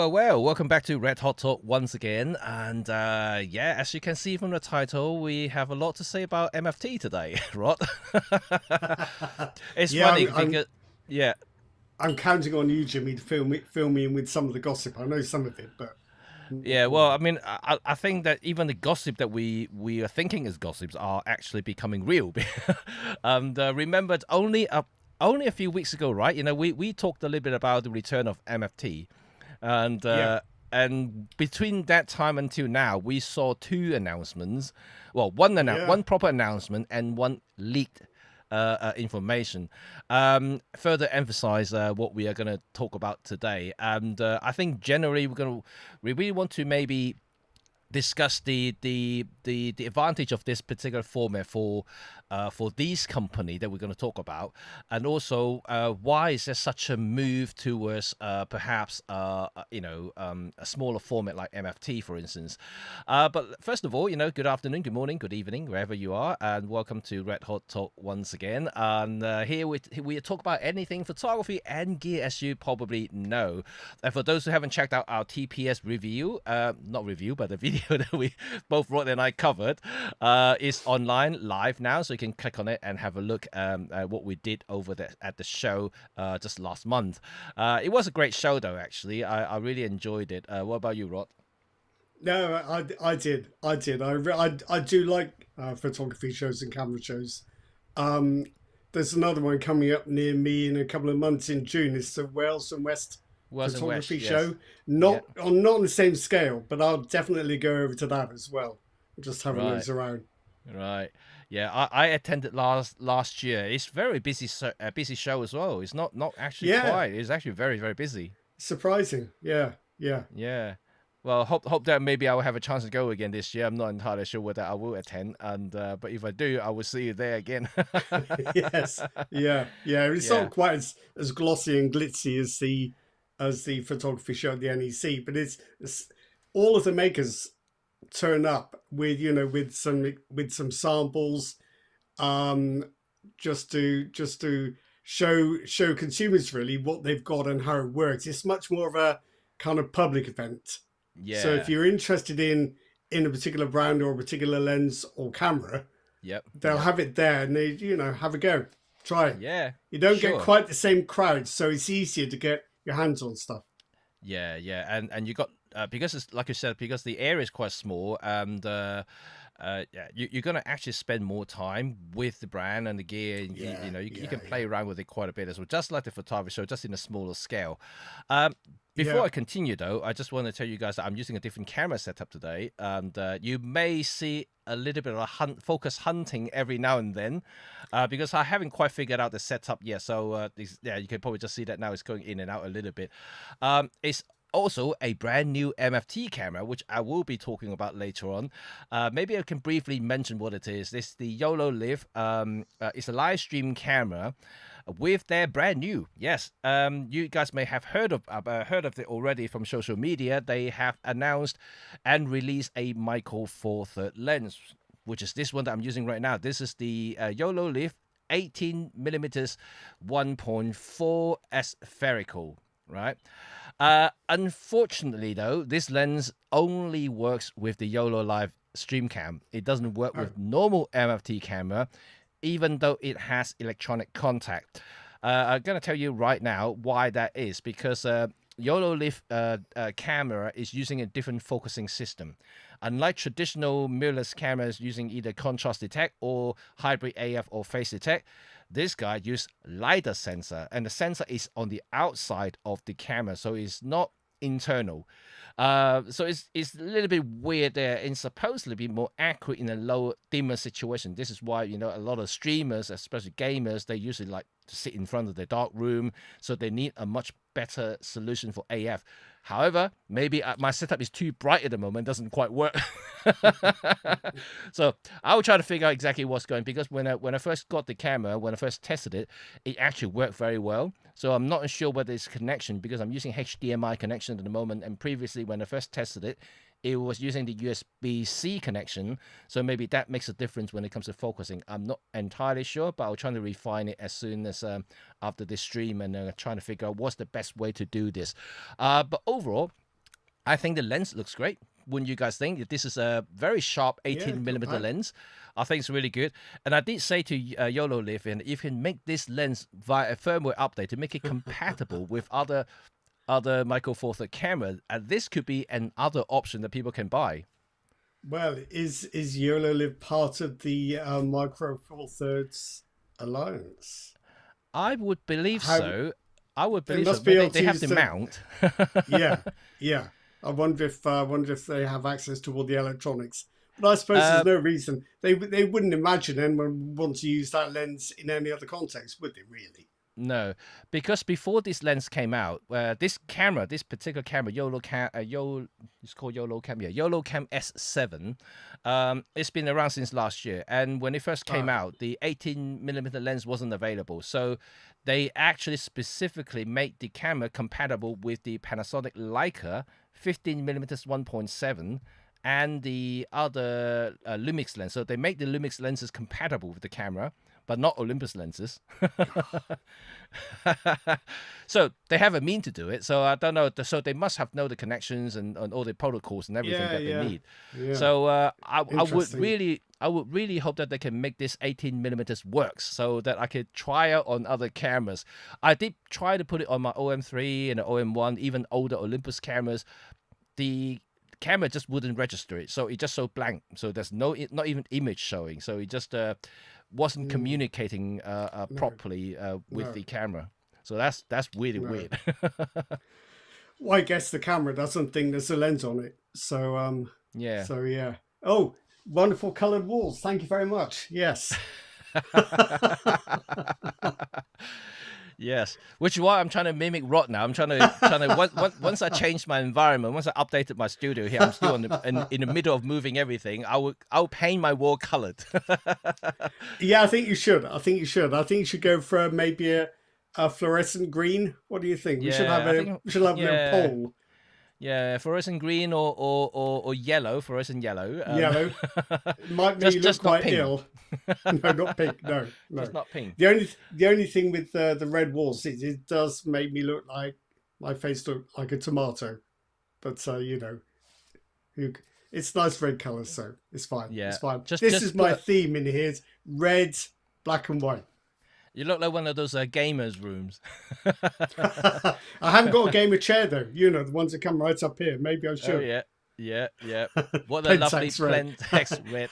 Well, welcome back to Red Hot Talk once again. And yeah, as you can see from the title, we have a lot to say about MFT today, Rod. It's Yeah, funny because, yeah, I'm counting on you, Jimmy, to fill me in with some of the gossip. I know some of it, but not yeah. all Well, of I it. mean, I think that even the gossip that we are thinking is gossips are actually becoming real. And remembered only a few weeks ago, right? You know, we talked a little bit about the return of MFT. And Yeah, and between that time until now, we saw two announcements. Well, yeah, one proper announcement and one leaked information. Further emphasize what we are going to talk about today. And I think generally we really want to maybe discuss the advantage of this particular format for these company that we're going to talk about, and also why is there such a move towards perhaps a smaller format like MFT, for instance. But first of all, good afternoon, good morning, good evening, wherever you are, and welcome to Red Hot Talk once again. And here we talk about anything photography and gear, as you probably know. And for those who haven't checked out our TPS review, not review, but the video that we both Rod and I covered is online live now, so you can click on it and have a look at what we did over there at the show just last month. It was a great show, though. Actually, I really enjoyed it. What about you, Rod? no, I did, I do like photography shows and camera shows. Um, there's another one coming up near me in a couple of months in June. It's the Wales and West Was and West, photography yes, show. yeah, Not on the same scale, but I'll definitely go over to that as well. Just have a right. nose around. Right. Yeah, I attended last year. It's very busy, busy show as well. It's not actually Yeah, quiet. It's actually very, very busy. surprising. Yeah, yeah. Yeah. Well, hope that maybe I will have a chance to go again this year. I'm not entirely sure whether I will attend, and but if I do, I will see you there again. Yes, yeah. It's Yeah. not quite as glossy and glitzy as the photography show at the NEC, but it's all of the makers turn up with with some samples, um, just to show consumers really what they've got and how it works. It's much more of a kind of public event. So if Yeah. you're interested in a particular brand or a particular lens or camera, Yep. they'll Yep. have it there and they have a go, try it. Yeah. You don't get Sure. quite the same crowd, so it's easier to get your hands on stuff. Yeah. Yeah. And you got because it's like you said, because the area is quite small, and yeah, you're gonna actually spend more time with the brand and the gear. And Yeah, you can yeah, play around with it quite a bit as well, just like the photography show, just in a smaller scale. Um, Before yeah. I continue, though, I just want to tell you guys that I'm using a different camera setup today, and you may see a little bit of a focus hunting every now and then, because I haven't quite figured out the setup yet. So yeah, you can probably just see that now it's going in and out a little bit. It's also a brand new MFT camera, which I will be talking about later on. Maybe I can briefly mention what it is. This is the YoloLiv. It's a live stream camera with their brand new. Yes, you guys may have heard of it already from social media. They have announced and released a micro four third lens, which is this one that I'm using right now. This is the YoloLiv 18 millimeters 1.4 spherical, right? Unfortunately, though, this lens only works with the YoloLiv stream cam. It doesn't work Oh, with normal MFT camera, even though it has electronic contact. I'm going to tell you right now why that is, because YoloLiv camera is using a different focusing system. Unlike traditional mirrorless cameras using either contrast detect or hybrid AF or phase detect, this guy uses LiDAR sensor, and the sensor is on the outside of the camera, so it's not internal. So it's a little bit weird there, and supposedly be more accurate in a low dimmer situation. This is why a lot of streamers, especially gamers, they usually like to sit in front of their dark room, so they need a much better solution for AF. However, maybe my setup is too bright at the moment, doesn't quite work. So I will try to figure out exactly what's going, because when I first got the camera, when I first tested it, it actually worked very well. So I'm not sure whether it's connection, because I'm using HDMI connection at the moment, and previously when I first tested it, it was using the USB-C connection, so maybe that makes a difference when it comes to focusing. I'm not entirely sure, but I'll try to refine it as soon as after this stream, and trying to figure out what's the best way to do this. But overall, I think the lens looks great. Wouldn't you guys think? This is a very sharp Yeah, 18 not millimeter bad. lens. I think it's really good. And I did say to YoloLiv, and if you can make this lens via a firmware update to make it compatible with other Micro Four Thirds cameras, and this could be another option that people can buy. Well, is YoloLiv part of the Micro Four Thirds Alliance? I would believe How so. I would they believe so. must be But able they to have use the the mount. yeah, yeah. I wonder if they have access to all the electronics. But I suppose there's uh, no reason they wouldn't imagine anyone would want to use that lens in any other context, would they? Really? No, because before this lens came out, this camera, this particular camera, it's called YoloCam, yeah, YoloCam S7, it's been around since last year. And when it first came Ah, out, the 18 millimeter lens wasn't available. So they actually specifically made the camera compatible with the Panasonic Leica 15 millimeters 1.7 and the other Lumix lens. So they make the Lumix lenses compatible with the camera, but not Olympus lenses. So they have a mean to do it. So I don't know. So they must have know the connections and all the protocols and everything yeah, that they yeah, need. yeah. So Interesting. I would really hope that they can make this 18 millimeters works so that I could try out on other cameras. I did try to put it on my OM3 and the OM1, even older Olympus cameras. The camera just wouldn't register it, so it just so blank. So there's not even image showing. So it just wasn't Mm, communicating no, properly with no, the camera. So that's really no. weird. Well, I guess the camera doesn't think there's a lens on it. So Yeah. so yeah. Oh, wonderful coloured walls. Thank you very much. Yes. Yes, which is why I'm trying to mimic Rod now. I'm trying to once I changed my environment, once I updated my studio here, I'm still in the middle of moving everything. I'll paint my wall colored. Yeah, I think you should. I think you should. I think you should go for maybe a fluorescent green. What do you think? We should have Yeah, I a think little yeah. poll. Yeah, fluorescent green or yellow, fluorescent yellow. Yellow. It might make you look Just not quite pink. ill. No, not pink. No, Just no. not pink. The only thing with the red walls is it does make me look like my face look like a tomato. But you, it's nice red colours, so it's fine. It's Yeah, fine. This is just put my theme in here: it's red, black, and white. you look like one of those gamers rooms. I haven't got a gamer chair though. The ones that come right up here. Maybe I Oh should. yeah, yeah. What a lovely Pentax red. Pentax red.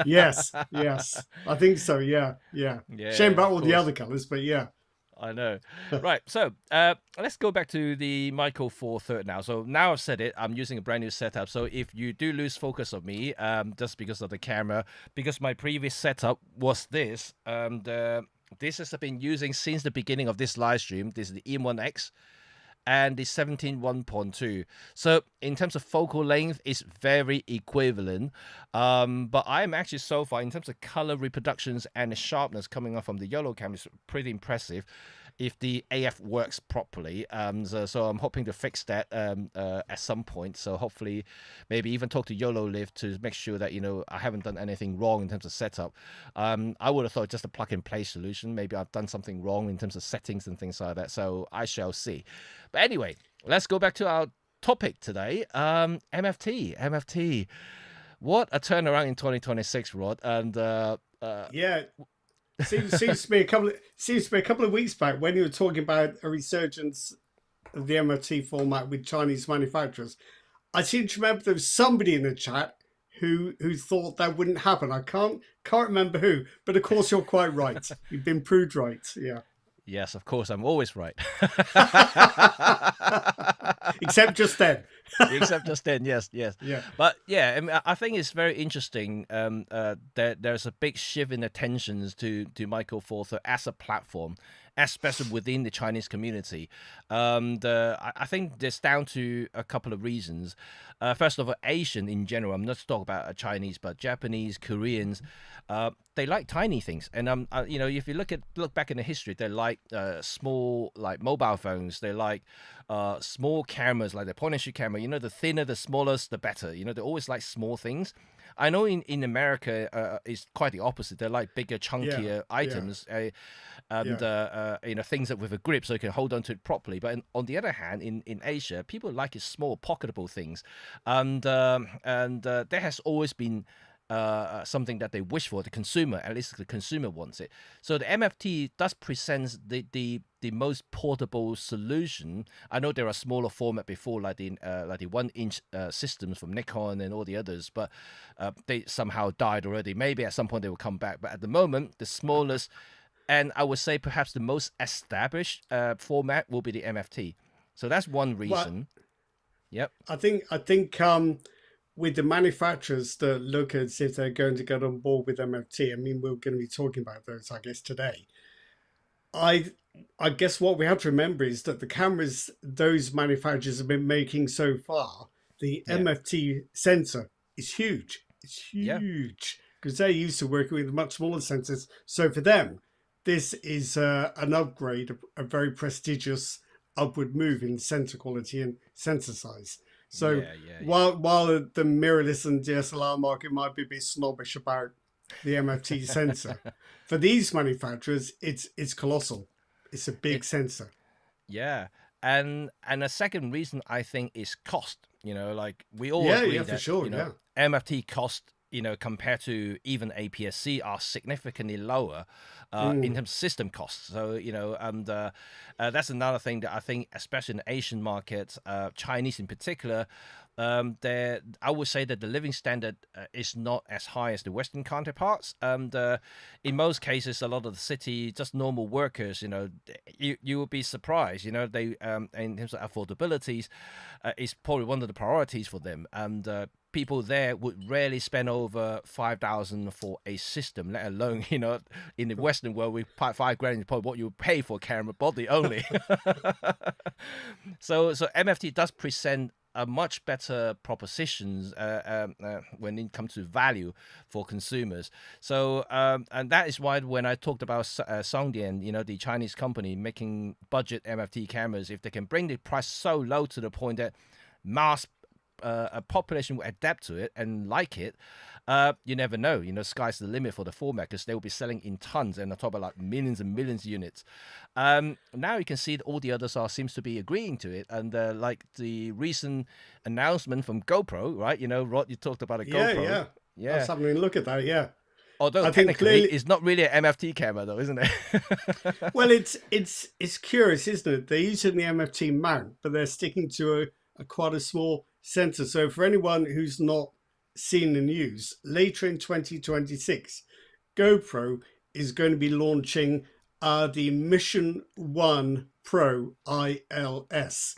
Yes, yes. I think so. Yeah, yeah. Shame Yeah, about of all the course. other colours, but yeah. I know. Right, so let's go back to the Micro Four Third now. So now I've said it, I'm using a brand new setup. So if you do lose focus of me, just because of the camera, because my previous setup was this, and this has been using since the beginning of this live stream. This is the EM1X and the 17 1.2. So in terms of focal length, it's very equivalent. But I'm actually so far in terms of color reproductions and the sharpness coming off from the YoloCam is pretty impressive if the AF works properly. So I'm hoping to fix that at some point. So hopefully maybe even talk to YoloLiv to make sure that, I haven't done anything wrong in terms of setup. I would have thought just a plug and play solution. Maybe I've done something wrong in terms of settings and things like that. So I shall see. But anyway, let's go back to our topic today. MFT. What a turnaround in 2026, Rod. And Yeah, seems to be a couple of weeks back when you were talking about a resurgence of the MOT format with Chinese manufacturers. I seem to remember there was somebody in the chat who thought that wouldn't happen. I can't remember who, but of course you're quite right. You've been proved right. Yeah. yes, of course, I'm always right. Except just then. Except just then, yes. Yeah. But yeah, I mean, I think it's very interesting that there's a big shift in attentions to Micro Four Thirds as a platform, especially within the Chinese community. I think this down to a couple of reasons. First of all, Asian in general. I'm not talking about Chinese, but Japanese, Koreans. They like tiny things, and if you look back in the history, they like small, like mobile phones. They like small cameras, like the point and shoot camera. The thinner, the smallest, the better. They always like small things. I know in America, it's quite the opposite. They're like bigger, Yeah, chunkier yeah, items, and yeah. things that with a grip so you can hold on to it properly. But on the other hand, in Asia, people like it small, pocketable things, and there has always been something that they wish for, the consumer, at least the consumer wants it. So the MFT does present the most portable solution. I know there are smaller format before, like the 1 inch systems from Nikon and all the others, but they somehow died already. Maybe at some point they will come back, but at the moment the smallest, and I would say perhaps the most established format will be the MFT. So that's one Well, reason. Yep. I think with the manufacturers that look at if they're going to get on board with MFT, I mean, we're going to be talking about those, I guess, today. I I guess what we have to remember is that the cameras those manufacturers have been making so far, the Yeah. MFT sensor is huge. It's Yeah. huge because they're used to working with much smaller sensors. So for them, this is an upgrade, a very prestigious upward move in sensor quality and sensor size. So Yeah. Yeah. Yeah. while the mirrorless and DSLR market might be a bit snobbish about the MFT sensor, for these manufacturers, it's colossal. It's a big It sensor. Yeah, and a second reason I think is cost. Like we all Yeah, agree yeah, for that sure. Yeah. MFT cost, compared to even APS-C are significantly lower in Mm. terms of system costs. So and that's another thing that I think, especially in the Asian markets, Chinese in particular. I would say that the living standard is not as high as the Western counterparts. And in most cases, a lot of the city, just normal workers, you will be surprised. They in terms of affordabilities, is probably one of the priorities for them. And people there would rarely spend over 5,000 for a system, let alone in the Western world, we 5 grand is probably what you would pay for a camera body only. So MFT does present a much better propositions when it comes to value for consumers. So and that is why when I talked about Songdian, the Chinese company making budget MFT cameras, if they can bring the price so low to the point that mass a population will adapt to it and like it, you never know. Sky's the limit for the format because they will be selling in tons and on top of like millions and millions of units. Now you can see that all the others seems to be agreeing to it, and like the recent announcement from GoPro, right? Rod, you talked about a Yeah, GoPro. yeah. I was Yeah. having a look at that. Yeah. Although I think technically clearly, it's not really an MFT camera though, isn't it? well, it's curious, isn't it? They're using the MFT mount, but they're sticking to a quite a small sensor. So for anyone who's not seen the news, later in 2026, GoPro is going to be launching the Mission One Pro ILS,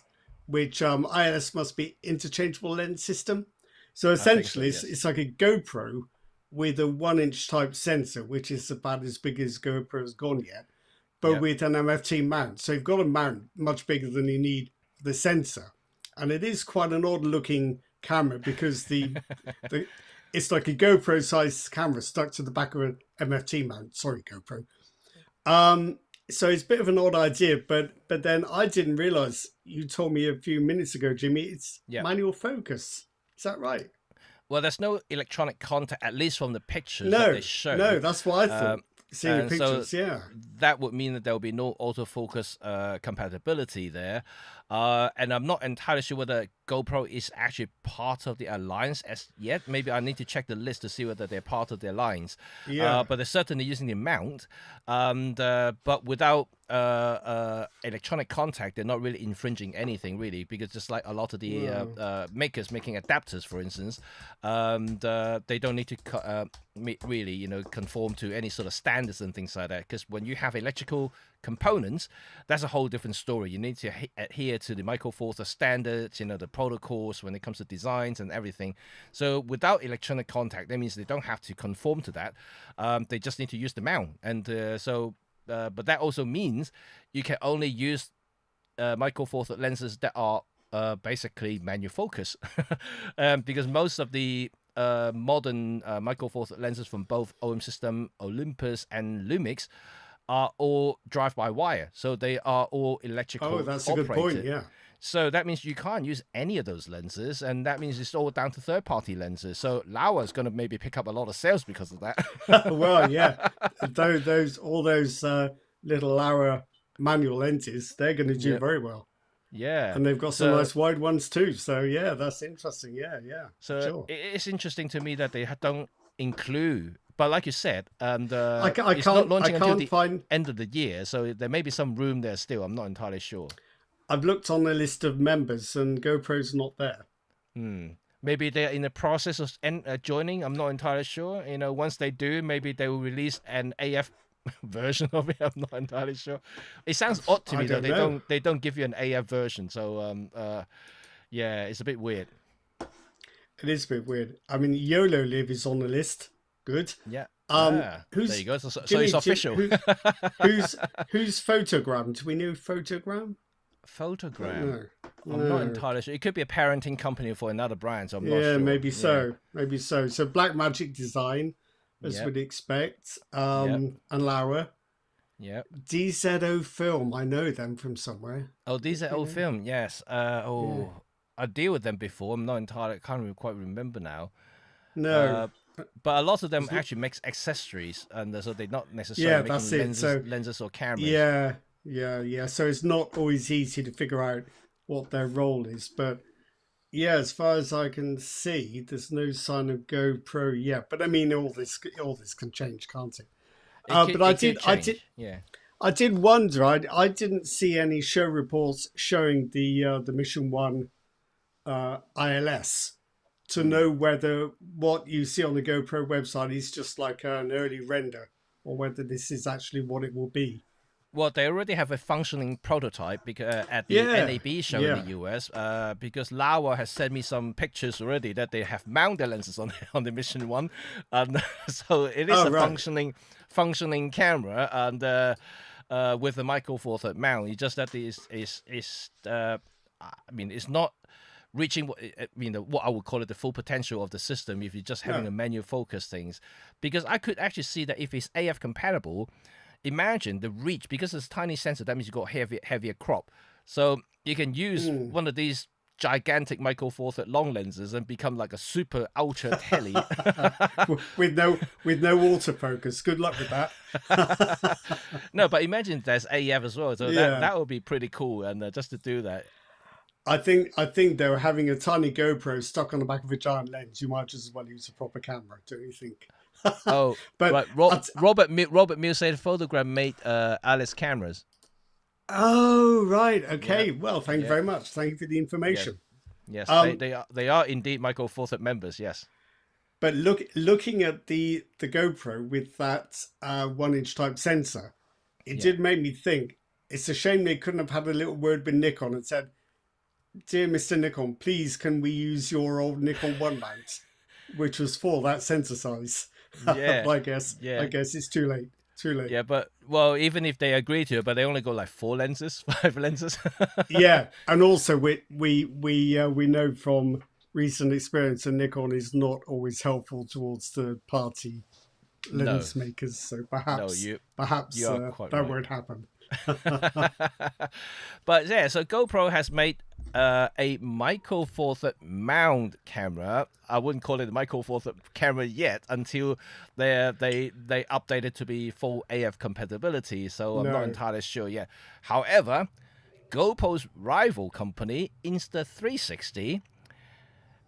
which ILS must be interchangeable lens system. So I think so, essentially, yes. it's like a GoPro with a 1 inch type sensor, which is about as big as GoPro has gone yet, but Yep. with an MFT mount. So you've got a mount much bigger than you need for the sensor. And it is quite an odd looking camera because the it's like a GoPro sized camera stuck to the back of an MFT mount. Sorry, GoPro. Um, so it's a bit of an odd idea, but then I didn't realize you told me a few minutes ago, Jimmy, it's Yeah. manual focus. Is that right? Well, there's no electronic contact, at least from the pictures that they No, show. no, that's what I thought. Um, Seeing the and so pictures, yeah. that would mean that there will be no autofocus compatibility there. And I'm not entirely sure whether GoPro is actually part of the alliance as yet. Maybe I need to check the list to see whether they're part of the alliance. Yeah. But they're certainly using the mount. But without electronic contact, they're not really infringing anything, really, because just like a lot of the makers making adapters, for instance, they don't need to really, conform to any sort of standards and things like that. Because when you have electrical components, that's a whole different story. You need to adhere to the Michael Four standards, the protocols when it comes to designs and everything. So without electronic contact, that means they don't have to conform to that. They just need to use the mount, and but that also means you can only use Michael Four Thirds lenses that are basically manual focus, because most of the modern Michael Four Thirds lenses from both OM System, Olympus, and Lumix are all drive-by-wire, so they are all Oh, electrical that's a good point. operated. Yeah. So that means you can't use any of those lenses, and that means it's all down to third-party lenses. So Laowa is going to maybe pick up a lot of sales because of that. Well, yeah, all those little hour manual lenses, they're going to do Yep. very well, Yeah. and they've got some So nice wide ones too. So yeah, that's interesting. Yeah, yeah, so sure. it's interesting to me that they don't include. But like you said, and I it's not I launching until can't the find. end of the year, so there may be some room there still. I'm not entirely sure. I've looked on the list of members, and GoPro's not there. Hmm. Maybe they're in the process of joining. I'm not entirely sure. Once they do, maybe they will release an AF version of it. I'm not entirely sure. It sounds odd to I me that don't know. they don't give you an AF version. So yeah, it's a bit weird. It is a bit weird. I mean, YoloLiv is on the list. Good. Yeah. Um, There you who's go. So Jimmy? it's official. Who's Photogram? Do we know Photogram? Photogram. No, I'm not no. entirely sure. It could be a parenting company for another brand, so I'm not Yeah, sure. maybe Yeah. so. Maybe so. So Black Magic Design, as Yep. we'd expect. Yep. And Laura. Yep. DZO Film. I know them from somewhere. Oh, these are old Yeah. film. Yes. Yeah. I deal with them before. I'm not entirely. I can't quite remember now. No. Uh, but a lot of them It's actually makes accessories, and so they're not Yeah, necessarily that's making it. So lenses or cameras. yeah, yeah. So it's not always easy to figure out what their role is, but yeah, as far as I can see, there's no sign of GoPro yet. But I mean, all this can change, can't it? But It could change. Yeah. I did wonder. I didn't see any show reports showing the Mission One ILS to know whether what you see on the GoPro website is just like an early render or whether this is actually what it will be. Well, they already have a functioning prototype because at the Yeah, NAB show in yeah. the US. Because Laowa has sent me some pictures already that they have mounted lenses on on the Mission One, and so it is Oh, a right. functioning camera, and with a Micro Four Third mount. It's just that I mean, it's not reaching what I would call it the full potential of the system if you're just having No. a manual focus things, because I could actually see that if it's AF compatible, imagine the reach, because it's tiny sensor, that means you got heavier crop, so you can use one of these gigantic Micro Four Third long lenses and become like a super ultra tele. with no autofocus. Good luck with that. No, but imagine there's AF as well, so Yeah. that would be pretty cool, and just to do that. I think they were having a tiny GoPro stuck on the back of a giant lens. You might as well use a proper camera, don't you think? Oh, But right. Robert Mill said Photogram made Alice cameras. oh, right. Okay. Yeah, Well, thank you yeah, very much. Thank you for the yes, information. yes. Um, They are indeed Micro Four Third members. Yes. but looking at the GoPro with that 1 inch type sensor, it Yeah. did make me think. It's a shame they couldn't have had a little word with Nikon and said, "Dear Mr. Nikon, please can we use your old Nikon one mount, which was for that sensor size." Yeah. But Yeah. I guess it's too late. Too late. Yeah, but well, even if they agree to it, but they only got like 5 lenses. Yeah, and also we know from recent experience that Nikon is not always helpful towards third party lens makers. So perhaps you are quite that right. won't happen. But yeah, so GoPro has made a Micro Four Third mount camera. I wouldn't call it a Micro Four Third camera yet until they update it to be full AF compatibility. So I'm not No. entirely sure yet. However, GoPro's rival company Insta360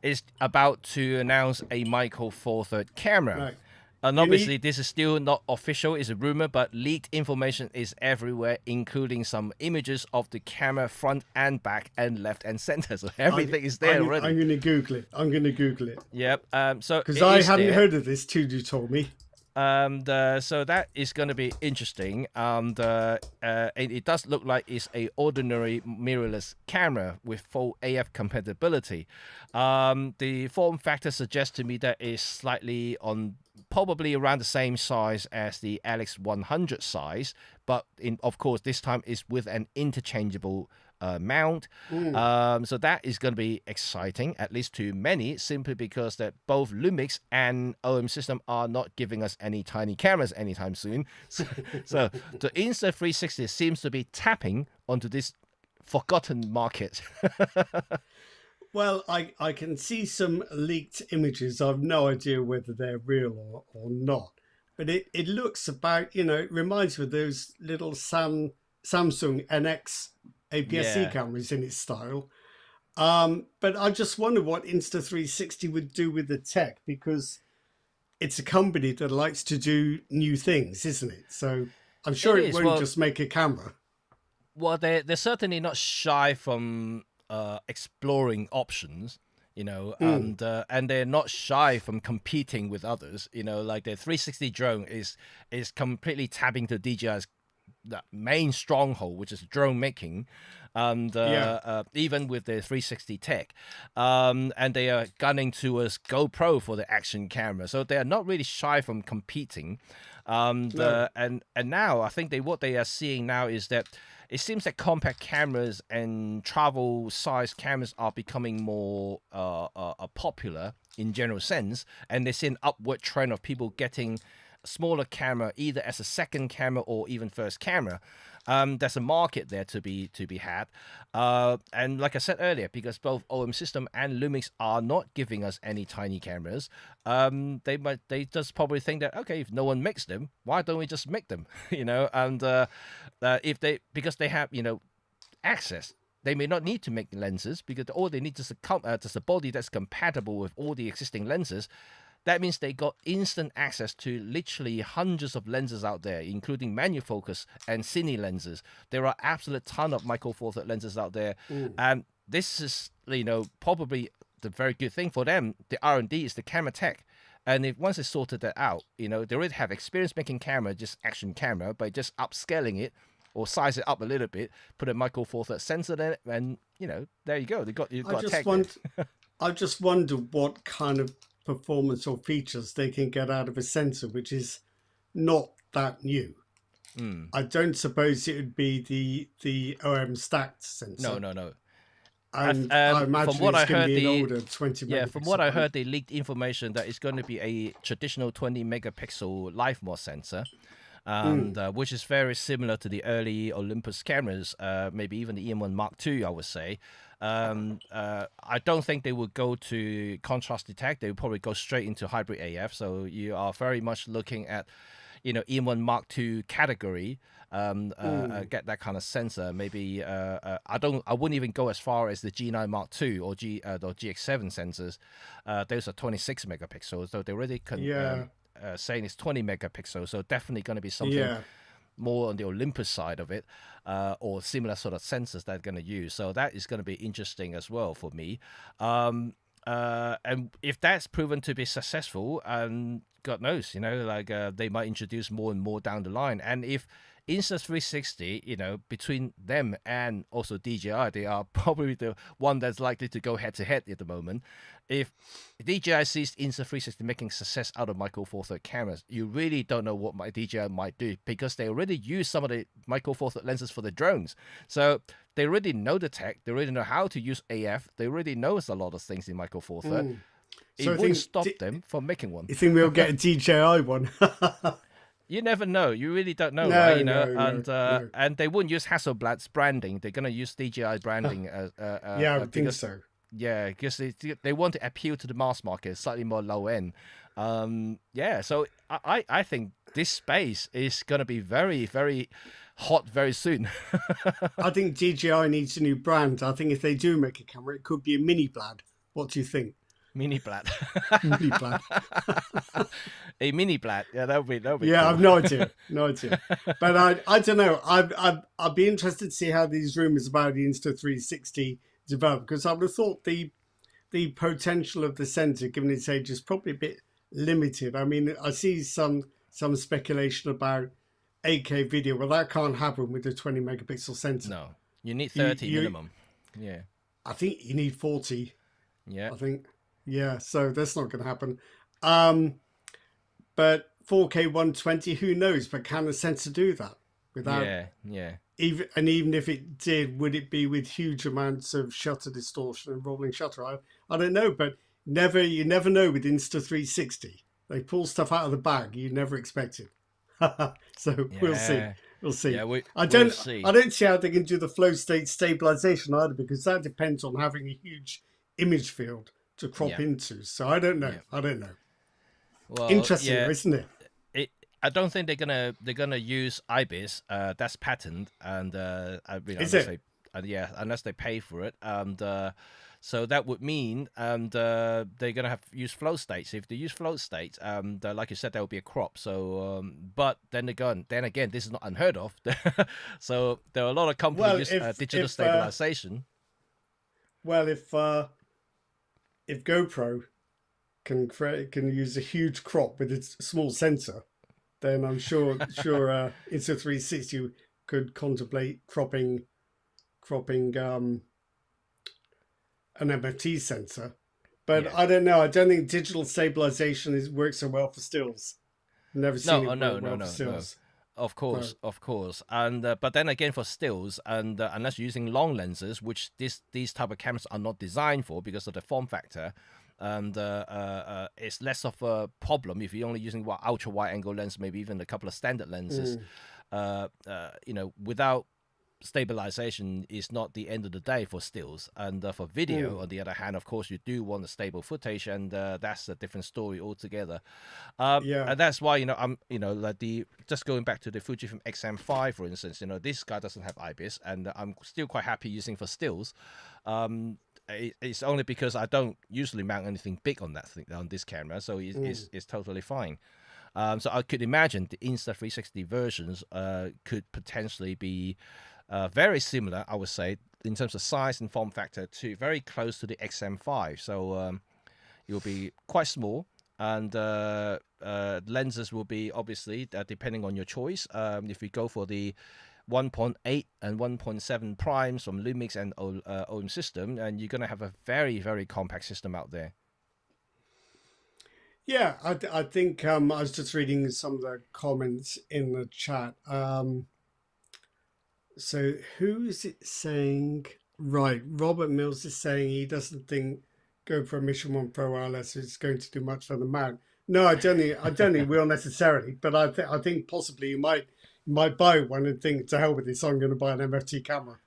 is about to announce a Micro Four Third camera. Right. And You obviously, need- this is still not official. It's a rumor, but leaked information is everywhere, including some images of the camera front and back and left and center. So everything is there already. I'm going to Google it. I'm going to Google it Yep. So because it I is hadn't there. heard of this till you told me. So that is going to be interesting. It does look like it's a ordinary mirrorless camera with full AF compatibility. The form factor suggests to me that it's slightly on, probably around the same size as the Alex 100 size, but of course this time is with an interchangeable mount. So that is going to be exciting, at least to many, simply because that both Lumix and OM System are not giving us any tiny cameras anytime soon. So the Insta360 seems to be tapping onto this forgotten market. Well, I can see some leaked images. I've no idea whether they're real or not. But it looks about, it reminds me of those little Samsung NX APS-C Yeah, cameras in its style. But I just wonder what Insta360 would do with the tech, because it's a company that likes to do new things, isn't it? So I'm it sure it is. won't Well, just make a camera. they're certainly not shy from exploring options, Mm, and they're not shy from competing with others. Like their 360 drone is completely tapping to DJI's the main stronghold, which is drone making, and yeah, even with the 360 tech, and they are gunning towards GoPro for the action camera, so they are not really shy from competing. no, And now I think what they are seeing now is that it seems that compact cameras and travel size cameras are becoming more popular in general sense, and they see an upward trend of people getting smaller camera either as a second camera or even first camera. There's a market there to be had, and like I said earlier, because both OM System and Lumix are not giving us any tiny cameras, they just probably think that, okay, if no one makes them, why don't we just make them? And if they because they have access. They may not need to make lenses because all they need is just a body that's compatible with all the existing lenses. That means they got instant access to literally hundreds of lenses out there, including manual focus and cine lenses. There are absolute ton of micro four third lenses out there, mm, and this is probably the very good thing for them. The R&D is the camera tech, and if once they sorted that out, they already have experience making camera, just action camera, by just upscaling it or size it up a little bit, put a micro four third sensor in it, and there you go. You've I got a just tech there. want, I just wonder what kind of performance or features they can get out of a sensor which is not that new. Mm. I don't suppose it would be the OM stacked No, sensor, no, no. and I From imagine what it's I going to heard, be an older 20 yeah, from what megapixel I one. heard, they leaked information that it's going to be a traditional 20 megapixel live mode sensor, Mm, and which is very similar to the early Olympus cameras, maybe even the EM1 Mark II, I would say. I don't think they would go to contrast detect. They would probably go straight into hybrid AF. So you are very much looking at, EM1 Mark II category. mm, Get that kind of sensor. Maybe I wouldn't even go as far as the G9 Mark II or GX7 sensors. Those are 26 megapixels, so they already yeah, saying it's 20 megapixels. So definitely going to be something yeah. more on the Olympus side of it, or similar sort of sensors they're going to use. So that is going to be interesting as well for me. And if that's proven to be successful, and God knows, they might introduce more and more down the line. And if Insta360, between them and also DJI, they are probably the one that's likely to go head to head at the moment. If DJI sees Insta360 making success out of Micro Four Third cameras, you really don't know what my DJI might do, because they already use some of the Micro Four Third lenses for the drones. So they already know the tech, they already know how to use AF, they already knows a lot of things in Micro Four Third. Mm. So It wouldn't stop them from making one. you think we'll get a DJI one? You never know. You really don't know, right? No, no, no, no. And they wouldn't use Hasselblad's branding. They're gonna use DJI branding Yeah, I would think because so. because they want to appeal to the mass market, slightly more low end. Yeah, so I think this space is gonna be very very hot very soon. I think DJI needs a new brand. I think if they do make a camera, it could be a mini blad. What do you think? Mini Blat. Mini blad. A mini Blat. Yeah, that would be Yeah, cool. I've no idea, no idea. But I don't know. I'd be interested to see how these rumors about the Insta360 develop, because I would have thought the potential of the sensor, given its age, is probably a bit limited. I mean, I see some speculation about 8K video. Well, that can't happen with a 20 megapixel sensor. No, you need You, 30 you, minimum. Yeah, I think you need 40. yeah, I think, yeah. So that's not going to happen. But 4K 120, who knows? But can the sensor do that without yeah. even if it did, would it be with huge amounts of shutter distortion and rolling shutter? I don't know, but you never know with Insta360. They pull stuff out of the bag you never expected. So we'll see. Yeah. We'll see. Yeah, I we'll don't. see. I don't see how they can do the flow state stabilization either, because that depends on having a huge image field to crop Yeah, into. So I don't know. yeah. I don't know. Well, Interesting, though, yeah. isn't it? It. I don't think they're gonna use ibis. That's patent, and I mean Is unless it? they, yeah, unless they pay for it, and so that would mean, and they're gonna have use flow states. If they use flow states, like you said, there will be a crop. So, but then again, this is not unheard of. So there are a lot of companies Well, use digital stabilization. well, if GoPro can use a huge crop with its small sensor, then I'm sure Insta360 could contemplate cropping an MFT sensor. But Yeah. I don't know. I don't think digital stabilization works so well for stills. Never No, seen oh, it work no, no, well for no, no. stills. No. Of course, and but then again, for stills, and unless you're using long lenses, which these type of cameras are not designed for because of the form factor, and it's less of a problem if you're only using ultra wide angle lens, maybe even a couple of standard lenses. Mm, Without stabilization is not the end of the day for stills, and for mm. video on the other hand, of course, you do want a stable footage, and that's a different story altogether. Yeah. And that's why, I'm, like the just going back to the Fujifilm XM5, for instance, this guy doesn't have IBIS, and I'm still quite happy using for stills. It's only because I don't usually mount anything big on that thing, on this camera, so it's totally fine. So I could imagine the Insta360 versions could potentially be very similar, I would say, in terms of size and form factor, to very close to the XM5. So it will be quite small, and lenses will be obviously depending on your choice. If you go for the 1.8 and 1.7 primes from Lumix and OM system, and you're going to have a very, very compact system out there. Yeah, I think I was just reading some of the comments in the chat. So who is it saying? Right, Robert Mills is saying he doesn't think GoPro Mission 1 Pro wireless is going to do much for the mount. No, I don't think will necessarily, but I think possibly you might buy one and think, to hell with this, I'm going to buy an MFT camera.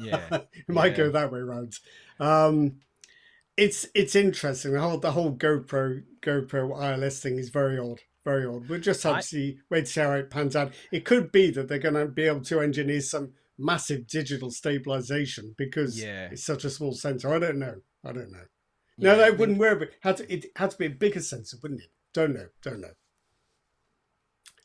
Yeah, It might yeah, go that way around. It's interesting. The whole GoPro wireless thing is very odd, very odd. We'll just have I to wait to see how it pans out. It could be that they're going to be able to engineer some massive digital stabilization because yeah, it's such a small sensor. I don't know. I don't know. No, yeah. I that mean, wouldn't work. But it had to be a bigger sensor, wouldn't it? Don't know. Don't know.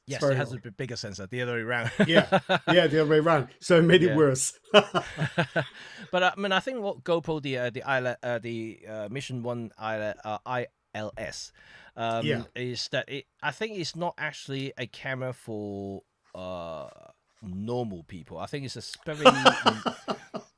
It's yes, it very has a odd. bit bigger sensor the other way around. Yeah, yeah, the other way around. So it made it Yeah. worse. But I mean, I think what GoPro, the Mission One ILS, Yeah. is that I think it's not actually a camera for normal people. I think it's a very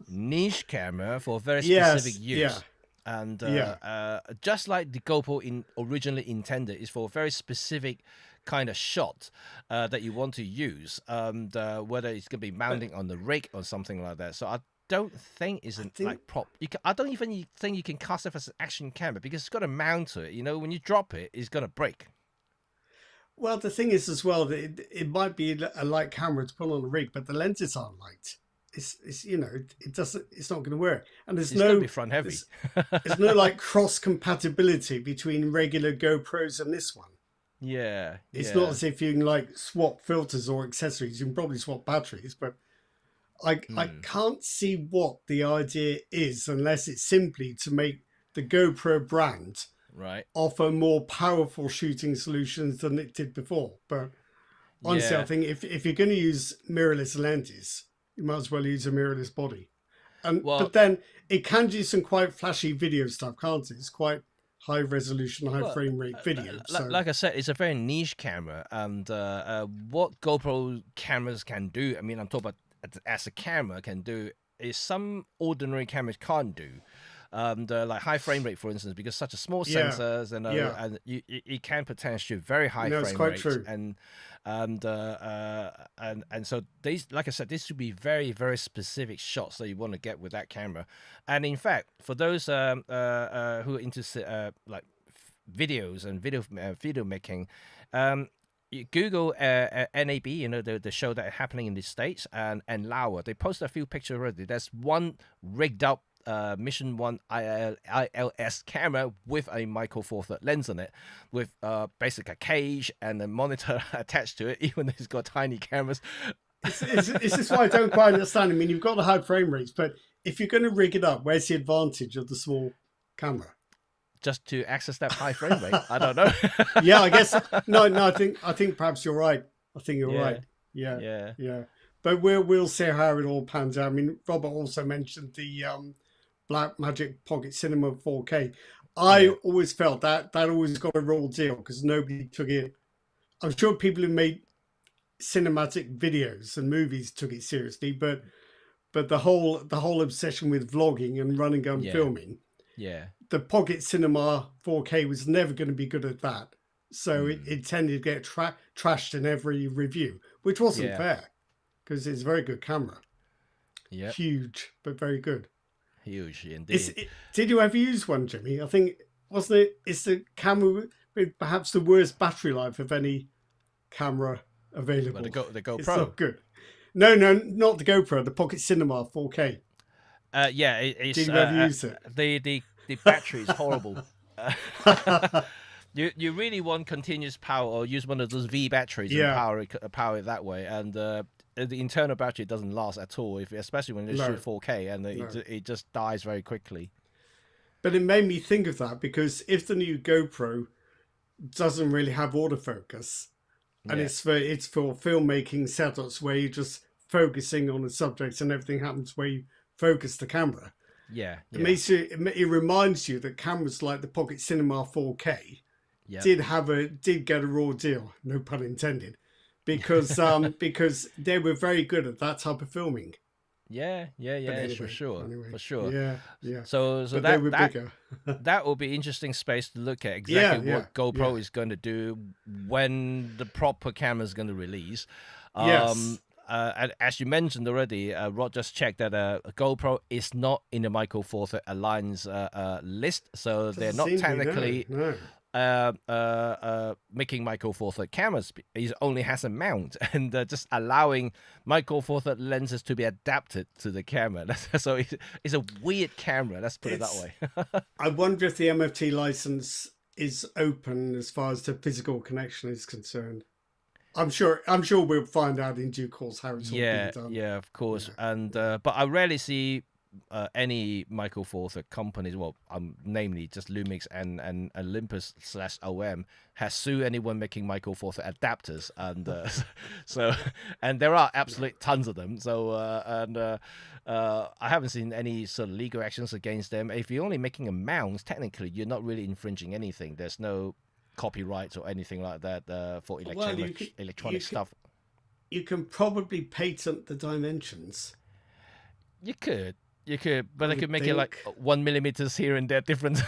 niche camera for very specific Yes. Yeah. use. And Yeah. just like the GoPro originally intended, is for a very specific kind of shot that you want to use, whether it's going to be But mounting on the rig or something like that. So I don't think it's I an think like prop. I don't even think you can cast it as an action camera because it's got to mount to it. When you drop it, it's going to break. Well, the thing is as well that it might be a light camera to put on a rig, but the lenses aren't light. It's it doesn't, it's not going to work, and It's going to be front heavy. there's no like cross compatibility between regular GoPros and this one. Yeah, It's not yeah. as if you can like swap filters or accessories. You can probably swap batteries, but I Mm, can't see what the idea is unless it's simply to make the GoPro brand right. offer more powerful shooting solutions than it did before. But honestly, I Yeah. think if you're going to use mirrorless lenses, you might as well use a mirrorless body. But Well, then it can do some quite flashy video stuff, can't it? It's quite high resolution, high Well, frame rate video. So like I said, it's a very niche camera, and what GoPro cameras can do, I mean, I'm talking about as a camera can do, is some ordinary cameras can't do. The like high frame rate, for instance, because such a small yeah, sensors, yeah, and you can potentially very high no, it's frame quite rates, true. and so these, like I said, this should be very, very specific shots that you want to get with that camera. And in fact, for those who are into like videos and video making, you Google NAB, you know, the show that are happening in the States, and Lauer. They posted a few pictures already. There's one rigged up Mission 1 ILS camera with a Micro Four Third lens on it, with basically a cage and a monitor attached to it, even though it's got tiny cameras. This is why I don't quite understand. I mean, you've got the high frame rates, but if you're going to rig it up, where's the advantage of the small camera? Just to access that high frame rate. I don't know. Yeah, I guess no. I think perhaps you're right. I think you're right. Yeah. But we'll see how it all pans out. I mean, Robert also mentioned the Blackmagic Pocket Cinema 4K. I always felt that always got a raw deal because nobody took it. I'm sure people who made cinematic videos and movies took it seriously, but the whole obsession with vlogging and running gun filming. Yeah. The Pocket Cinema 4K was never going to be good at that. So it tended to get trashed in every review, which wasn't fair because it's a very good camera. Yeah. Huge, but very good. Huge indeed. Did you ever use one, Jimmy? I think, wasn't it? It's the camera with perhaps the worst battery life of any camera available. Well, the GoPro. It's not good. No, not the GoPro, the Pocket Cinema 4K. It's, did you ever use it? The battery is horrible. You really want continuous power, or use one of those V batteries and power it that way, and the internal battery doesn't last at all, especially when you shoot 4K, and it just dies very quickly. But it made me think of that because if the new GoPro doesn't really have autofocus, and it's for filmmaking setups where you're just focusing on the subject and everything happens where you focus the camera. It reminds you that cameras like the Pocket Cinema 4K did get a raw deal, no pun intended, because because they were very good at that type of filming. Anyway, for sure. Yeah. So but they were bigger. That will be interesting space to look at exactly what GoPro is going to do when the proper camera is going to release. And as you mentioned already, Rod just checked that GoPro is not in the Micro Four Third Alliance list, so they're not technically making Micro Four Third cameras. It only has a mount and just allowing Micro Four Third lenses to be adapted to the camera. So it's a weird camera. Let's put it that way. I wonder if the MFT license is open as far as the physical connection is concerned. I'm sure we'll find out in due course how it's all being done. Yeah, of course. And but I rarely see any Micro Four Third companies, well, namely just Lumix and Olympus /OM, has sued anyone making Micro Four Third adapters, and and there are absolute tons of them. So I haven't seen any sort of legal actions against them. If you're only making a mount, technically you're not really infringing anything. There's no copyrights or anything like that for electronic stuff. You can probably patent the dimensions. You could, but they could make it like 1 millimeter here and there different.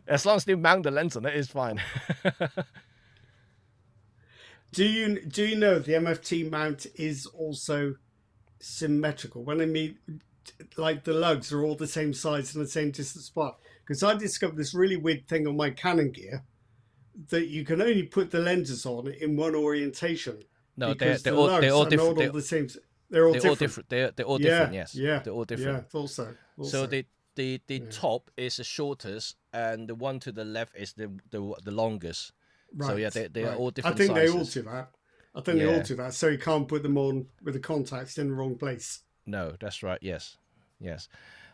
As long as you mount the lens on it, it's fine. Do you know the MFT mount is also symmetrical? When I mean, like the lugs are all the same size and the same distance apart. Because I discovered this really weird thing on my Canon gear that you can only put the lenses on in one orientation. No, they're all different. They're all the same. They're all different. They're all different. Yes. Yeah. They're all different. Yeah. Also. So the top is the shortest, and the one to the left is the longest. Right. So they are all different. I think sizes. they all do that. They all do that. So you can't put them on with the contacts in the wrong place. No, that's right. Yes.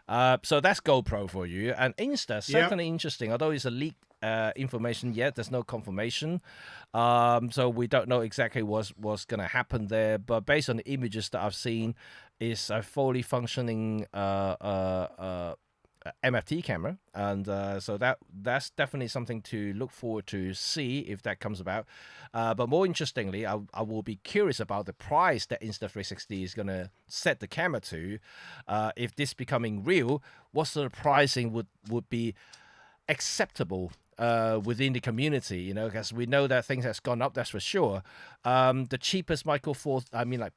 So that's GoPro for you, and Insta certainly interesting. Although it's a leaked information yet, there's no confirmation, so we don't know exactly what's going to happen there. But based on the images that I've seen, it's a fully functioning MFT camera, and so that's definitely something to look forward to see if that comes about. But more interestingly, I will be curious about the price that Insta360 is going to set the camera to. If this becoming real, what sort of pricing would be acceptable within the community, because we know that things has gone up, that's for sure. The cheapest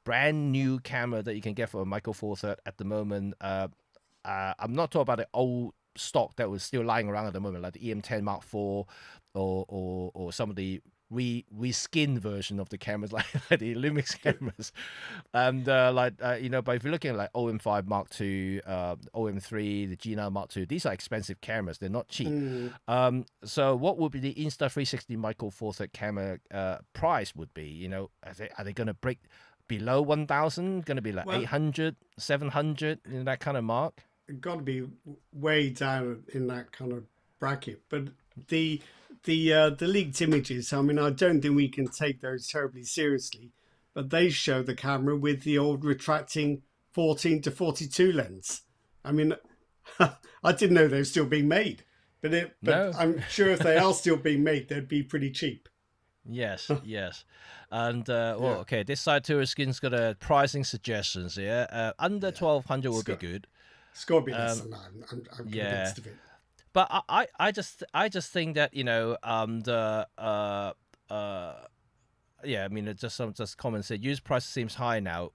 brand new camera that you can get for a Micro Four Third at the moment, I'm not talking about the old stock that was still lying around at the moment, like the EM10 Mark IV or some of the reskin version of the cameras, like the Lumix cameras, and but if you're looking at like OM5 Mark II, OM3, the G9 Mark II, these are expensive cameras. They're not cheap. So what would be the Insta360 Micro Four Thirds camera price would be? You know, are they going to break below 1,000? Going to be like 800, 700 in that kind of mark? Got to be way down in that kind of bracket. But the leaked images, I mean, I don't think we can take those terribly seriously, but they show the camera with the old retracting 14 to 42 lens. I mean, I didn't know they were still being made, but No. I'm sure if they are still being made, they'd be pretty cheap. Yes, yes. And okay, this side Touriskin's got a pricing suggestions here. Under 1,200 would be good. It's got to be less than that. I'm convinced of it. But I just think that, you know, I mean, just comment said used price seems high now.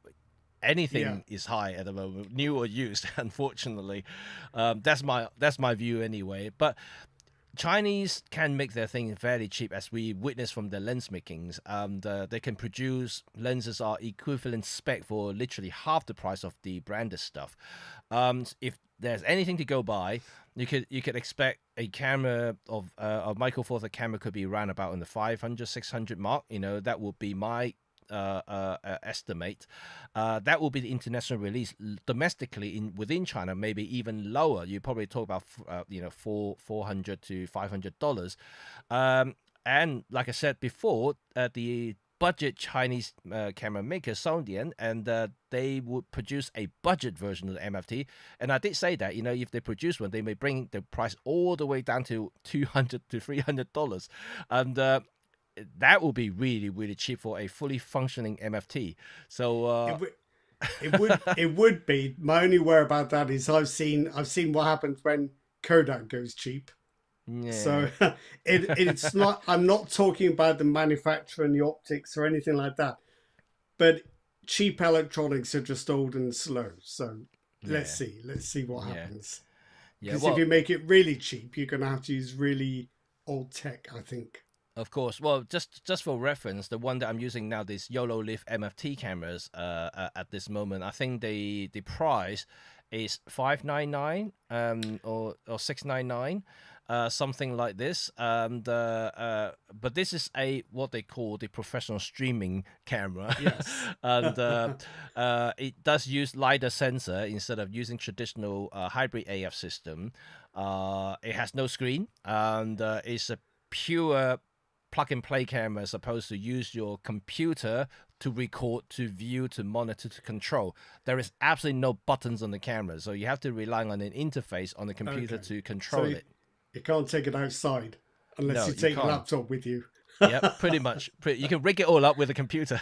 Anything is high at the moment, new or used. Unfortunately, that's my view anyway. But Chinese can make their thing fairly cheap, as we witness from their lens makings. They can produce lenses are equivalent spec for literally half the price of the branded stuff. If there's anything to go by, you could expect a camera of a Micro Four Thirds camera could be around about in the 500, 600 mark. You know, that would be my estimate. That will be the international release. Domestically within China, maybe even lower. You probably talk about $400 to $500. And like I said before, the budget Chinese camera maker Sony, and they would produce a budget version of the MFT. And I did say that, you know, if they produce one, they may bring the price all the way down to $200 to $300, and that will be really, really cheap for a fully functioning MFT. So it would be. My only worry about that is I've seen what happens when Kodak goes cheap. Yeah. So it's not. I'm not talking about the manufacturer and the optics or anything like that, but cheap electronics are just old and slow. So let's see what happens. Because if you make it really cheap, you're going to have to use really old tech, I think. Of course. Well, just for reference, the one that I'm using now, these YoloLiv MFT cameras, at this moment, I think the price is $599 or $699. Something like this, and but this is what they call the professional streaming camera. Yes. And it does use LiDAR sensor instead of using traditional hybrid AF system. It has no screen, and it's a pure plug-and-play camera, as opposed to use your computer to record, to view, to monitor, to control. There is absolutely no buttons on the camera, so you have to rely on an interface on the computer to control it. You can't take it outside unless you take your laptop with you. Yeah, pretty much. You can rig it all up with a computer.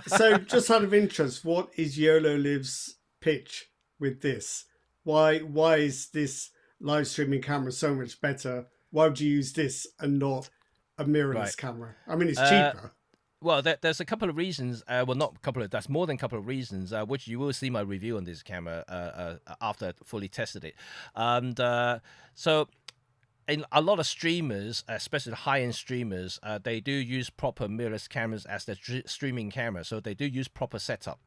So, just out of interest, what is YoloLiv's pitch with this? Why is this live streaming camera so much better? Why would you use this and not a mirrorless camera? I mean, it's cheaper. Well, there's a couple of reasons. Not a couple of. That's more than a couple of reasons. Which you will see my review on this camera after I fully tested it. And so, in a lot of streamers, especially the high-end streamers, they do use proper mirrorless cameras as their streaming camera. So they do use proper setup.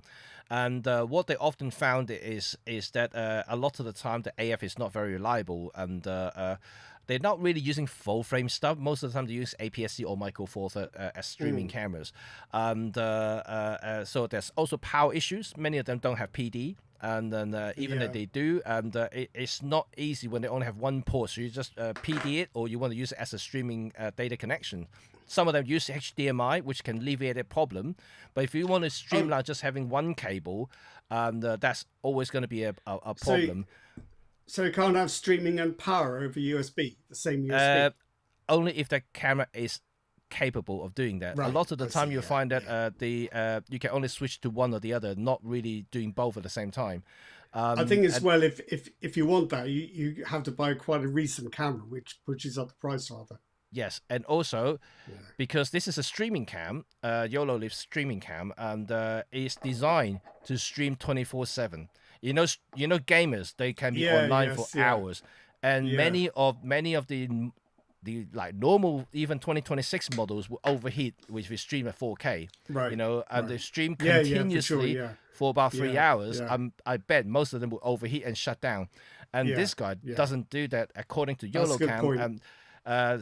And what they often found is that a lot of the time the AF is not very reliable, and they're not really using full frame stuff. Most of the time they use APS-C or Micro Four Thirds as streaming cameras. And so there's also power issues. Many of them don't have PD. And then even if they do, and it's not easy when they only have one port. So you just PD it, or you want to use it as a streaming data connection. Some of them use HDMI, which can alleviate a problem. But if you want to streamline just having one cable, that's always going to be a problem. So you can't have streaming and power over USB, the same USB? Only if the camera is capable of doing that. Right. A lot of the time you'll find that you can only switch to one or the other, not really doing both at the same time. I think as well, if you want that, you have to buy quite a recent camera, which pushes up the price rather. Yes, and also because this is a streaming cam, YoloLiv streaming cam, and it's designed to stream 24/7. You know, gamers, they can be online for hours, and many of the the like normal even 2026 models will overheat which we stream at 4K, Right. you know, and they Right. stream Yeah. Yeah. For sure. continuously Yeah. for about 3 hours. Yeah. I bet most of them will overheat and shut down, and Yeah. this guy Yeah. doesn't do that according to That's a good YoloCam. point.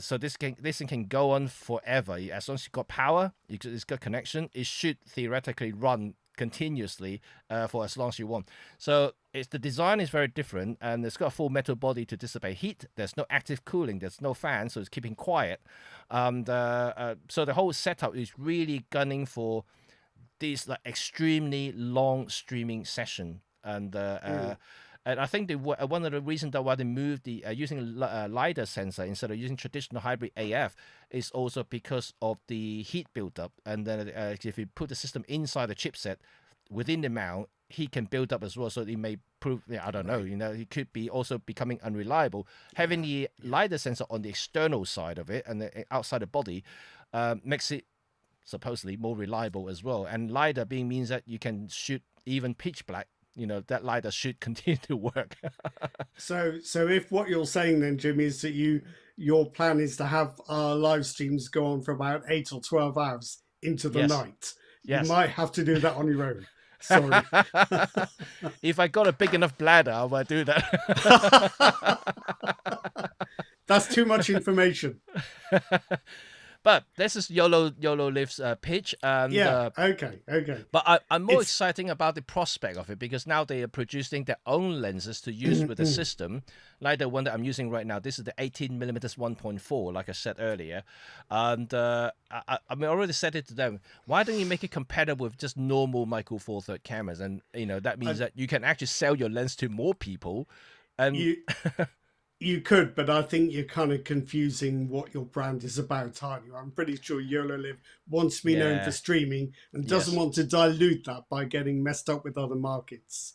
So this thing can go on forever as long as you've got power, it's got connection. It should theoretically run continuously for as long as you want. So the design is very different, and it's got a full metal body to dissipate heat. There's no active cooling. There's no fan, so it's keeping quiet. And so the whole setup is really gunning for these like extremely long streaming session. And I think one of the reasons that why they moved the using a LiDAR sensor instead of using traditional hybrid AF is also because of the heat buildup. And then if you put the system inside the chipset within the mount, heat can build up as well. So it may prove, I don't know, you know, it could be also becoming unreliable. Having the LiDAR sensor on the external side of it and outside the body makes it supposedly more reliable as well. And LiDAR being means that you can shoot even pitch black. You know, that LiDAR should continue to work. So if what you're saying then, Jim, is that your plan is to have our live streams go on for about 8 or 12 hours into the night, you might have to do that on your own. Sorry. If I got a big enough bladder, I might do that. That's too much information. But this is YoloLiv's pitch. And, okay. But I'm more excited about the prospect of it, because now they are producing their own lenses to use with the system, like the one that I'm using right now. This is the 18mm 1.4, like I said earlier. And I already said it to them. Why don't you make it compatible with just normal Micro Four Thirds cameras? And you know that means that you can actually sell your lens to more people. And You could, but I think you're kind of confusing what your brand is about, aren't you? I'm pretty sure YoloLiv wants to be known for streaming and doesn't want to dilute that by getting messed up with other markets.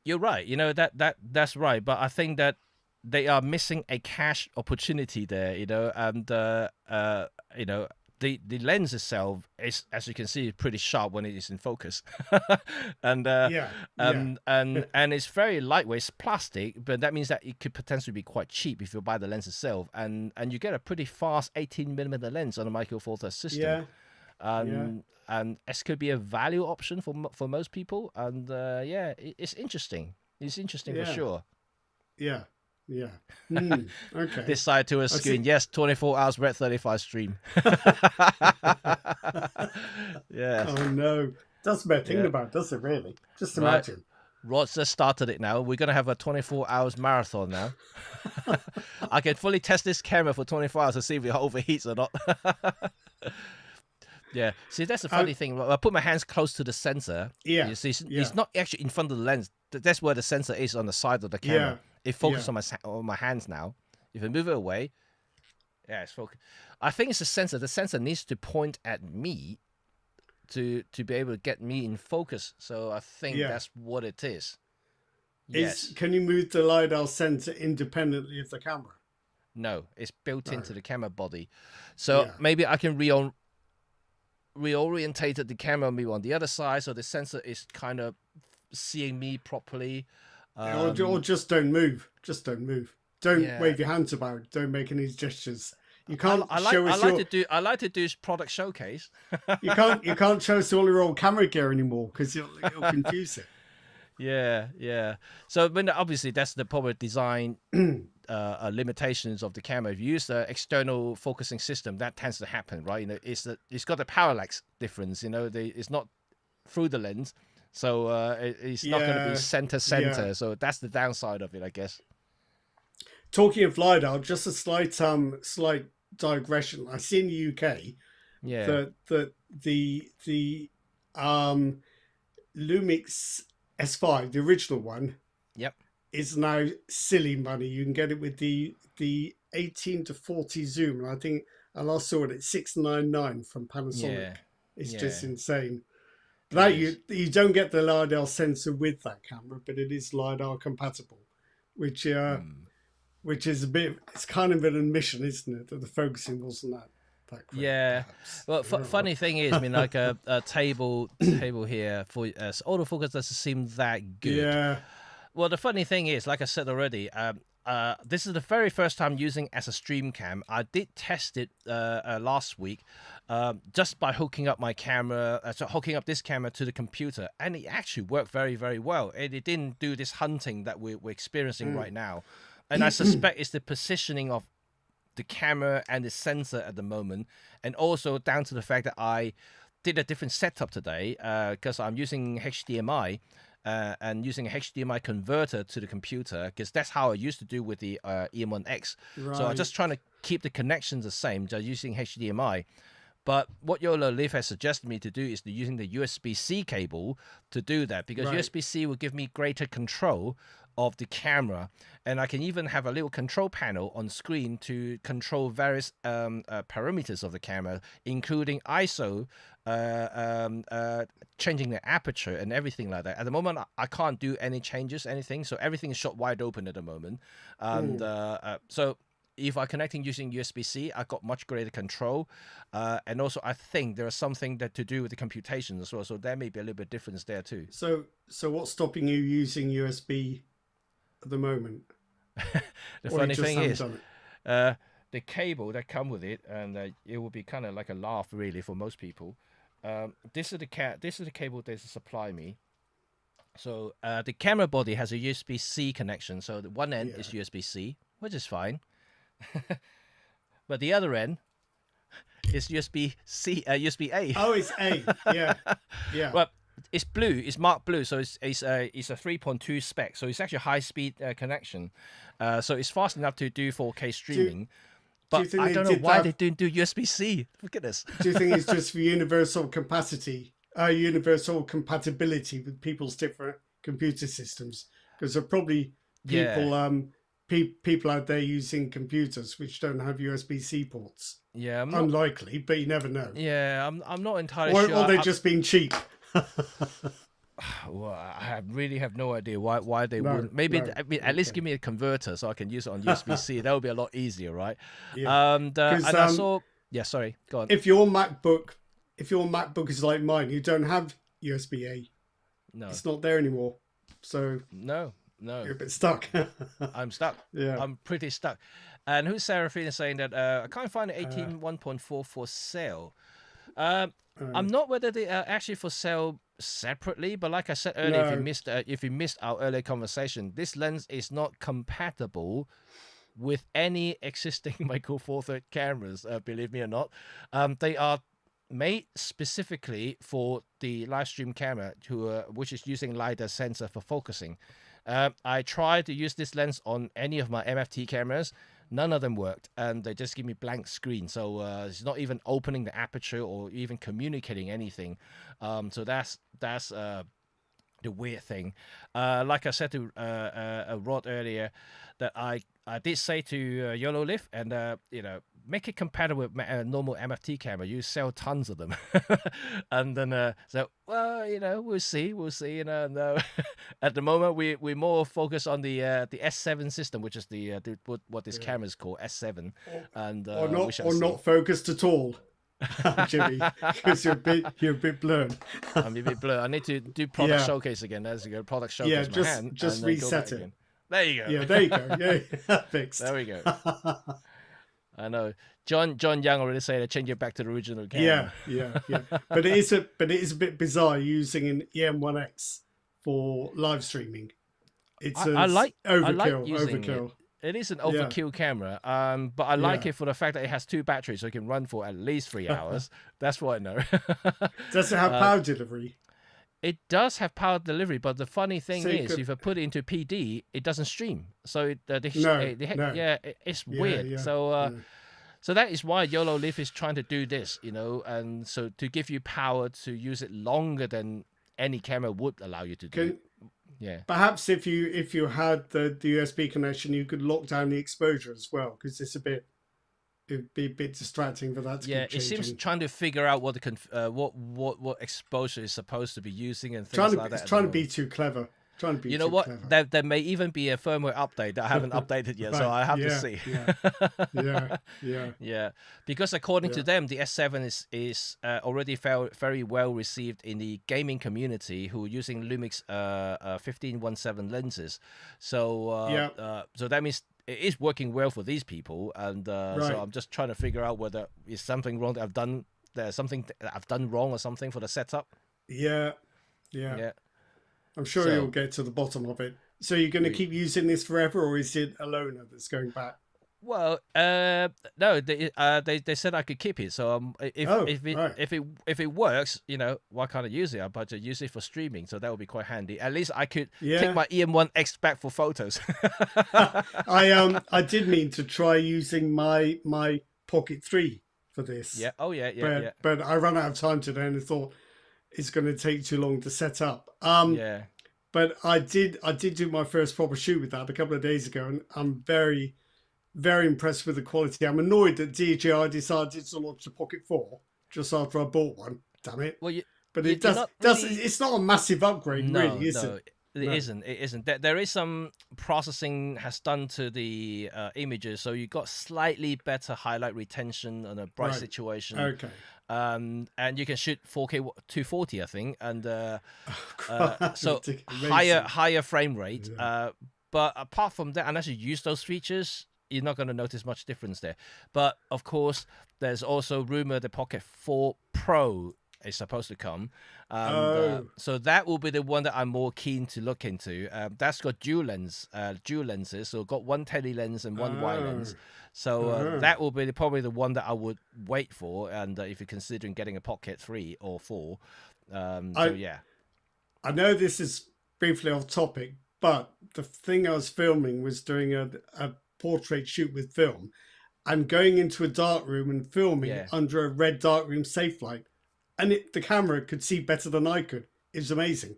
You're right. You know, that's right. But I think that they are missing a cash opportunity there, you know, and, you know, the lens itself is, as you can see, pretty sharp when it is in focus, and and it's very lightweight. It's plastic, but that means that it could potentially be quite cheap if you buy the lens itself, and you get a pretty fast 18mm lens on a Micro Four Thirds system. And this could be a value option for most people, and it's interesting. It's interesting for sure. Okay. This side to a screen. Yes, 24 hours Red 35 stream. Yeah. Oh no. That's bad thinking about, does it really? Just imagine. Rod's just started it now. We're gonna have a 24 hours marathon now. I can fully test this camera for 24 hours to see if it overheats or not. Yeah, see, that's the funny thing. I put my hands close to the sensor. Yeah, you see, it's not actually in front of the lens. That's where the sensor is, on the side of the camera. It focuses on my hands now. If I move it away, it's focused. I think it's the sensor. The sensor needs to point at me to be able to get me in focus. So I think that's what it is. Yes. Can you move the LiDAR sensor independently of the camera? No, it's built into the camera body. So maybe I can reorientated the camera maybe on the other side, so the sensor is kind of seeing me properly. Or just don't move. Just don't move. Don't wave your hands about. Don't make any gestures. You can't I like to do product showcase. you can't show us all your old camera gear anymore because it'll confuse it. Yeah. So when obviously that's the probably design limitations of the camera. If you use the external focusing system, that tends to happen, right? You know, it's got a parallax difference. You know, it's not through the lens, so it's not going to be center. So that's the downside of it, I guess. Talking of LiDAR, just a slight digression. I see in the UK that the Lumix S5, the original one, is now silly money. You can get it with the 18-40 zoom, and I think I last saw it at 699 from Panasonic. It's just insane. But you don't get the LiDAR sensor with that camera, but it is LiDAR compatible, which is a bit. It's kind of an admission, isn't it, that the focusing wasn't that great. Yeah. Perhaps. Well, funny thing is, I mean, like a table here for autofocus doesn't seem that good. Yeah. Well, the funny thing is, like I said already, this is the very first time using as a stream cam. I did test it last week, just by hooking up my camera, hooking up this camera to the computer, and it actually worked very, very well. It didn't do this hunting that we're experiencing right now, and I suspect it's the positioning of the camera and the sensor at the moment, and also down to the fact that I did a different setup today because I'm using HDMI. And using a HDMI converter to the computer, because that's how I used to do with the EM1X. Right. So I'm just trying to keep the connections the same, just using HDMI. But what YoloLiv has suggested me to do is using the USB-C cable to do that, because USB-C will give me greater control of the camera, and I can even have a little control panel on screen to control various parameters of the camera, including ISO, changing the aperture and everything like that. At the moment, I can't do any changes, anything, so everything is shot wide open at the moment. And so if I'm connecting using USB-C, I got much greater control, and also I think there is something that to do with the computation as well, so there may be a little bit difference there too. So what's stopping you using USB at the moment? The funny thing is, the cable that come with it, and it will be kind of like a laugh really for most people. This is the cable they supply me. So the camera body has a USB-C connection, so the one end is USB-C, which is fine. But the other end is USB-C, USB-A. Oh, it's A. Yeah, yeah. Well, it's blue. It's marked blue, so it's a 3.2 spec. So it's actually a high-speed connection. So it's fast enough to do 4K streaming. But I don't know why they didn't do USB-C. Look at this. Do you think it's just for universal compatibility with people's different computer systems? Because there are probably people people out there using computers which don't have USB-C ports. Yeah, unlikely, but you never know. Yeah, I'm not entirely sure. Or they're just being cheap. Well, I really have no idea why they wouldn't. Maybe I mean, at least give me a converter so I can use it on USB-C. That would be a lot easier, right? Yeah. And I saw. Yeah, sorry. Go on. If your MacBook is like mine, you don't have USB-A. No, it's not there anymore. So no, you're a bit stuck. I'm stuck. Yeah, I'm pretty stuck. And who's Seraphine saying that I can't find an 18 1.4 for sale. I'm not whether they are actually for sale separately, but like I said earlier, if you missed our earlier conversation, this lens is not compatible with any existing Micro Four Thirds cameras. Believe me or not, they are made specifically for the live stream camera, which is using LiDAR sensor for focusing. I tried to use this lens on any of my MFT cameras. None of them worked, and they just give me blank screen. So it's not even opening the aperture or even communicating anything. So that's the weird thing. Like I said to Rod earlier, that I did say to YoloLiv, and make it compatible with a normal MFT camera. You sell tons of them, and then so we'll see. And at the moment we more focus on the S7 system, which is what this camera is called, S7, and or not focused at all. Jimmy, because you're a bit blurred. I'm a bit blurred. I need to do product showcase again. There's a product showcase. Yeah, just reset it. Again. There you go. Yeah, there you go. Yeah, fixed. There we go. I know. John Young already said to change it back to the original camera. Yeah. But it is a bit bizarre using an EM1X for live streaming. It's overkill. It is an overkill camera, but I like it for the fact that it has 2 batteries, so it can run for at least 3 hours. That's what I know. Does it have power delivery? It does have power delivery, but the funny thing is, if I put it into PD, it doesn't stream. So it's weird. Yeah. So that is why YoloLiv is trying to do this, and so to give you power to use it longer than any camera would allow you to do. Yeah. Perhaps if you had the USB connection, you could lock down the exposure as well, because it'd be a bit distracting for that to keep changing. It seems trying to figure out what what exposure is supposed to be using and things like that. It's trying to be too clever. You know what? There may even be a firmware update that I haven't updated yet, so I have to see. Yeah. Because according to them, the S7 is already very well received in the gaming community who are using Lumix 1517 lenses. So so that means it is working well for these people, and so Right. I'm just trying to figure out whether is something wrong that I've done. There's something that I've done wrong or something for the setup. Yeah. Yeah. Yeah. I'm sure you'll So get to the bottom of it. So you're going to we keep using this forever, or is it a loaner that's going back? well, no, they said I could keep it. So if Oh, if it right. if it works, why can't I use it? I but to use it for streaming, so that would be quite handy. At least I could take Yeah. my EM1X back for photos. I did mean to try using my Pocket 3 for this, Yeah. Oh yeah. Yeah. Yeah. but I ran out of time today and I thought it's going to take too long to set up. Yeah. But I did do my first proper shoot with that a couple of days ago, and I'm very very impressed with the quality. I'm annoyed that DJI decided to launch the Pocket 4 just after I bought one. Damn it! Well, But you're not does really. it's not a massive upgrade, No, really, is no, it? it No. isn't. It isn't. There is some processing has done to the images, so you got slightly better highlight retention on a bright Right. situation. Okay. And you can shoot 4K 240, I think, and so Amazing. higher frame rate. Yeah. But apart from that, unless you use those features, you're not going to notice much difference there. But of course, there's also rumor the Pocket 4 Pro is supposed to come, and Oh. so that will be the one that I'm more keen to look into. That's got dual lenses, so got one tele lens and one wide lens. Oh. So Uh-huh. that will be probably the one that I would wait for, and if you're considering getting a Pocket 3 or 4, so I yeah, I know this is briefly off topic, but the thing I was filming was doing a portrait shoot with film, and going into a dark room and filming yeah, under a red darkroom safe light, and the camera could see better than I could. It's amazing.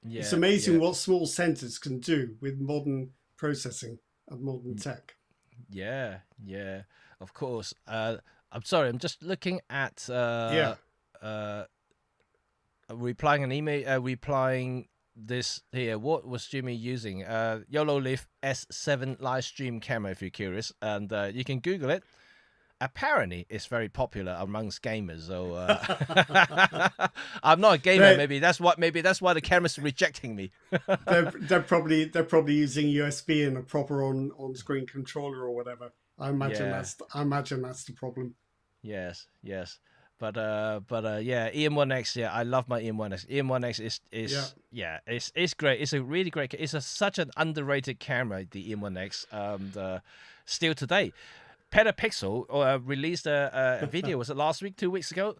It's yeah, amazing yeah, what small sensors can do with modern processing and modern tech. yeah, of course. I'm sorry, I'm just looking at Yeah. uh, replying an email, replying this here. What was Jimmy using? YoloLiv S7 live stream camera, if you're curious, and you can Google it. Apparently, it's very popular amongst gamers. So I'm not a gamer. They Maybe that's why the camera's rejecting me. they're probably using USB and a proper on screen controller or whatever. Yeah. I imagine that's the problem. Yes. Yes. But yeah, EM1X. Yeah, I love my EM1X. EM1X Yeah. yeah, it's great. It's a really great. Such an underrated camera. The EM1X. Still today. Petapixel released a video, was it last week, 2 weeks ago,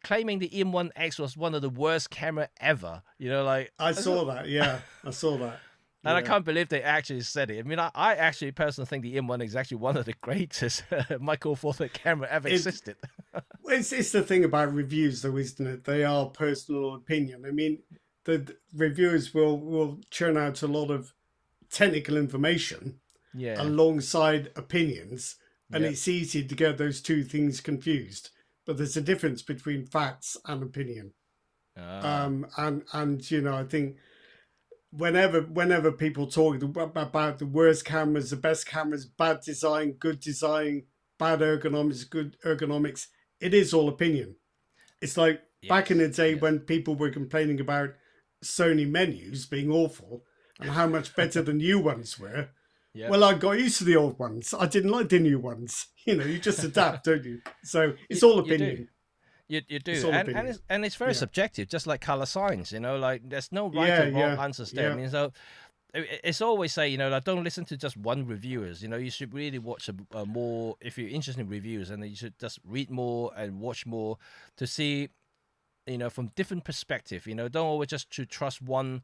claiming the EM1X was one of the worst camera ever. Like I saw that. Yeah, I saw that. and I Yeah. can't believe they actually said it. I mean, I actually personally think the EM1 is actually one of the greatest micro four third camera ever It, existed. it's the thing about reviews, though, isn't it? They are personal opinion. I mean, the reviewers will churn out a lot of technical information Yeah. alongside opinions, and Yeah. it's easy to get those two things confused. But there's a difference between facts and opinion. Ah. And I think whenever people talk about the worst cameras, the best cameras, bad design, good design, bad ergonomics, good ergonomics, it is all opinion. It's like back in Yes. the day Yes. when people were complaining about Sony menus being awful and how much better the new ones were. Yeah. Well, I got used to the old ones. I didn't like the new ones. You just adapt, don't you? So it's all You do. opinion. You It's do, all and opinion. it's very Yeah. subjective, just like color science. Like there's no right Yeah, or wrong yeah, answers there. I yeah. mean, so it's always say, like, don't listen to just one reviewers. You should really watch a more, if you're interested in reviews, and then you should just read more and watch more to see, from different perspective. Don't always just to trust one.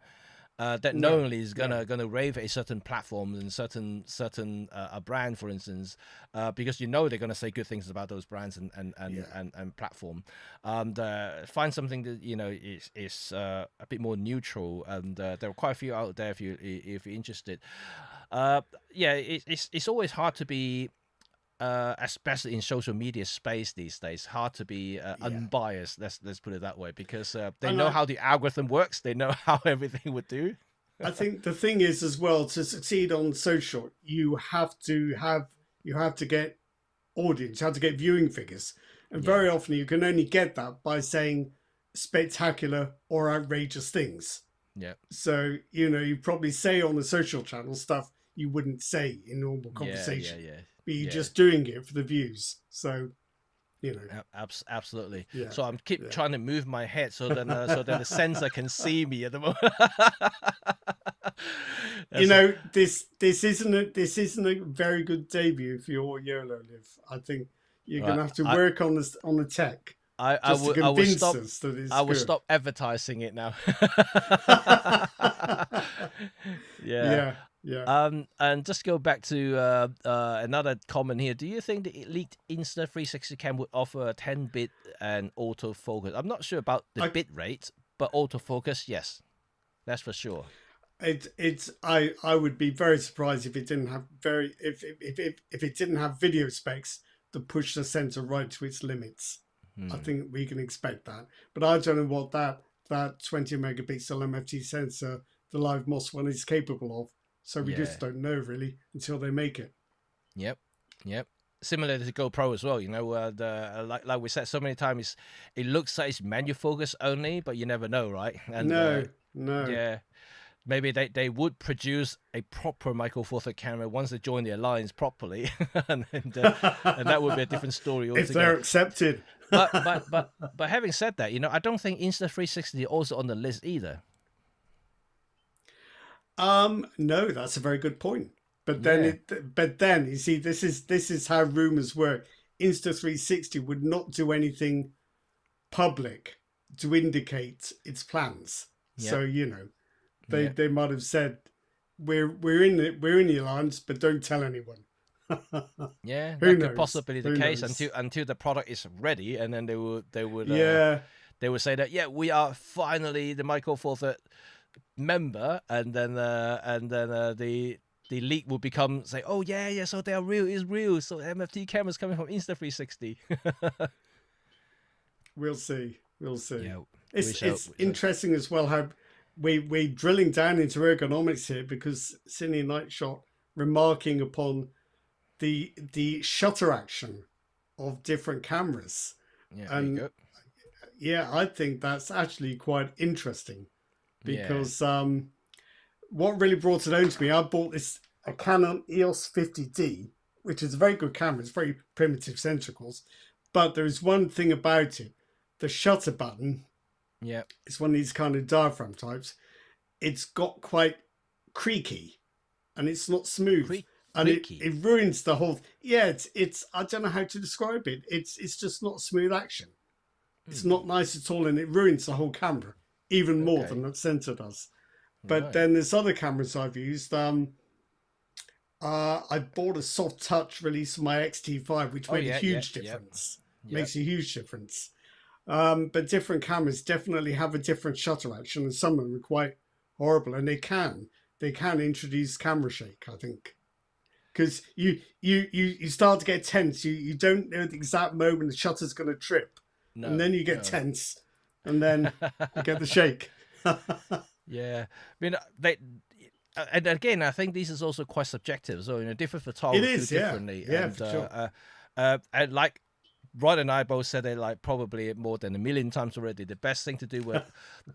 That No, knowingly is no. gonna rave a certain platform and certain a brand, for instance, because they're gonna say good things about those brands Yeah. and platform, and find something that is a bit more neutral, and there are quite a few out there if you're interested. Yeah, it's always hard to be. Especially in social media space these days, hard to be Yeah. unbiased. Let's put it that way, because they And know how the algorithm works. They know how everything would do. I think the thing is as well, to succeed on social, you have to get audience, you have to get viewing figures. And very Yeah, often you can only get that by saying spectacular or outrageous things. yeah, So, you probably say on the social channel stuff you wouldn't say in normal Yeah, conversation. yeah, But you're yeah. just doing it for the views. So, you know. Absolutely. Yeah. So I'm keep Yeah. trying to move my head so then the sensor can see me at the moment. You That's a, know, this isn't a very good debut for your YoloLiv. I think you're right. gonna have to work on this on the tech just to I will convince stop. us that I it's will good. stop advertising it now. Yeah. Yeah, yeah. And just go back to another comment here. Do you think the leaked Insta360 cam would offer a 10-bit and autofocus? I'm not sure about the I bit rate, but autofocus, yes, that's for sure. I would be very surprised if it didn't have if it didn't have video specs that push the sensor right to its limits. I Hmm. think we can expect that, but I don't know what that 20 megapixel MFT sensor, the Live MOS one, is capable of. So we Yeah. just don't know really until they make it. Yep. Yep. Similar to GoPro as well, you know. Like we said so many times, it looks like it's manual focus only, but you never know, right? And No, no. yeah, maybe they would produce a proper Micro Four Third camera once they join the alliance properly, and that would be a different story If altogether. they're accepted. But having said that, you know, I don't think Insta360 is also on the list either. No, that's a very good point. Yeah. But then you see, this is how rumors work. Insta360 would not do anything public to indicate its plans. Yep. So you know, Yep. they might have said we're in the alliance, but don't tell anyone. Yeah, Who that could knows? possibly be the Who case knows? until the product is ready, and then Yeah, they would say that, yeah, we are finally the Micro Four Third member, and then the leak will become say, oh yeah, so they are real, is real, so MFT cameras coming from Insta360. we'll see. We'll see. Yeah, we shall. It's interesting as well how we're drilling down into ergonomics here, because Cine Nightshot remarking upon the shutter action of different cameras. Yeah, there you And go. yeah, I think that's actually quite interesting, Yeah, because what really brought it home to me, I bought this a Canon EOS 50D, which is a very good camera. It's very primitive sensor, of course, but there is one thing about it: the shutter button. yeah, It's one of these kind of diaphragm types. It's got quite creaky, and it's not smooth, and creaky. it ruins the whole. Yeah, it's I don't know how to describe it. It's just not smooth action. It's not nice at all, and it ruins the whole camera even more than Okay, that sensor does. But right. then there's other cameras I've used. I bought a soft touch release of my XT5, which Oh made a yeah, huge difference. yeah, Makes a huge difference. But different cameras definitely have a different shutter action, and some of them are quite horrible. And they can introduce camera shake, I think, because you start to get tense. You don't know the exact moment the shutter's going to trip, and no, then you get no. tense, and then you get the shake. Yeah, I mean and again, I think this is also quite subjective. So, you know, different It photographers feel is, yeah, differently, yeah, for sure. and like Rod and I both said it like probably more than a million times already. The best thing to do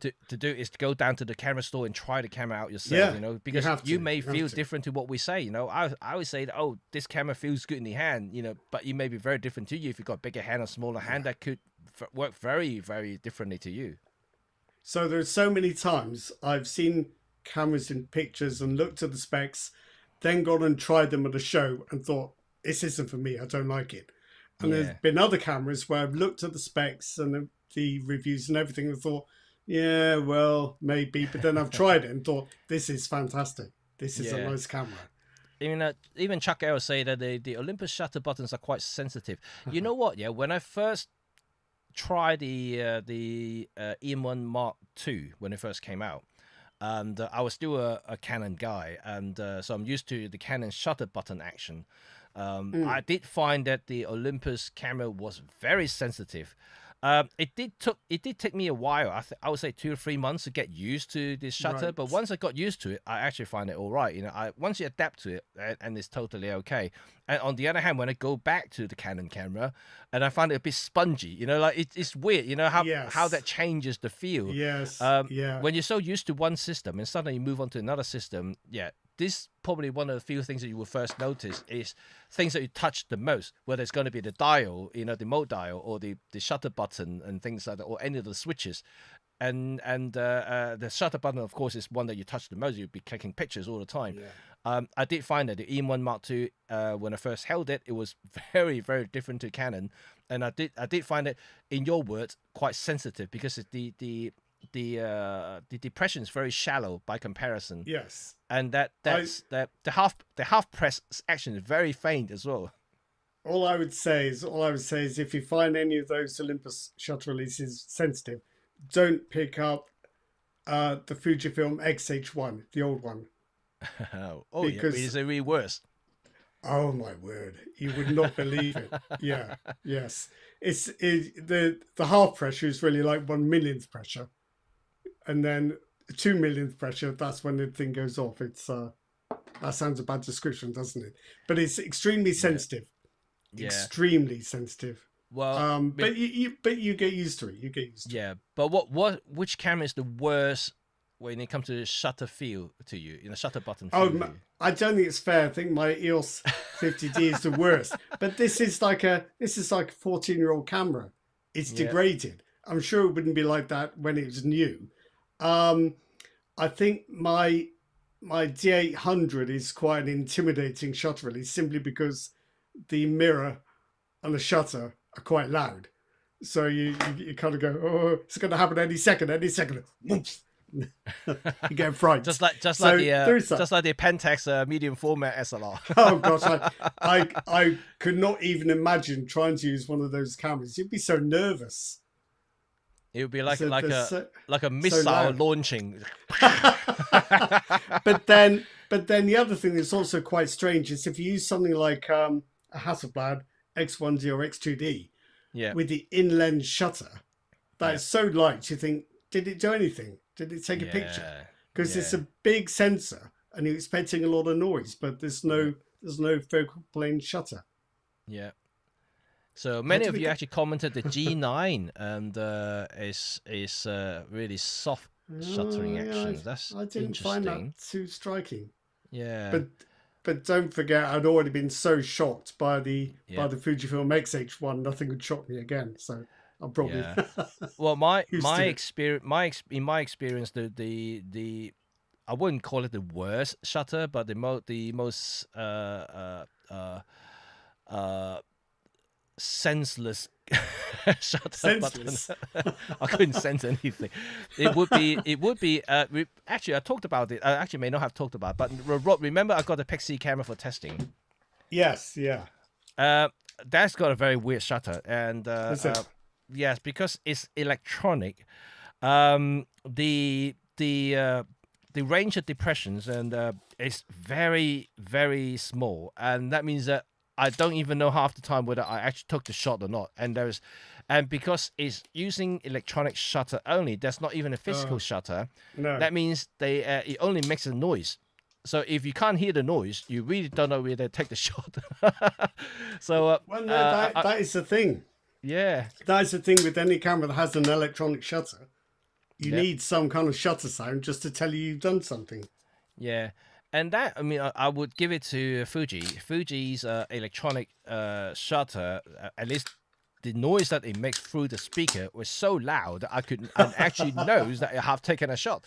to do is to go down to the camera store and try the camera out yourself. Yeah, You know, you because have you to. may You have feel to. different to what we say. You know, I would say that, oh, this camera feels good in the hand. You know, but you may be very different to you. If you've got a bigger hand or smaller hand, that could work very, very differently to you. So there's so many times I've seen cameras in pictures and looked at the specs, then gone and tried them at a show and thought, this isn't for me, I don't like it. And there's Yeah. been other cameras where I've looked at the specs and the reviews and everything and thought, yeah, well, maybe. But then I've tried it and thought, this is fantastic. This is a Yeah. nice camera. Even Chuck Arrow say that the Olympus shutter buttons are quite sensitive. You know what? Yeah, when I first tried the EM1 Mark II when it first came out, and I was still a Canon guy, and so I'm used to the Canon shutter button action. I did find that the Olympus camera was very sensitive. It did take me a while. I would say 2 or 3 months to get used to this shutter. But Right. once I got used to it, I actually find it all right. You know, once you adapt to it, and it's totally okay. And on the other hand, when I go back to the Canon camera, and I find it a bit spongy, you know, like it's weird. You know how that Yes. changes the feel. Yes. Yeah. When you're so used to one system and suddenly you move on to another system, yeah, this probably one of the few things that you will first notice is things that you touch the most, whether it's going to be the dial, the mode dial, or the shutter button and things like that, or any of the switches. And the shutter button, of course, is one that you touch the most. You'll be clicking pictures all the time. Yeah. I did find that the EM1 Mark II, when I first held it, it was very, very different to Canon, and I did find it, in your words, quite sensitive, because the depression is very shallow by comparison. Yes. And the half press action is very faint as well. All I would say is if you find any of those Olympus shutter releases sensitive, don't pick up the Fujifilm X-H1, the old one. Because it's really worse. Oh my word, you would not believe it. Yeah, yes. The half pressure is really like 1/1,000,000th pressure, and then 2/1,000,000th pressure. That's when the thing goes off. It's that sounds a bad description, doesn't it? But it's extremely sensitive. Yeah. Extremely sensitive. Well, but you get used to it. You get used to it. Yeah, but which camera is the worst when it comes to shutter feel to you? Shutter button feel. Oh, I don't think it's fair. I think my EOS 50D is the worst. But this is like a 14-year-old camera. It's degraded. I'm sure it wouldn't be like that when it was new. I think my D800 is quite an intimidating shutter release, simply because the mirror and the shutter are quite loud. So you kind of go, oh, it's going to happen any second. You get frightened. just like the Pentax medium format SLR. Oh gosh, I could not even imagine trying to use one of those cameras. You'd be so nervous. It would be like a missile launching. But then the other thing that's also quite strange is if you use something like a Hasselblad X1D or X2D with the in-lens shutter, that is so light, you think, did it do anything? Did it take a picture? Because it's a big sensor and you're expecting a lot of noise, but there's no focal plane shutter. Yeah. So many of you actually commented the G9 and is really soft shuttering action. That's I didn't find that too striking. Yeah. But don't forget, I'd already been so shocked by the Fujifilm X-H1, nothing would shock me again. So I'm probably well, in my experience, the I wouldn't call it the worst shutter, but the most senseless shutter button. I couldn't sense anything. It would be actually, I talked about it. I actually may not have talked about it, but Rob, remember I got a Pixie camera for testing. Yes, yeah. That's got a very weird shutter, and yes, because it's electronic. The range of depressions and it's very, very small, and that means that I don't even know half the time whether I actually took the shot or not. And because it's using electronic shutter only, there's not even a physical shutter. No. That means it only makes a noise. So if you can't hear the noise, you really don't know where to take the shot. So that is the thing. Yeah, that is the thing with any camera that has an electronic shutter. You need some kind of shutter sound just to tell you you've done something. Yeah. And that, I mean, I would give it to Fuji. Fuji's electronic shutter, at least the noise that it makes through the speaker was so loud that I actually knows that I have taken a shot.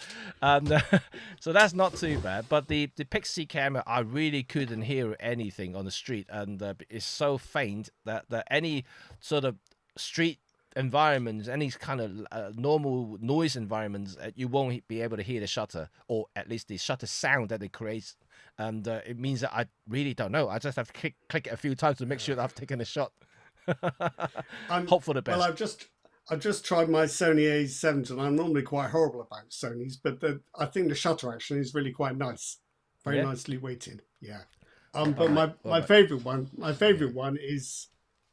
So that's not too bad. But the Pixie camera, I really couldn't hear anything on the street. And it's so faint that any sort of street environments, any kind of normal noise environments, you won't be able to hear the shutter, or at least the shutter sound that it creates. And it means that I really don't know. I just have to click it a few times to make sure that I've taken a shot. Hope for the best. Well, I've just tried my Sony A7, and I'm normally quite horrible about Sony's, but I think the shutter action is really quite nice, very nicely weighted. Yeah. But my favorite one is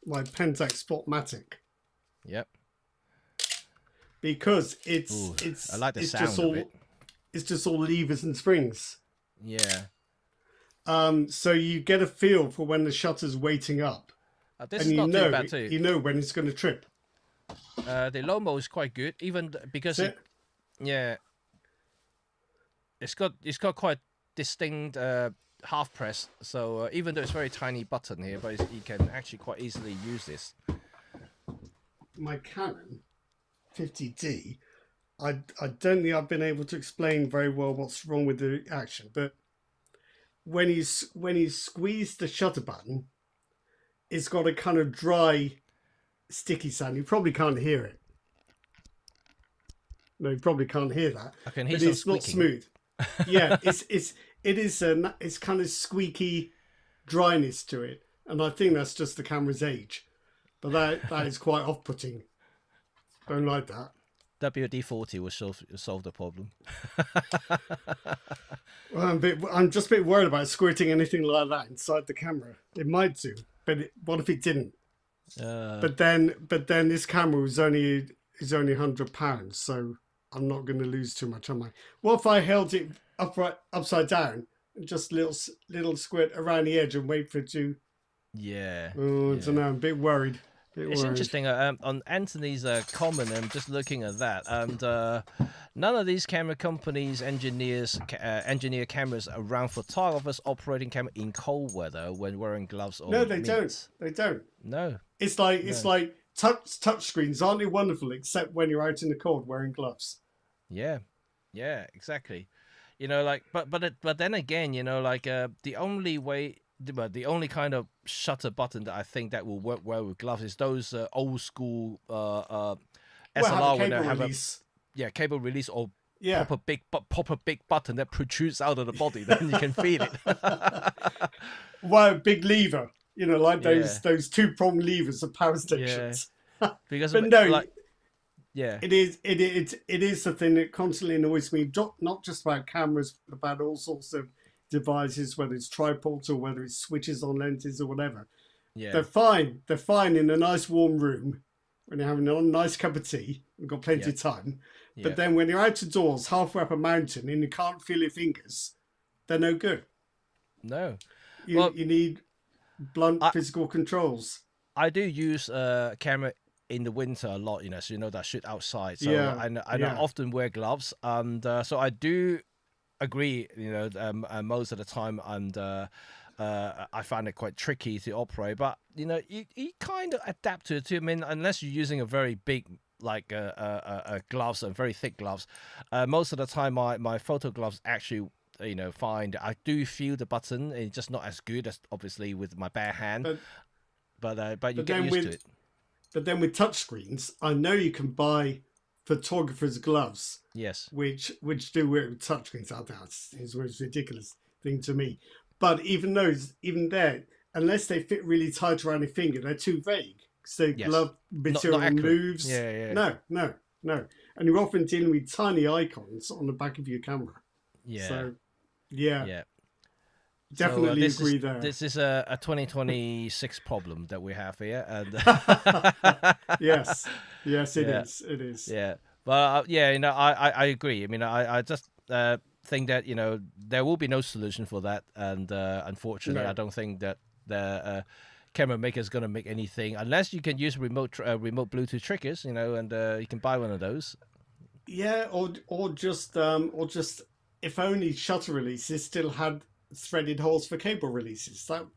my Pentax Spotmatic. Yep. Because I like the sound of it. It's just all levers and springs. Yeah. So you get a feel for when the shutter's weighting up. This is not too bad too. You know when it's going to trip. The Lomo is quite good, even because it's got quite distinct half press. So even though it's a very tiny button here, but you can actually quite easily use this. My Canon 50D, I don't think I've been able to explain very well what's wrong with the action, but when you squeeze the shutter button, it's got a kind of dry, sticky sound. You probably can't hear it. No, you probably can't hear that. I can hear but some it's squeaking. not smooth. Yeah, it's kind of squeaky dryness to it, and I think that's just the camera's age. But that is quite off-putting. Don't like that. WD-40 will solve the problem. Well, I'm just a bit worried about squirting anything like that inside the camera. It might do, but what if it didn't? But then this camera is only £100, so I'm not going to lose too much, am I? What if I held it upside down and just little squirt around the edge and wait for it to? Yeah. Oh, I don't know. I'm a bit worried. It's interesting. On Anthony's comment, I'm just looking at that, and none of these camera companies engineer cameras around photographers operating camera in cold weather when wearing gloves or no, they mitts. don't. They don't. No. It's like touch screens aren't they wonderful except when you're out in the cold wearing gloves. Yeah, exactly. Like, but then again, the only kind of shutter button that I think that will work well with gloves is those old school SLR when they have cable release or proper big button that protrudes out of the body. Then you can feel it. Well, big lever, like those 2-prong levers of power stations. Yeah. Because but no, like, yeah, it is the thing that constantly annoys me. Not just about cameras, but about all sorts of devices, whether it's tripods or whether it's switches on lenses or whatever. Yeah, they're fine in a nice warm room when you're having a nice cup of tea and got plenty of time. But then when you're outdoors halfway up a mountain and you can't feel your fingers, they're no good. No, you need blunt physical controls. I do use camera in the winter a lot, so that I shoot outside. So I often wear gloves, and so I do agree, most of the time, and I find it quite tricky to operate. But you kind of adapt to it too. I mean, unless you're using a very big gloves and very thick gloves, most of the time my photo gloves actually fine. I do feel the button. It's just not as good as obviously with my bare hand. But you get used to it. But then with touchscreens, I know you can buy photographer's gloves. Yes. Which do work with touchscreens. It's a ridiculous thing to me. But even there, unless they fit really tight around your finger, they're too vague. So glove material not moves. Yeah. No. And you're often dealing with tiny icons on the back of your camera. Yeah. So, yeah. Definitely agree there. This is a 2026 problem that we have here, and yes, it is. It is. Yeah, but I agree. I mean, I just think that there will be no solution for that, and unfortunately, I don't think that the camera maker is going to make anything unless you can use remote Bluetooth triggers, and you can buy one of those. Yeah, or just if only shutter releases still had threaded holes for cable releases. That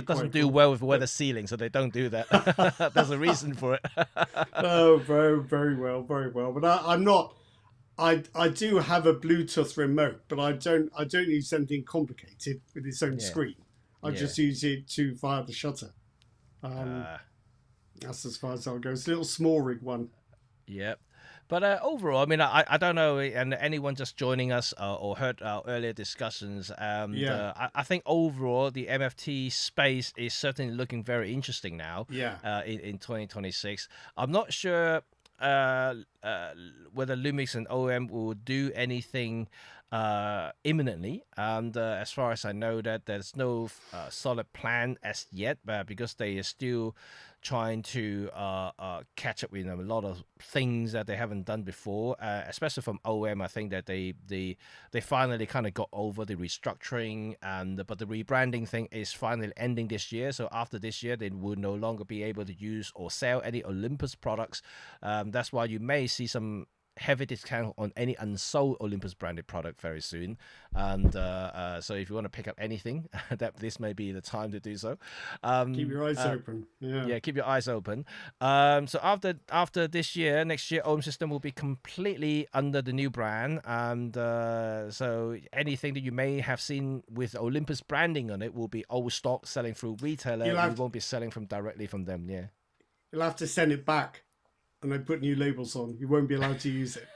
doesn't do well with weather sealing, so they don't do that. There's a reason for it. Oh, very well. But I'm not. I do have a Bluetooth remote, but I don't use anything complicated with its own screen. I just use it to fire the shutter. That's as far as I'll go. It's a little small rig one. Yep. But overall, I mean, I don't know, and anyone just joining us or heard our earlier discussions, I think overall the MFT space is certainly looking very interesting now. In 2026, I'm not sure whether Lumix and OM will do anything imminently, and as far as I know, that there's no solid plan as yet, because they are still trying to catch up with a lot of things that they haven't done before, especially from OM. I think that they finally kind of got over the restructuring, but the rebranding thing is finally ending this year. So after this year, they will no longer be able to use or sell any Olympus products. That's why you may see some heavy discount on any unsold Olympus branded product very soon, and so if you want to pick up anything, that this may be the time to do so. Keep your eyes open. Yeah, keep your eyes open. So after this year, next year, OM system will be completely under the new brand, and so anything that you may have seen with Olympus branding on it will be old stock selling through retailer. We won't be selling from directly from them. Yeah, you'll have to send it back, and then put new labels on. You won't be allowed to use it.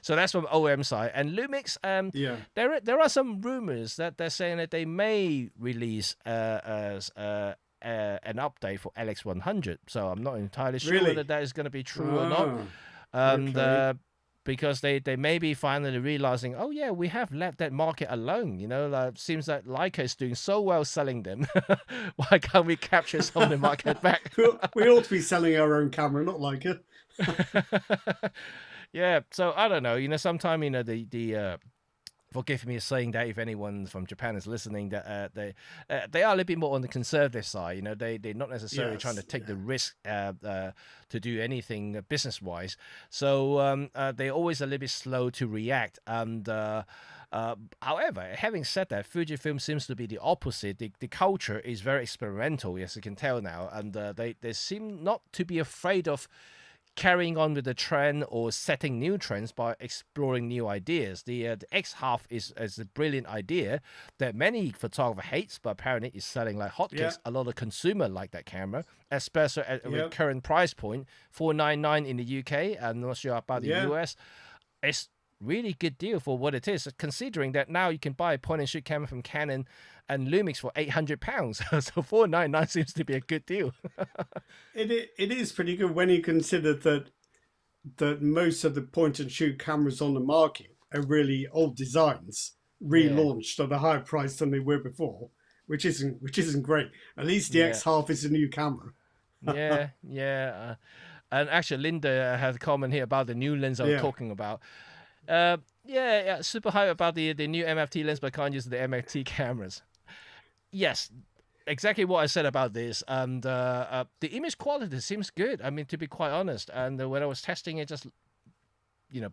So that's from OM side. And Lumix, Yeah. there are some rumors that they're saying that they may release an update for LX100. So I'm not entirely sure Really? whether that is going to be true or not. And okay. because they may be finally realizing, oh yeah, we have let that market alone. You know, like, seems like Leica is doing so well selling them. Why can't we capture some of the market back? We ought to be selling our own camera, not Leica. Yeah, so I don't know. You know, sometime, you know, the forgive me saying that if anyone from Japan is listening, that they are a little bit more on the conservative side. You know, they're not necessarily trying to take the risk to do anything business wise. So they're always a little bit slow to react. And however, having said that, Fujifilm seems to be the opposite. The culture is very experimental, as you can tell now, and they seem not to be afraid of carrying on with the trend or setting new trends by exploring new ideas. The X half is a brilliant idea that many photographers hates, but apparently is selling like hotcakes. Yeah. A lot of consumer like that camera, especially at Yeah. current price point, $499 in the UK. I'm not sure about the US. It's really good deal for what it is, considering that now you can buy a point and shoot camera from Canon and Lumix for £800. So $499 seems to be a good deal. It is pretty good when you consider that most of the point and shoot cameras on the market are really old designs relaunched at a higher price than they were before, which isn't great. At least the X half is a new camera. Yeah. And actually, Linda had a comment here about the new lens I was talking about. Super hype about the new MFT lens, but can't use the MFT cameras. Yes, exactly what I said about this. And the image quality seems good. I mean, to be quite honest. And when I was testing it, just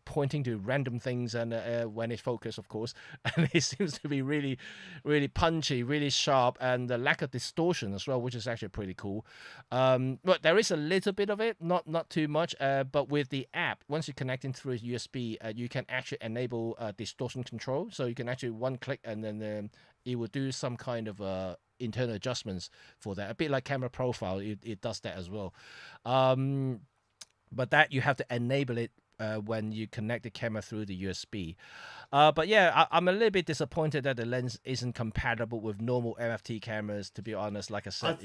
pointing to random things, and when it focused, of course, and it seems to be really, really punchy, really sharp, and the lack of distortion as well, which is actually pretty cool. But there is a little bit of it, not too much. But with the app, once you connect in through USB, you can actually enable distortion control. So you can actually one click, and then it will do some kind of internal adjustments for that. A bit like camera profile, it does that as well. But that you have to enable it when you connect the camera through the USB. But yeah, I'm a little bit disappointed that the lens isn't compatible with normal MFT cameras, to be honest. Like I said,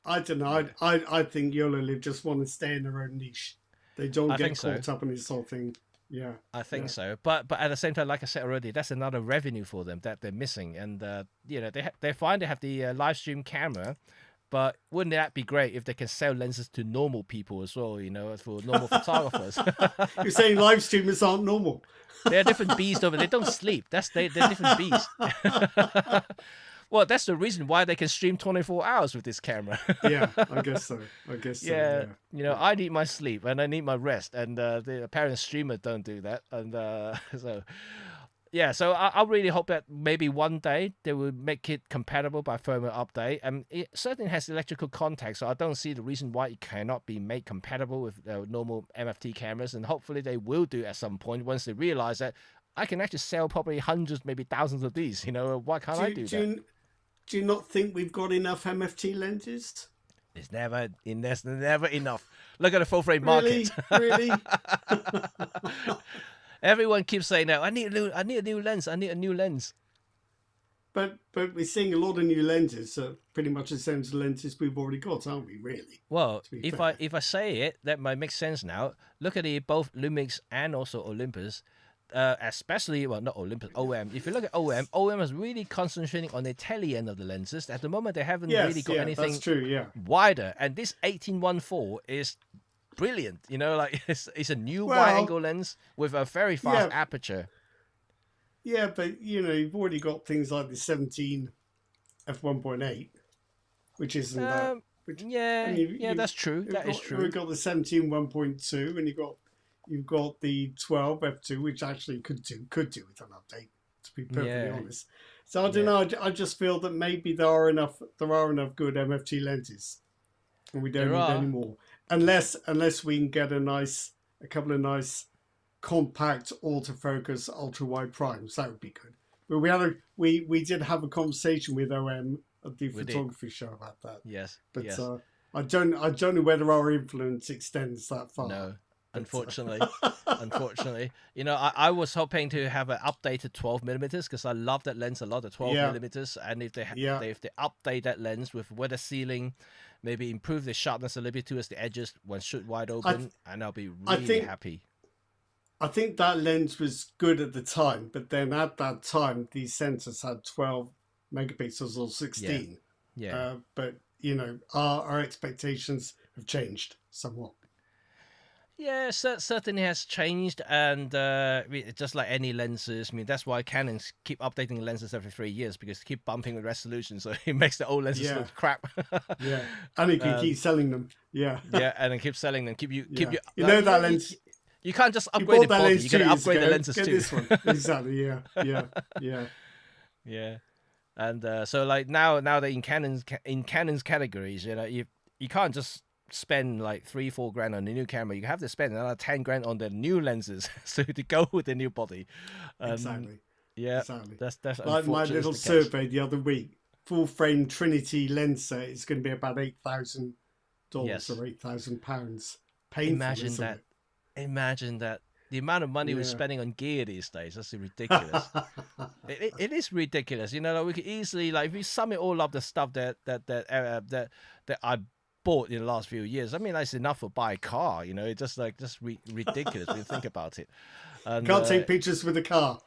I don't know. I think YoloLiv just want to stay in their own niche. They don't get caught up in this whole thing. Yeah, I think so. But at the same time, like I said already, that's another revenue for them that they're missing. And they find they have the live stream camera. But wouldn't that be great if they can sell lenses to normal people as well, for normal photographers? You're saying live streamers aren't normal? They're different beasts over. They don't sleep. They're different beasts. Well, that's the reason why they can stream 24 hours with this camera. Yeah, I guess so. Yeah. I need my sleep and I need my rest, and the apparent streamers don't do that, and so. Yeah, so I really hope that maybe one day they will make it compatible by firmware update. And it certainly has electrical contact, so I don't see the reason why it cannot be made compatible with normal MFT cameras. And hopefully they will do at some point once they realize that I can actually sell probably hundreds, maybe thousands of these. Why can't I do that? Do you not think we've got enough MFT lenses? There's never enough. Look at the full frame market. Really? Everyone keeps saying that I need a new lens. But we're seeing a lot of new lenses, pretty much the same as the lenses we've already got, aren't we? Really? Well, if I say it, that might make sense now. Look at both Lumix and also Olympus, especially not Olympus, OM. If you look at OM is really concentrating on the tele end of the lenses. At the moment, they haven't really got anything that's true, wider, and this 1814 is brilliant. It's a new wide angle lens with a very fast aperture. Yeah, but you've already got things like the 17 f1.8, which isn't Which, Yeah, and yeah, that's true. you've That is got true. you've got the 17 1.2, and you've got the 12 f2, which actually could do with an update. To be perfectly Yeah, honest, so I don't yeah, know. I just feel that maybe there are enough good MFT lenses, and we don't there need any are. more, unless we can get a couple of nice compact autofocus ultra wide primes. That would be good. But we did have a conversation with OM at the We did. photography show about that. Yes, But yes. I don't know whether our influence extends that far. No, But unfortunately. Unfortunately, I was hoping to have an updated 12 millimeters because I love that lens a lot, the 12 yeah, millimeters. And if yeah. if they update that lens with weather sealing, maybe improve the sharpness a little bit towards the edges when shoot wide I th- open, and I'll be I really think happy. I think that lens was good at the time, but then at that time these sensors had 12 megapixels or Yeah, 16. yeah. But our expectations have changed somewhat. Yeah, certainly has changed, and just like any lenses, I mean that's why Canons keep updating the lenses every 3 years because they keep bumping the resolution, so it makes the old lenses Yeah, look crap. yeah. And you can um, keep selling them. Yeah, yeah, and then keep selling them. Keep yeah. you. You know You know that lens. you can't just You upgrade the bought that body. lens You got to 2 years upgrade the ago. lenses Get too. this one. Exactly. Yeah, yeah, yeah. Yeah, and so like now that in Canon's categories, you can't just spend like 3-4 grand on a new camera. You have to spend another 10 grand on the new lenses so to go with the new body. Exactly. Yeah, Exactly. that's Like my unfortunately is little the case. survey the other week, full frame Trinity lens set is going to be about $8,000 Yes, or £8,000. Painful, imagine isn't that. it? Imagine that. The amount of money we're Yeah. spending on gear these days, that's ridiculous. It is ridiculous. Like we could easily, like, if we sum it all up, the stuff that I bought in the last few years. I mean, that's enough for buy a car. It's just ridiculous when you think about it. You And can't take pictures with a car.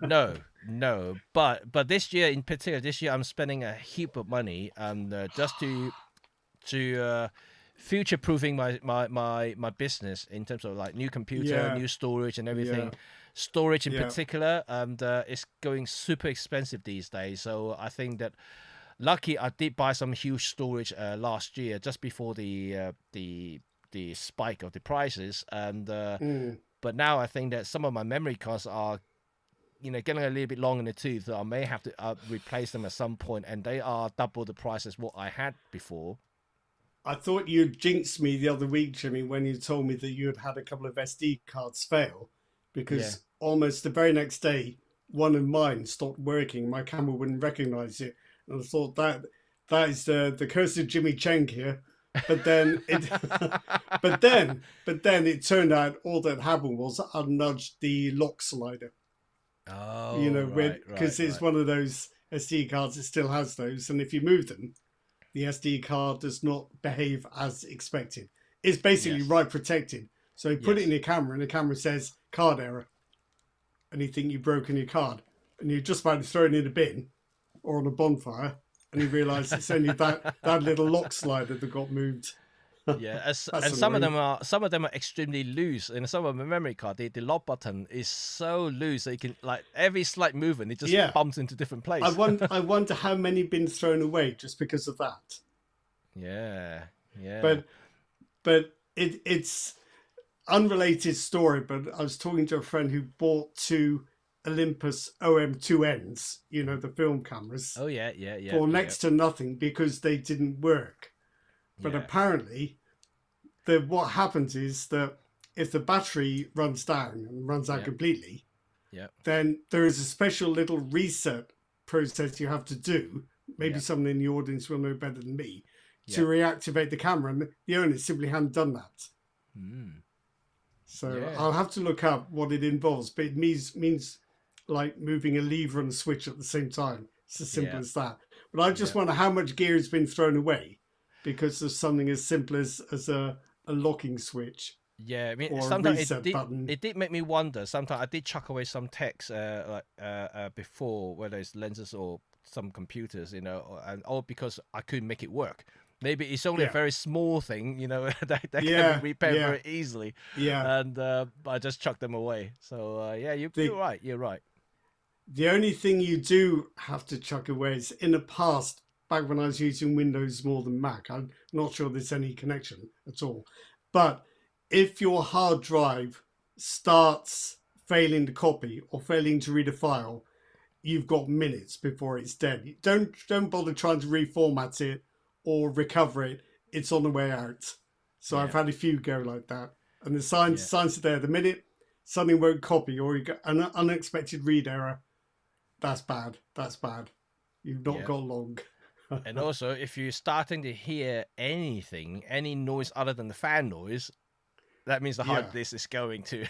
no, no, but this year in particular, I'm spending a heap of money just to future proofing my business in terms of like new computer, Yeah, new storage, and yeah, everything. Storage in yeah. particular, and it's going super expensive these days. So I think that lucky I did buy some huge storage last year just before the spike of the prices, and Mm. but now I think that some of my memory cards are getting a little bit long in the tooth. So I may have to replace them at some point, and they are double the price as what I had before. I thought you jinxed me the other week, Jimmy, when you told me that you had had a couple of SD cards fail, Yeah. because almost the very next day, one of mine stopped working. My camera wouldn't recognize it, and I thought that is the curse of Jimmy Cheng here. But then it, but then it turned out all that happened was I nudged the lock slider. Oh, right, right, Because it's right. one of those SD cards. It still has those, and if you move them, the SD card does not behave as expected. It's basically Yes. write protected. So you put it Yes. in your camera and the camera says card error. And you think you've broken your card. And you're just about to throw it in a bin or on a bonfire. And you realise it's only that little lock slider that got moved. Yeah, That's and some of annoying. them are extremely loose, and some of the memory card, the lock button is so loose that you can like every slight movement it just Yeah. bumps into different place. I wonder how many have been thrown away just because of that. Yeah, yeah, But it's unrelated story, but I was talking to a friend who bought two Olympus OM2Ns, the film cameras, oh yeah, yeah, yeah, for yeah, next to nothing because they didn't work. But yeah, apparently, what happens is that if the battery runs down and runs out yeah, completely, yeah, then there is a special little reset process you have to do. Maybe yeah, someone in the audience will know better than me, yeah. to reactivate the camera, and the owner simply hadn't done that. Mm, So yeah, I'll have to look up what it involves, but it means like moving a lever and a switch at the same time. It's as simple yeah, as that. But I just yeah, wonder how much gear has been thrown away because of something as simple as a locking switch yeah. I mean, or a sometimes reset button. it did make me wonder. Sometimes I did chuck away some text before, whether it's lenses or some computers, and all because I couldn't make it work. Maybe it's only a Yeah, very small thing, that can be yeah, repaired yeah, very easily, yeah. and I just chucked them away. So yeah, you're The right. You're right. the only thing you do have to chuck away is in the past, back when I was using Windows more than Mac. I'm not sure there's any connection at all. But if your hard drive starts failing to copy or failing to read a file, you've got minutes before it's dead. Don't bother trying to reformat it or recover it. It's on the way out. So I've had a few go like that. And the signs are there. The minute something won't copy or you get an unexpected read error, that's bad. That's bad. You've not got long. And also, if you're starting to hear anything, any noise other than the fan noise, that means the hard disk is going to.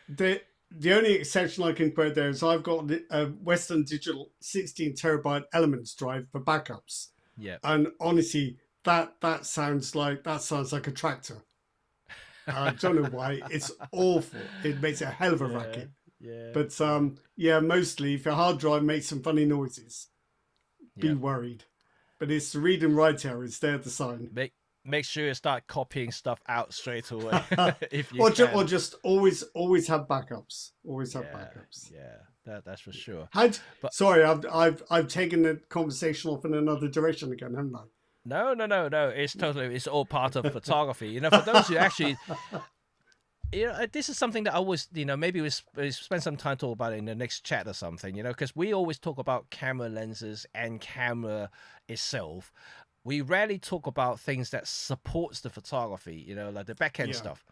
The only exception I can quote there is I've got a Western Digital 16 terabyte Elements drive for backups. Yeah. And honestly, that sounds like a tractor. I don't know why. It's awful. It makes a hell of a racket. Yeah. But mostly if your hard drive makes some funny noises, be worried. But it's the read and write errors. They're the sign. Make sure you start copying stuff out straight away. If you or just always have backups. Always have backups. Yeah, that's for sure. Sorry, I've taken the conversation off in another direction again, haven't I? No. It's all part of photography. For those who actually, this is something that I always, maybe we spend some time talking about it in the next chat or something. Because we always talk about camera lenses and camera itself. We rarely talk about things that supports the photography, like the back end stuff.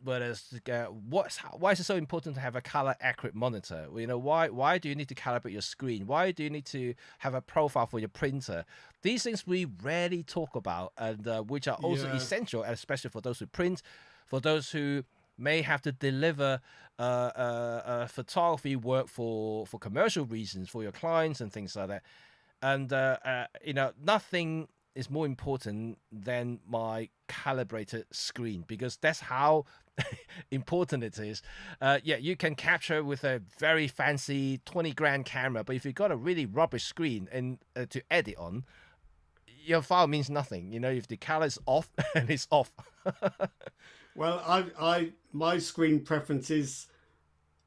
Whereas why is it so important to have a color accurate monitor? Why do you need to calibrate your screen? Why do you need to have a profile for your printer? These things we rarely talk about, and which are also essential, especially for those who print, for those who may have to deliver photography work for commercial reasons for your clients and things like that. And, nothing is more important than my calibrated screen, because that's how important it is. You can capture with a very fancy 20 grand camera, but if you've got a really rubbish screen and to edit on, your file means nothing. If the color is off, and it's off. Well, my screen preferences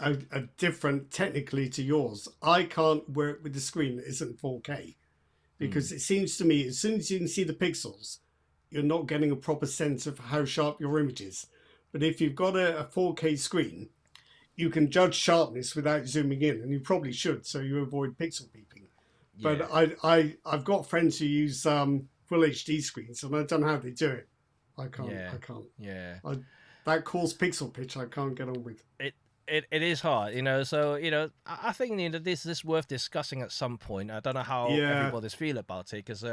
are different technically to yours. I can't work with the screen that isn't 4K because it seems to me as soon as you can see the pixels, you're not getting a proper sense of how sharp your image is. But if you've got a 4K screen, you can judge sharpness without zooming in, and you probably should, so you avoid pixel peeping. Yeah. But I've got friends who use full HD screens, and I don't know how they do it. I can't. Yeah. That calls pixel pitch I can't get on with. It is hard, so I think this is worth discussing at some point. I don't know how everybody's feel about it, because these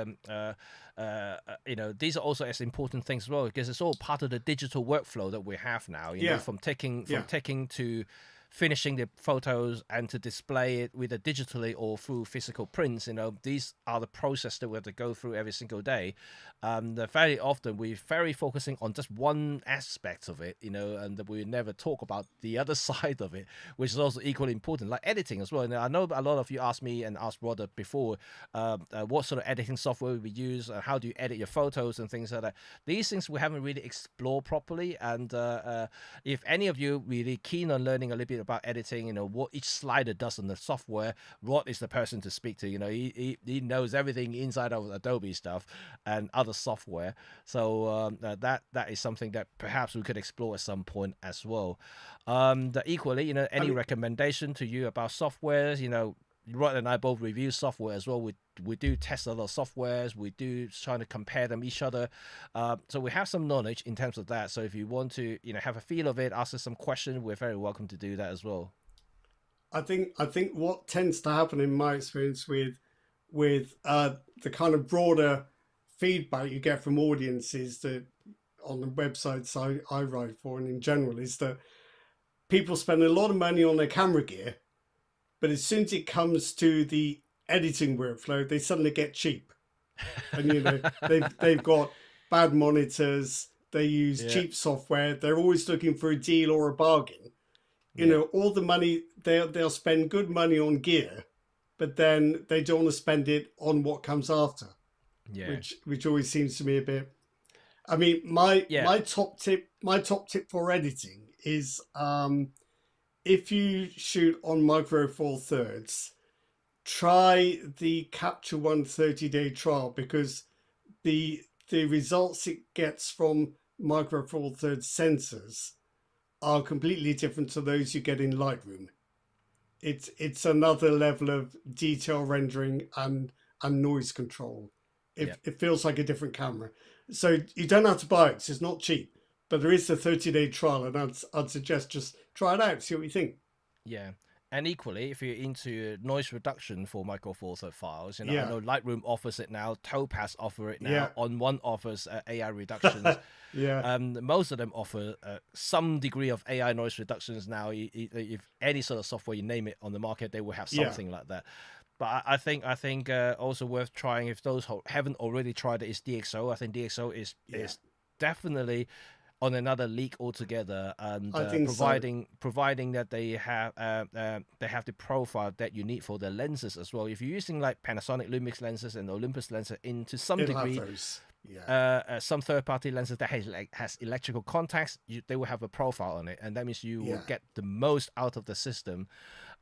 are also as important things as well, because it's all part of the digital workflow that we have now, from taking to finishing the photos and to display it either digitally or through physical prints. These are the process that we have to go through every single day. Very often we're very focusing on just one aspect of it, and we never talk about the other side of it, which is also equally important, like editing as well. And I know a lot of you asked me and asked Roder before, what sort of editing software we use, how do you edit your photos and things like that. These things we haven't really explored properly. And if any of you really keen on learning a little bit about editing, what each slider does on the software, Rod is the person to speak to. He knows everything inside of Adobe stuff and other software. So that is something that perhaps we could explore at some point as well. Equally, any recommendation to you about softwares? Rod and I both review software as well. We do test a lot of softwares. We do trying to compare them each other. So we have some knowledge in terms of that. So if you want to, have a feel of it, ask us some questions, we're very welcome to do that as well. I think what tends to happen in my experience with the kind of broader feedback you get from audiences that on the websites I write for and in general is that people spend a lot of money on their camera gear, but as soon as it comes to the editing workflow, they suddenly get cheap. And they've got bad monitors, they use cheap software, they're always looking for a deal or a bargain. All the money, they'll spend good money on gear, but then they don't want to spend it on what comes after. Yeah. Which always seems to me a bit. I mean, my top tip for editing is if you shoot on Micro Four Thirds, try the Capture One 30-day trial, because the results it gets from Micro Four Thirds sensors are completely different to those you get in Lightroom. It's another level of detail rendering and noise control. Yeah. It feels like a different camera. So you don't have to buy it. It's not cheap, but there is a 30-day trial, and I'd suggest just try it out, see what you think. Yeah. And equally, if you're into noise reduction for Micro Four Thirds files, I Yeah, know Lightroom offers it now, Topaz offer it yeah, now, On One offers AI reductions. yeah, Most of them offer some degree of AI noise reductions now. If any sort of software you name it on the market, they will have yeah, something like that. But I think also worth trying, if those haven't already tried it, is DxO. I think DxO yeah. is definitely on another league altogether, and I think so. providing that they have the profile that you need for their lenses as well. If you're using like Panasonic Lumix lenses and Olympus lenses, into some It'll have degree, those. Yeah, some third-party lenses that has electrical contacts, they will have a profile on it, and that means you will yeah. get the most out of the system.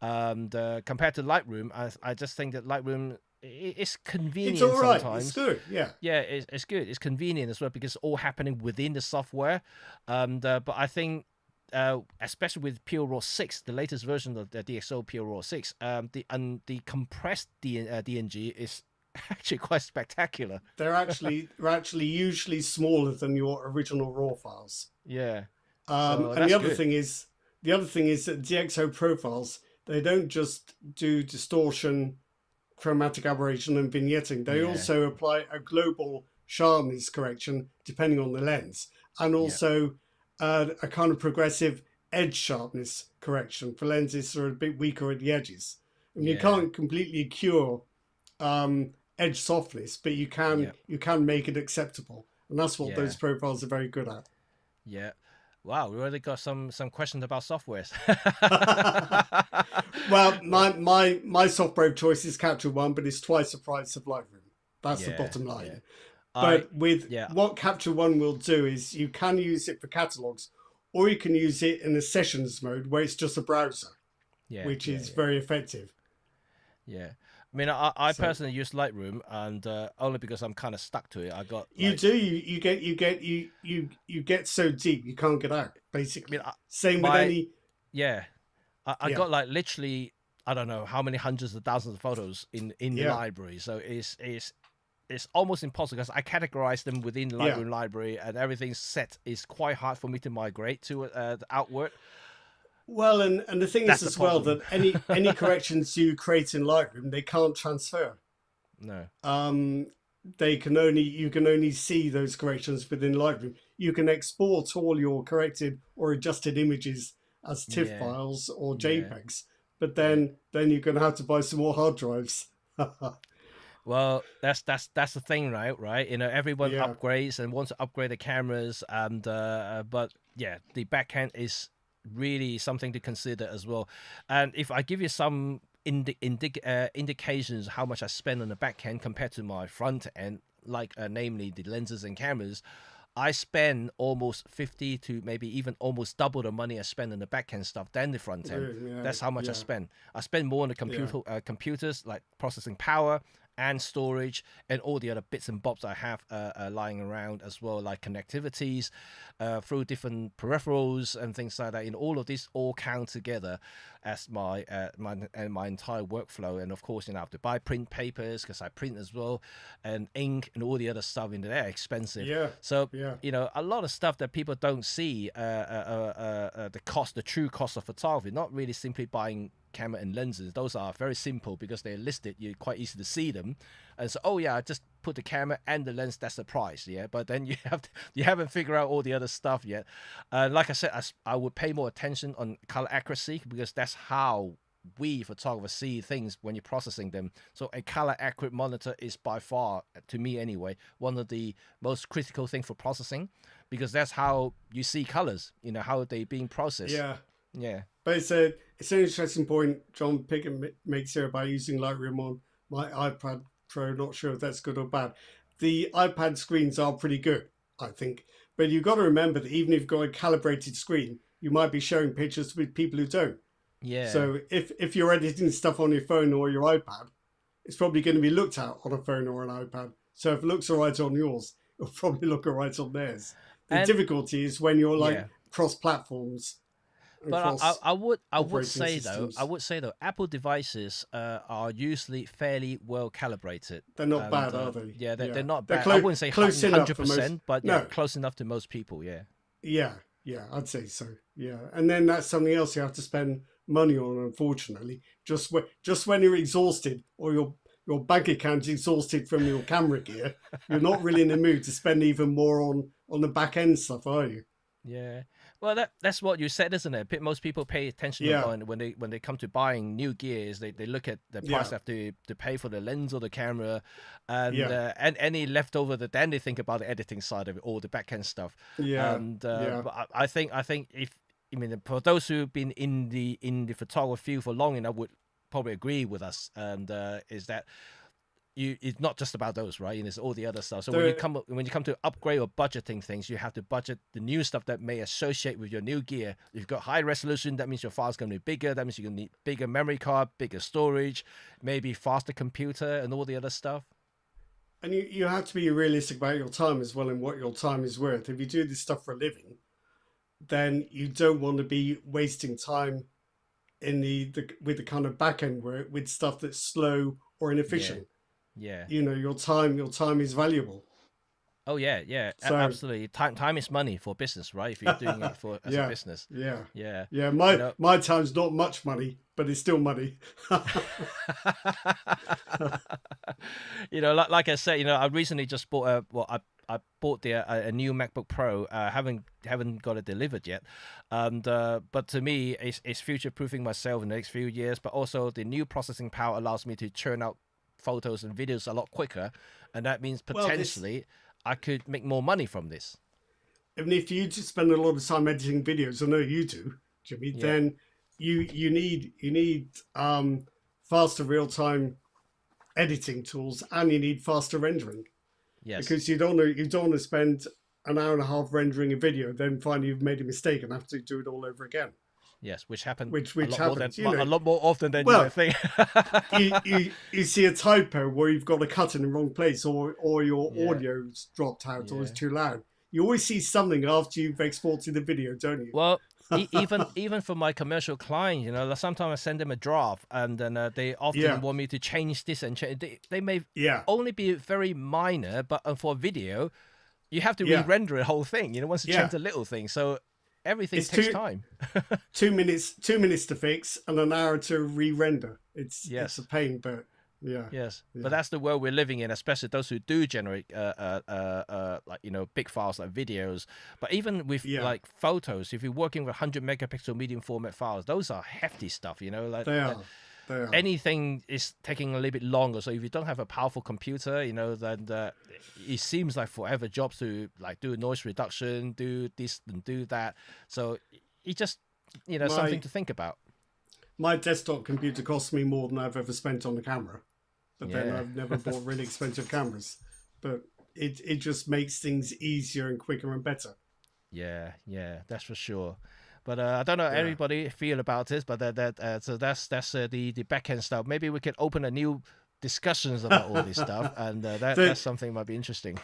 And compared to Lightroom, I just think that Lightroom is It's convenient all right. It's sometimes. good. Yeah, Yeah, it's good. It's convenient as well because it's all happening within the software. But I think, especially with Pure Raw 6, the latest version of the DxO Pure Raw 6, the compressed DNG is actually quite spectacular. they're actually usually smaller than your original raw files. Yeah, so And that's good. the other thing is that DxO profiles, they don't just do distortion, chromatic aberration, and vignetting. They Yeah, also apply a global sharpness correction depending on the lens, and yeah, also a kind of progressive edge sharpness correction for lenses that are a bit weaker at the edges. And you yeah, can't completely cure edge softness, but yeah, you can make it acceptable, and that's what yeah, those profiles are very good at. yeah. Wow, we already got some questions about softwares. Well, Well, my soft probe choice is Capture One, but it's twice the price of Lightroom. That's the yeah, bottom yeah. line. I But with yeah, what Capture One will do is you can use it for catalogs, or you can use it in a sessions mode where it's just a browser, yeah, which yeah, is yeah. very effective. Yeah. I mean, I So personally use Lightroom, and only because I'm kind of stuck to it. I got you like, do you get so deep you can't get out. I mean, Basically, same with my any. yeah, I Yeah, got like literally, I don't know how many hundreds of thousands of photos in the yeah, library. So it's almost impossible because I categorize them within the yeah. Lightroom library, and everything's set. It's quite hard for me to migrate to the outward. Well, and the thing That's is the as well problem. that any corrections you create in Lightroom, they can't transfer. No. um, they can only you can only see those corrections within Lightroom. You can export all your corrected or adjusted images as TIFF Yeah. files or Yeah. JPEGs, but Yeah. then you're going to have to buy some more hard drives. Well, that's the thing, right? Right? Everyone Yeah, upgrades and wants to upgrade the cameras, and but yeah, the backhand is really something to consider as well. And if I give you some indications how much I spend on the backhand compared to my front end, like namely the lenses and cameras, I spend almost 50 to maybe even almost double the money I spend on the backhand stuff than the front end. really, yeah, That's how much I yeah, spend. I spend more on the yeah, computers, like processing power and storage and all the other bits and bobs I have lying around as well, like connectivities through different peripherals and things like that. All of this all count together as my entire workflow. And of course, I have to buy print papers because I print as well, and ink and all the other stuff in there expensive. yeah, So yeah, a lot of stuff that people don't see the true cost of photography, not really simply buying camera and lenses. Those are very simple because they're listed. You're quite easy to see them, and so I just put the camera and the lens. That's the price, yeah. But then you haven't figured out all the other stuff yet. Like I said, I would pay more attention on color accuracy because that's how we photographers see things when you're processing them. So a color accurate monitor is by far, to me anyway, one of the most critical thing for processing, because that's how you see colors. How they being processed. yeah. Yeah. But it's an interesting point John Pickett makes here about using Lightroom on my iPad Pro. Not sure if that's good or bad. The iPad screens are pretty good, I think. But you've got to remember that even if you've got a calibrated screen, you might be showing pictures with people who don't. Yeah. So if you're editing stuff on your phone or your iPad, it's probably going to be looked at on a phone or an iPad. So if it looks all right on yours, it'll probably look all right on theirs. The And difficulty is when you're like yeah. cross platforms and But cross I would operating say though, systems. Apple devices are usually fairly well calibrated, They're not and bad, are they? yeah, Yeah, they're not they're bad. I wouldn't say close enough hundred for most. percent, but yeah, No, close enough to most people. Yeah, yeah, yeah, I'd say so. Yeah, and then that's something else you have to spend money on. Unfortunately, just when you're exhausted or your bank account's exhausted from your camera gear, you're not really in the mood to spend even more on the back end stuff, are you? yeah. Well, that's what you said, isn't it? Most people pay attention Yeah, on when they come to buying new gears. They look at the price yeah, they have to pay for the lens or the camera, yeah, and any leftover that then they think about the editing side of it or the back end stuff. yeah, And yeah. but I think if I mean for those who've been in the photography field for long enough would probably agree with us, and is that it's not just about those, right? And it's all the other stuff. So The when you come to upgrade or budgeting things, you have to budget the new stuff that may associate with your new gear. If you've got high resolution, that means your file's going to be bigger. That means you're going to need bigger memory card, bigger storage, maybe faster computer, and all the other stuff. and you have to be realistic about your time as well and what your time is worth. If you do this stuff for a living, then you don't want to be wasting time in the with the kind of back end work with stuff that's slow or Yeah, inefficient. yeah. You know, your time is valuable. Oh yeah, yeah. So Absolutely. Time is money for business, right? If you're doing it for as a yeah, business, yeah, yeah. yeah. You My know, my time's not much money, but it's still money. like I said, I recently just bought I bought a new MacBook Pro. Haven't got it delivered yet, and but to me, it's future proofing myself in the next few years. But also, the new processing power allows me to churn out photos and videos a lot quicker, and that means Well, this potentially I could make more money from this. even if you just spend a lot of time editing videos, I know you do, Jimmy. Yeah. Then you need faster real time editing tools, and you need faster rendering Yes. because you don't want to spend an hour and a half rendering a video, then find you've made a mistake and have to do it all over again. Yes. Which happened Which happens, you know. a lot more often than you might Well, think. you see a typo where you've got a cut in the wrong place, or your Yeah. audio's dropped out, or it's Yeah. too loud. You always see something after you've exported the video, don't you? Well, even for my commercial client, sometimes I send them a draft, and then they often Yeah, want me to change this and change. They may yeah, only be very minor, but for video, you have to yeah, re-render the whole thing. Once you change yeah. the little thing, so everything It's takes two time. 2 minutes to fix and an hour to re-render. It's a Yes. pain, but yeah, Yes, but yeah, that's the world we're living in, especially those who do generate like big files like videos. But even with yeah. like photos, if you're working with 100 megapixel medium format files, those are hefty stuff. Like They are, they are. anything is taking a little bit longer. So if you don't have a powerful computer, then it seems like forever jobs to like do noise reduction, do this and do that. So it's just something My to think about. my desktop computer costs me more than I've ever spent on the camera, but then Yeah. I've never bought really expensive cameras. But it just makes things easier and quicker and better. Yeah, that's for sure. But I don't know how Yeah. everybody feel about this, but so that's the back end stuff. Maybe we could open a new discussions about all this stuff, and The, that's something might be interesting.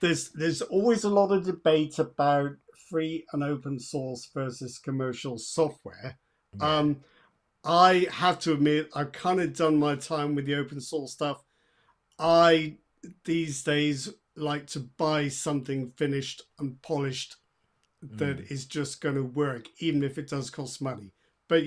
there's always a lot of debate about free and open source versus commercial software. Yeah, Um, I have to admit, I've kind of done my time with the open source stuff. I these days like to buy something finished and polished that mm, is just going to work, even if it does cost money. But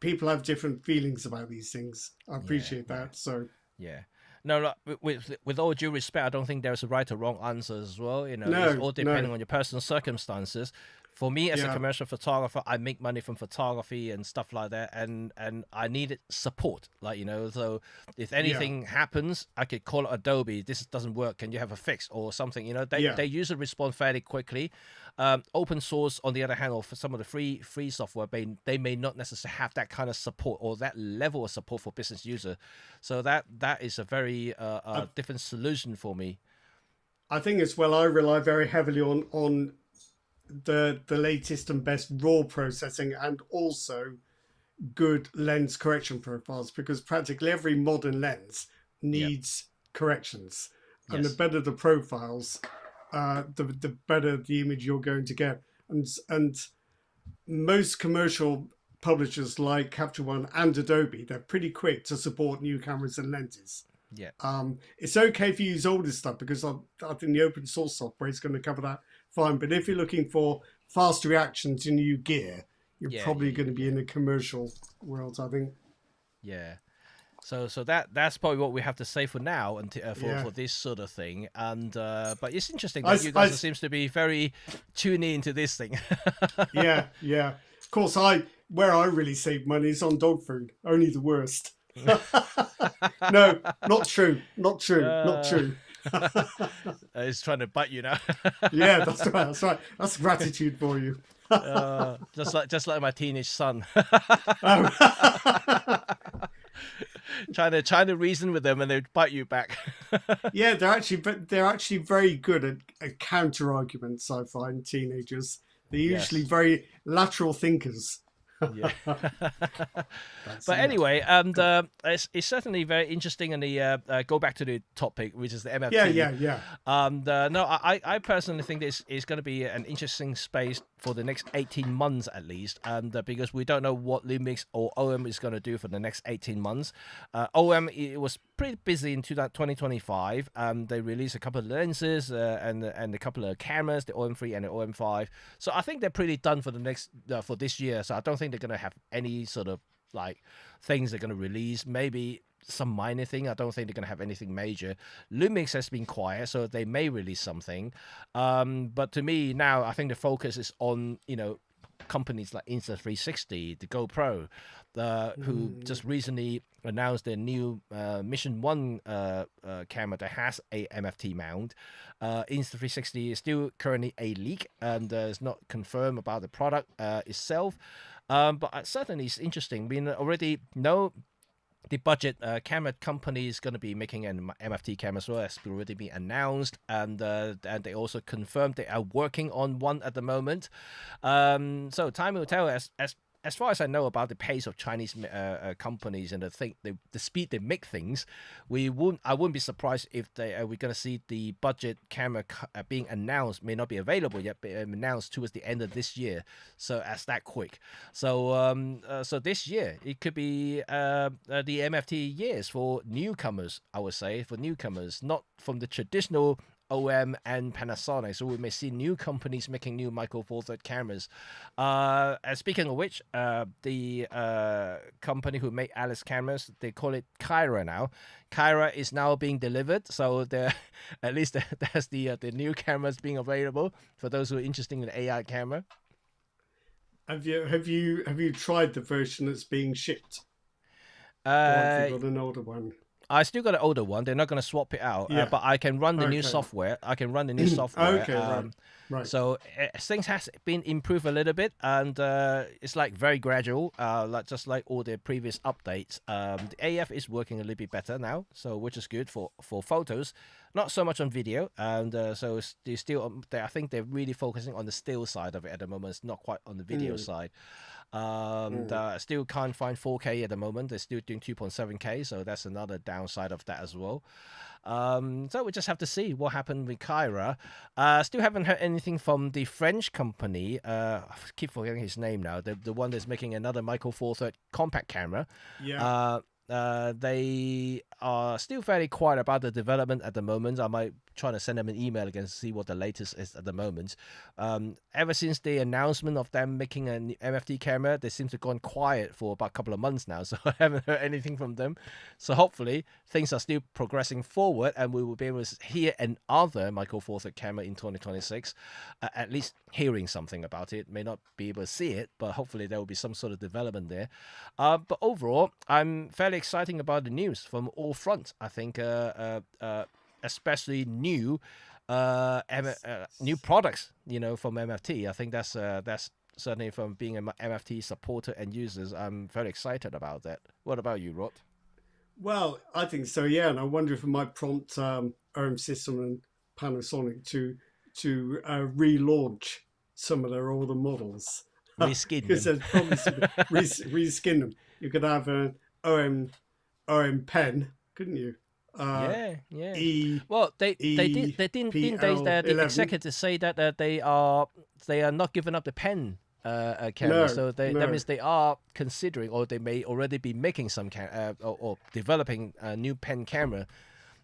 people have different feelings about these things. I yeah, appreciate yeah. that. So Yeah. No, look, with all due respect, I don't think there's a right or wrong answer as well. It's no, all no, depending on your personal circumstances. For me, as a yeah, commercial photographer, I make money from photography and stuff like that, and I needed support. So if yeah, anything happens, I could call Adobe. This doesn't work. Can you have a fix or something? yeah. They usually respond fairly quickly. Open source, on the other hand, or for some of the free software, they may not necessarily have that kind of support or that level of support for business user. So that is a very I, different solution for me. I think as well. I rely very heavily on the latest and best raw processing, and also good lens correction profiles, because practically every modern lens Yep. needs corrections, and the Yes. better the profiles, the better the image you're going to get. And most commercial publishers like Capture One and Adobe, they're pretty quick to support new cameras and lenses. Yeah. It's okay if you use older stuff, because I think the open source software is going to cover that fine. But if you're looking for fast reaction to new gear, you're Yeah. Yeah. probably Yeah. going to be Yeah. in the commercial world, I think. Yeah. So that's probably what we have to say for now, until Yeah. for this sort of thing. And but it's interesting I, that you I, guys seems to be very tuned into this thing. yeah, yeah. Of course, where I really save money is on dog food. Only the worst. No, not true. Not true. Not uh, true. it's trying to bite you now. Yeah, that's right. That's right. That's gratitude for you. Just like my teenage son. Oh. trying to reason with them, and they bite you back. Yeah, they're actually very good at counter arguments. I find teenagers, they're usually Yes. very lateral thinkers. Yeah. That's But yeah. anyway, and it's certainly very interesting. And the go back to the topic, which is the MFT. Yeah. No, I personally think this is going to be an interesting space for the next 18 months at least, and because we don't know what Lumix or OM is going to do for the next 18 months. OM, it was pretty busy in 2025. They released a couple of lenses and a couple of cameras, the OM3 and the OM5. So I think they're pretty done for the next for this year. So I don't think they're going to have any sort of like things they're going to release. Maybe some minor thing. I don't think they're going to have anything major. Lumix has been quiet, so they may release something. But to me now, I think the focus is on, companies like Insta360, the GoPro, who just recently announced their new Mission 1 camera that has a MFT mount. Insta360 is still currently a leak, and it's not confirmed about the product itself. But certainly it's interesting. We already know the budget camera company is going to be making an MFT camera as well, as already been announced, and they also confirmed they are working on one at the moment. So time will tell. As far as I know about the pace of Chinese companies and the speed they make things, I wouldn't be surprised if we're going to see the budget camera being announced. May not be available yet, but announced towards the end of this year. So as that quick. So so this year it could be the MFT years for newcomers. I would say for newcomers, not from the traditional OM and Panasonic, so we may see new companies making new Micro Four Third cameras. And speaking of which, the company who make Alice cameras, they call it Kyra now. Kyra is now being delivered, so at least there's the new cameras being available for those who are interested in the AI camera. Have you tried the version that's being shipped, or have you got an older one? I still got an older one. They're not going to swap it out, Yeah. but I can run the new Okay. software. Okay. Right. So things has been improved a little bit, and it's like very gradual, just like all the previous updates. The AF is working a little bit better now, so which is good for photos, not so much on video. And so they still, I think they're really focusing on the still side of it at the moment. It's not quite on the video side. Still can't find 4K at the moment. They're still doing 2.7K, so that's another downside of that as well. So we just have to see what happened with Kyra. Still haven't heard anything from the French company. I keep forgetting his name now. The one that's making another Micro Four Third compact camera. Yeah. They are still very quiet about the development at the moment. I might try to send them an email again to see what the latest is at the moment. Ever since the announcement of them making an MFT camera, they seem to have gone quiet for about a couple of months now, so I haven't heard anything from them. So hopefully things are still progressing forward, and we will be able to hear another Micro Four Third camera in 2026. At least hearing something about it. May not be able to see it, but hopefully there will be some sort of development there. But overall, I'm fairly excited about the news from all fronts. I think, especially new products, from MFT. I think that's certainly, from being an MFT supporter and users, I'm very excited about that. What about you, Rod? Well, I think so. Yeah, and I wonder if it might prompt OM System and Panasonic to relaunch some of their older models. reskin Because them. there's probably some reskin them. You could have an OM pen, couldn't you? Uh, Yeah, yeah. E Well, they didn't they EPL the 11. executives say that they are not giving up the pen camera, No, so that no, means they are considering, or they may already be making some or developing a new pen camera.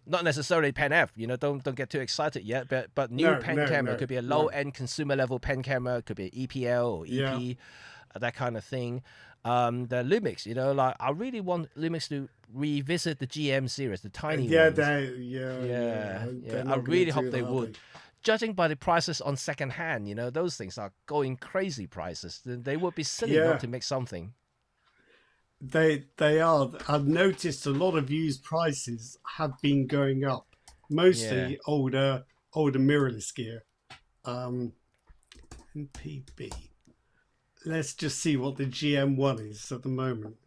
Not necessarily pen F, don't get too excited yet, but new no, pen no, camera no, could be a low no. end consumer level pen camera, could be an EPL or Yeah, EP, that kind of thing. The Lumix, like I really want Lumix to revisit the GM series, the tiny ones. Yeah, yeah. They're I not going to really hope do they that, are would. they? Judging by the prices on second hand, those things are going crazy prices. They would be silly not Yeah, to make something. they are. I've noticed a lot of used prices have been going up, Yeah. mostly older mirrorless gear. Um, MPB. Let's just see what the GM1 is at the moment.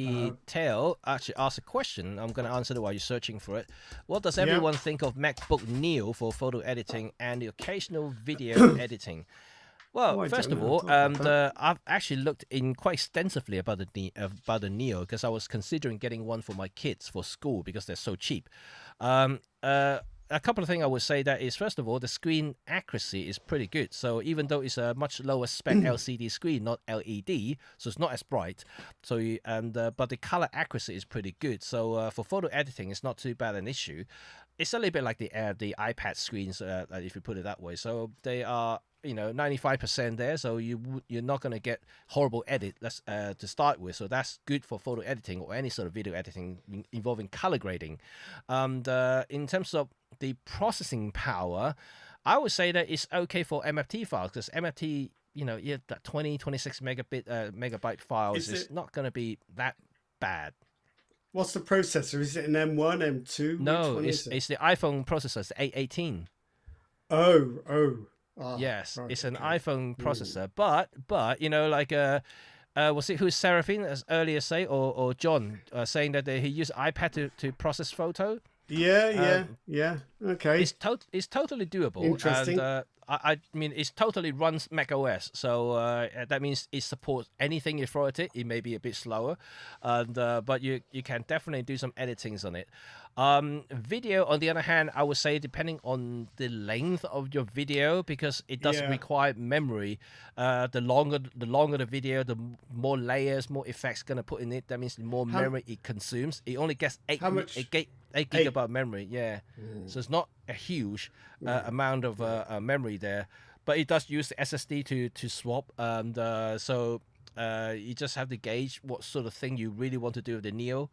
Uh, Marky Tail actually asked a question. I'm going to answer it while you're searching for it. What does yeah. everyone think of MacBook Neo for photo editing and the occasional video editing? Well, Oh, I first don't of know. I all, thought about that. I've actually looked in quite extensively about the Neo because I was considering getting one for my kids for school because they're so cheap. Um, uh, a couple of things I would say that is, first of all, the screen accuracy is pretty good. So even though it's a much lower spec LCD screen, not LED, so it's not as bright. So but the color accuracy is pretty good. So for photo editing, it's not too bad an issue. It's a little bit like the iPad screens, if you put it that way. So they are 95% there, so you're not going to get horrible edit to start with, so that's good for photo editing or any sort of video editing involving color grading. In terms of the processing power, I would say that it's okay for MFT files because MFT, that 26 megabyte files Is is it? not going to be that bad. What's the processor? Is it an M1, M2? Which No, one it's is it? it's the iPhone processor, it's the 818. Oh, oh. Ah, Yes, right. it's an Okay. iPhone Hmm. processor, but like was it who's Seraphine as earlier say or John saying that he used iPad to process photo? Yeah, Uh, yeah, yeah. Okay. it's totally doable, and Interesting. I mean it's totally runs Mac OS, so that means it supports anything you throw at it. It may be a bit slower, and but you can definitely do some editings on it. Video, on the other hand, I would say depending on the length of your video, because it does Yeah. require memory. The longer the video, the more layers, more effects gonna put in it. That means the more How memory it consumes. It only gets how much? 8 Eight. gigabyte memory. Yeah, Hmm. so it's not a huge No, amount of no. memory there, but it does use the SSD to swap, and so you just have to gauge what sort of thing you really want to do with the Neo.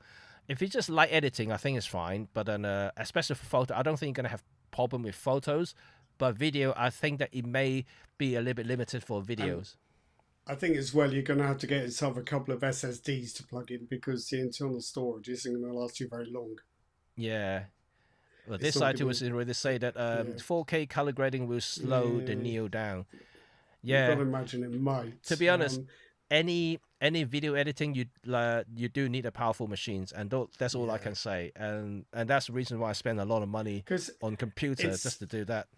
If it's just light editing, I think it's fine, but then especially for photo, I don't think you're gonna have problem with photos, but video, I think that it may be a little bit limited for And videos. I think as well, you're going to have to get yourself a couple of SSDs to plug in because the internal storage isn't going to last you very long. Yeah. Well, It's this not side too going was to. already say that Yeah, 4K color grading will slow the yeah. Neo down. You've got Yeah, to imagine it to might. be honest, any video editing you do need a powerful machines, and that's all I Yeah, can say. And that's the reason why I spend a lot of money because on computer just it's to do that.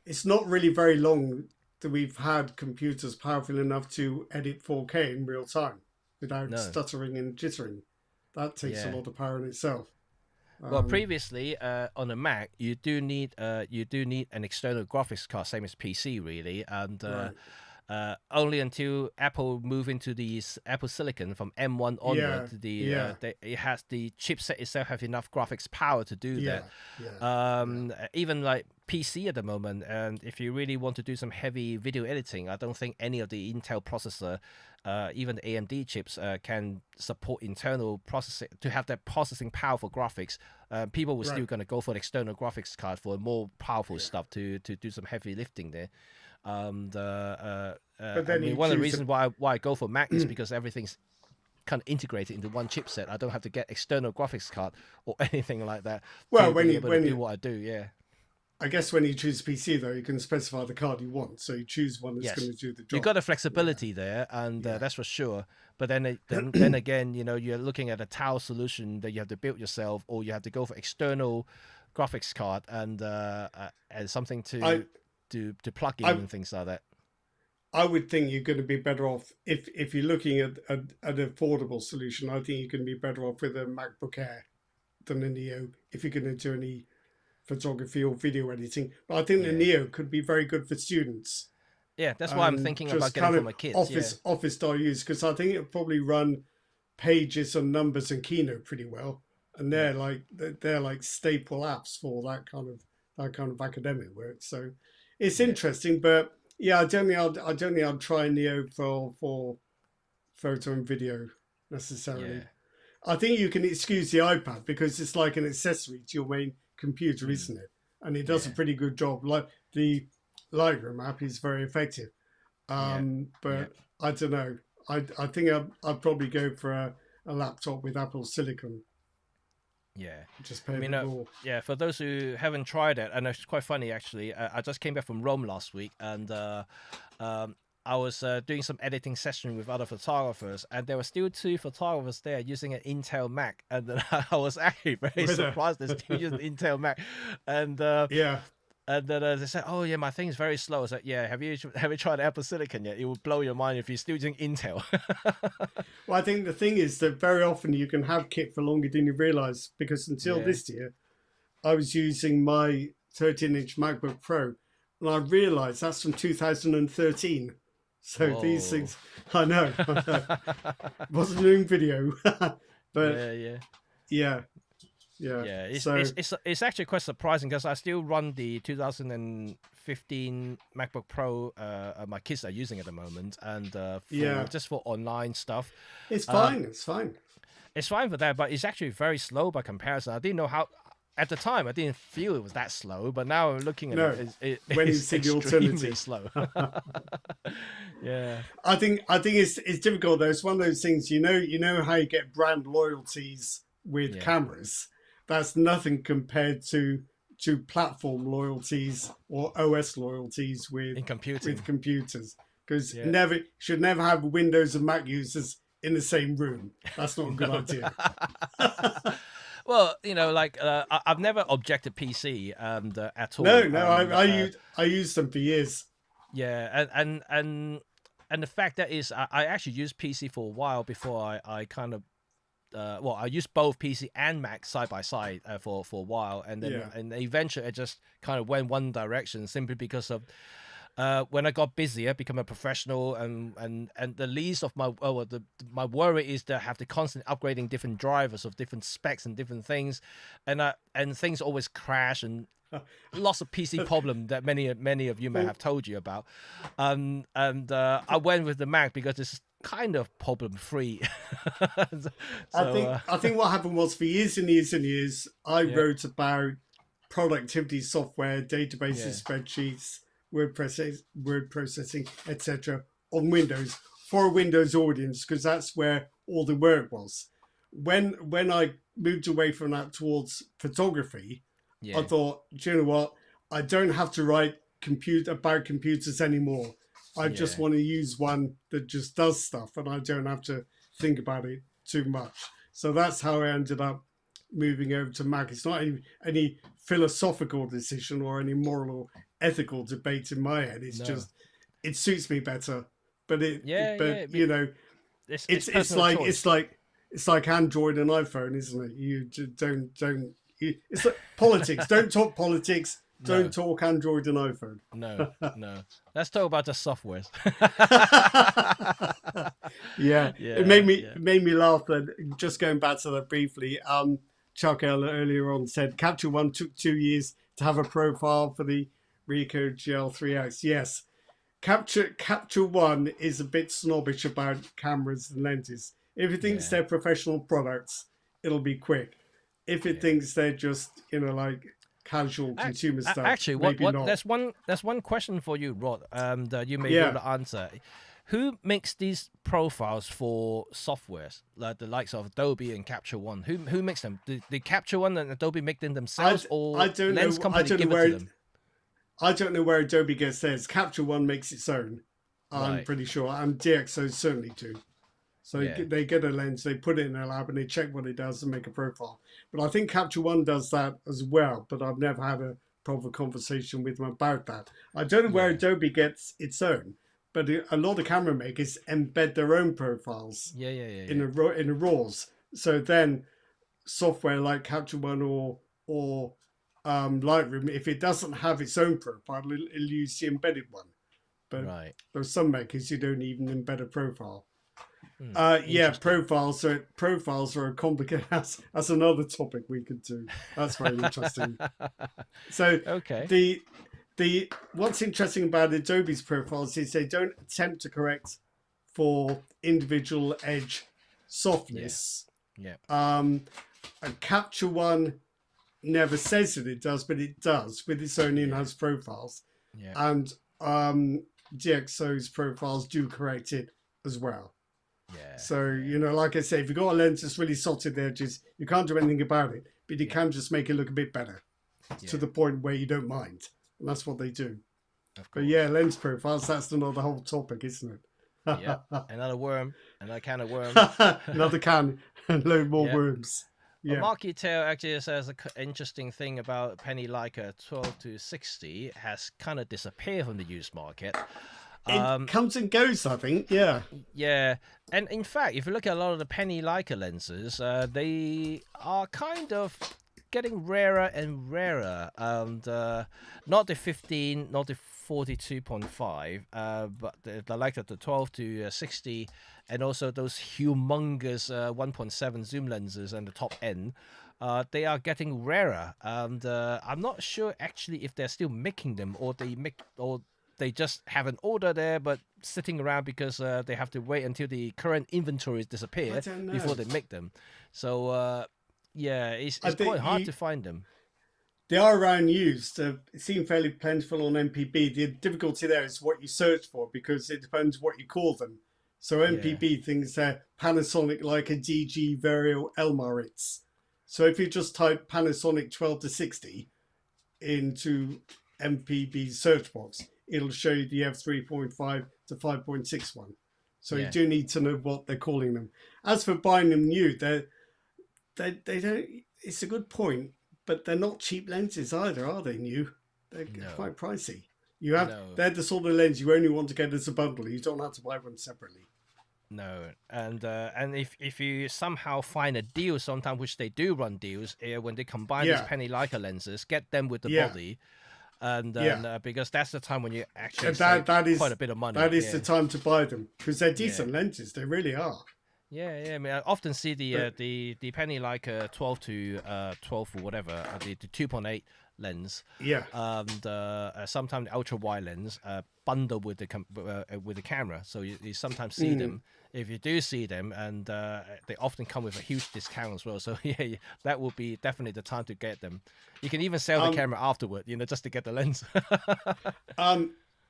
it's not really very long that we've had computers powerful enough to edit 4K in real time without No, stuttering and jittering. That takes a yeah. lot of power in itself. Well, Um, previously on a Mac, you do need an external graphics card, same as PC, really, and right. only until Apple moved into these Apple Silicon from M1 onward, Yeah, yeah, it has the chipset itself have enough graphics power to do that. yeah, yeah, yeah. Even like PC at the moment, and if you really want to do some heavy video editing, I don't think any of the Intel processor, even the AMD chips, can support internal processing to have that processing power for graphics. People were still Right. going to go for the external graphics card for more powerful Yeah. stuff to do some heavy lifting there. But I then mean, you one of the choose reasons why I go for Mac is because everything's kind of integrated into one chipset. I don't have to get external graphics card or anything like that well, to when be you able to when do you what I do. Yeah. I guess when you choose PC though, you can specify the card you want. So you choose one that's going Yes. to do the You job. got the Yeah, flexibility there, and yeah, that's for sure. But then again, you're looking at a tile solution that you have to build yourself, or you have to go for external graphics card and something I to plug in I and things like that. I would think you're going to be better off if you're looking at an affordable solution. I think you're going to be better off with a MacBook Air than a Neo if you're going to do any photography or video editing. But I think the Yeah. Neo could be very good for students Yeah, that's why I'm and thinking about just getting kind for of my kids. Yeah. office style use, because I think it'll probably run Pages and Numbers and Keynote pretty well, and Yeah. they're like staple apps for that kind of academic work. So it's Yeah. interesting, but yeah, I don't think I'll try Neo for photo and video necessarily. Yeah. I think you can excuse the iPad because it's like an accessory to your main computer, Mm. isn't it? And it does a Yeah. pretty good job. Like the Lightroom app is very effective. Yeah. Yeah. But I don't know. I think I'd probably go for a laptop with Apple Silicon. Yeah. Just pay I a mean, bit more. yeah, for those who haven't tried it, and it's quite funny actually. I just came back from Rome last week, and I was doing some editing session with other photographers, and there were still two photographers there using an Intel Mac, and then I was actually very surprised they're still using Intel Mac, and Yeah. and then they said, "Oh yeah, my thing is very slow." I was like, "Yeah, have you tried Apple Silicon yet? It will blow your mind if you're still using Intel." Well, I think the thing is that very often you can have kit for longer than you realise, because until Yeah. this year, I was using my 13-inch MacBook Pro, and I realised that's from 2013. So these Whoa. things, I know. Wasn't doing video, but Yeah. yeah. Yeah, So it's actually quite surprising because I still run the 2015 MacBook Pro. My kids are using at the moment, and Yeah. just for online stuff, it's fine. It's fine. it's fine for that. But it's actually very slow by comparison. I didn't know how. At the time, I didn't feel it was that slow, but now I'm looking at No, it. when you It's see the extremely alternative. slow. Yeah, I think it's difficult though. It's one of those things. You know how you get brand loyalties with Yeah. cameras. That's nothing compared to platform loyalties or OS loyalties in computing. with computers. Because Yeah. should never have Windows and Mac users in the same room. That's not a good idea. Well, like I've never objected PC at all. No, I used them for years. Yeah, and the fact that is, I actually used PC for a while before I kind of. I used both PC and Mac side by side for a while, and then Yeah. and eventually I just kind of went one direction simply because of when I got busier, become a professional, and the least of my my worry is to have to constantly upgrading different drivers of different specs and different things, and things always crash and lots of PC problem that many of you may have told you about, and I went with the Mac because it's kind of problem free. I think what happened was for years and years and years, I Yeah. wrote about productivity software, databases, Yeah. spreadsheets, word processing, etc. on Windows for a Windows audience, because that's where all the work was. When I moved away from that towards photography, Yeah. I thought, do you know what? I don't have to write about computers anymore. I just Yeah. want to use one that just does stuff, and I don't have to think about it too much. So that's how I ended up moving over to Mac. It's not any philosophical decision or any moral or ethical debate in my head. It's No. just it suits me better. But Yeah. you know, It's it's personal choice. it's like Android and iPhone, isn't it? You just don't. It's like politics. Don't talk politics. No. Don't talk Android and iPhone. No. Let's talk about the softwares. Yeah, Yeah, it made yeah. me laugh. And just going back to that briefly, Chuck earlier on said Capture One took 2 years to have a profile for the Ricoh GL3X. Yes, Capture One is a bit snobbish about cameras and lenses. If it thinks Yeah. they're professional products, it'll be quick. If it thinks they're just like casual consumer stuff, Actually, maybe what not. there's one question for you, Rod. That you may be Yeah. able to answer. Who makes these profiles for softwares like the likes of Adobe and Capture One? Who makes them? Did Capture One and Adobe make them themselves, or I don't lens know. company give it to them? I don't know where Adobe gets theirs. Capture One makes its own. I'm Right. pretty sure, and DxO certainly do. So Yeah. they get a lens, they put it in their lab, and they check what it does and make a profile. But I think Capture One does that as well. But I've never had a proper conversation with them about that. I don't know where Yeah. Adobe gets its own, but a lot of camera makers embed their own profiles in a RAWs. So then software like Capture One or Lightroom, if it doesn't have its own profile, it'll use the embedded one. But there's some makers who don't even embed a profile. Profiles are a complicated. That's another topic we could do. That's very interesting. So the what's interesting about Adobe's profiles is they don't attempt to correct for individual edge softness. And Capture One never says that it does, but it does with its own in-house profiles. And DxO's profiles do correct it as well. So, like I say, if you've got a lens that's really soft at the edges, you can't do anything about it, but you can just make it look a bit better to the point where you don't mind. And that's what they do. But lens profiles, that's another whole topic, isn't it? Another worm, another can of worms. Another can and load more worms. Well, Marky Tail actually says an interesting thing about penny Leica 12 to 60 has kind of disappeared from the used market. It comes and goes, I think. Yeah. And in fact, if you look at a lot of the penny Leica lenses, they are kind of getting rarer and rarer. And not the 15, not the 42.5, but the Leica the 12 to 60, and also those humongous 1.7 zoom lenses and the top end. They are getting rarer, and I'm not sure actually if they're still making them, or they just have an order there but sitting around because they have to wait until the current inventories disappear before they make them. So it's quite hard to find them. They are around used. It seem fairly plentiful on MPB. The difficulty there is what you search for, because it depends what you call them. So MPB thinks they're Panasonic Leica DG Vario Elmarits. So if you just type Panasonic 12 to 60 into MPB search box, it'll show you the f3.5 to 5.6 one. So you do need to know what they're calling them. As for buying them new, they don't. It's a good point, but they're not cheap lenses either, are they? New, they're quite pricey. They're the sort of lens you only want to get as a bundle. You don't have to buy one separately. No, and if you somehow find a deal, sometimes which they do run deals, when they combine these penny Leica lenses, get them with the body. And because that's the time when you actually save quite a bit of money. That is the time to buy them, because they're decent lenses. They really are. I mean, I often see the penny Leica 12 to 12 or whatever, the 2.8 lens. And sometimes the ultra wide lens bundled with the camera. So you sometimes see them. If you do see them, and they often come with a huge discount as well. So that will be definitely the time to get them. You can even sell the camera afterward, just to get the lens.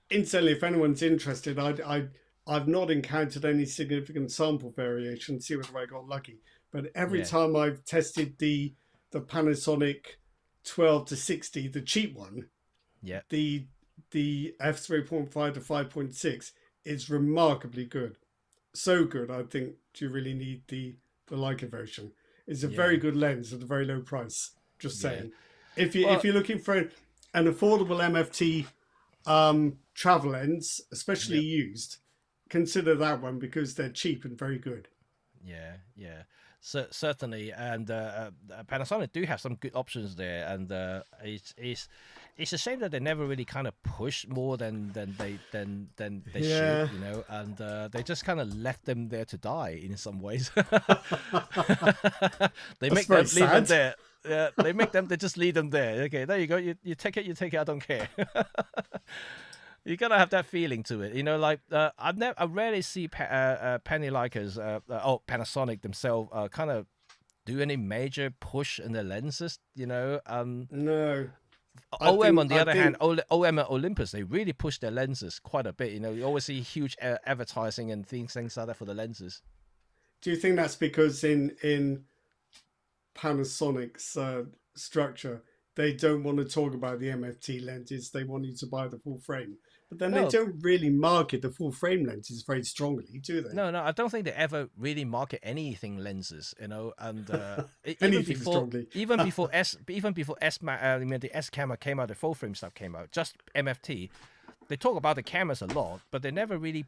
Incidentally, if anyone's interested, I've not encountered any significant sample variation. See whether I got lucky. But every time I've tested the Panasonic 12 to 60, the cheap one, the f3.5 to 5.6 is remarkably good. So good, I think you really need the Leica version. It's a very good lens at a very low price. Just saying. If you're looking for an affordable MFT travel lens, especially used, consider that one, because they're cheap and very good. So, certainly, and Panasonic do have some good options there, and it's a shame that they never really kind of push more than they should, and they just kind of left them there to die in some ways. They make them leave them there. They just leave them there. Okay, there you go. You take it. I don't care. You gotta have that feeling to it, I rarely see penny Leicas, Panasonic themselves, kind of do any major push in their lenses. No. OM on the other hand, OM and Olympus, they really push their lenses quite a bit. You always see huge advertising and things like that for the lenses. Do you think that's because in Panasonic's structure, they don't want to talk about the MFT lenses? They want you to buy the full frame. But then they don't really market the full frame lenses very strongly, do they? No, I don't think they ever really market anything lenses, and anything strongly. even before the S camera came out, the full frame stuff came out, just MFT. they talk about the cameras a lot, but they never really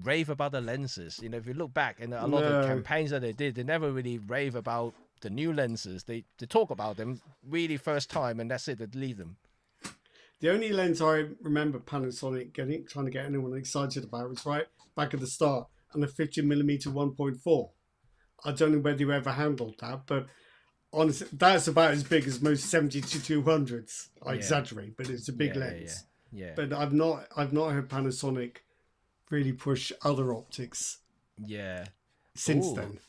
rave about the lenses. You know, if you look back in a lot of No. campaigns that they did, they never really rave about the new lenses. They talk about them really first time, and that's it. They leave them. The only lens I remember Panasonic trying to get anyone excited about was right back at the start, and a 50mm 1.4. I don't know whether you ever handled that, but honestly, that's about as big as most 70-200s. I Yeah. exaggerate, but it's a big Yeah, lens. yeah. But I've not heard Panasonic really push other optics Yeah. since Ooh. then.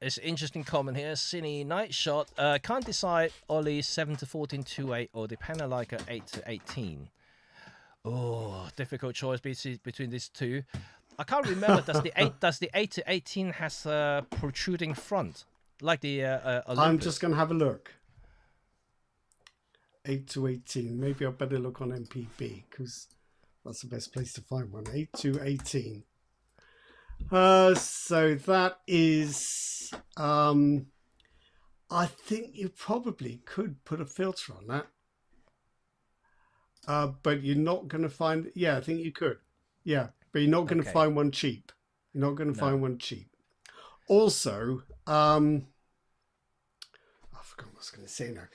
It's an interesting comment here. Cine Night Shot. Can't decide Ollie 7-14 2.8 or the Panasonic 8-18. Oh, difficult choice between these two. I can't remember. Does the 8-18 has a protruding front like the Olympus? I'm just going to have a look. 8-18. Maybe I better look on MPB because that's the best place to find one. 8-18. So that is. I think you probably could put a filter on that. But you're not going to find. Yeah, I think you could. Yeah, but you're not going to find one cheap. You're not going to find one cheap. Also, I forgot what I was going to say now.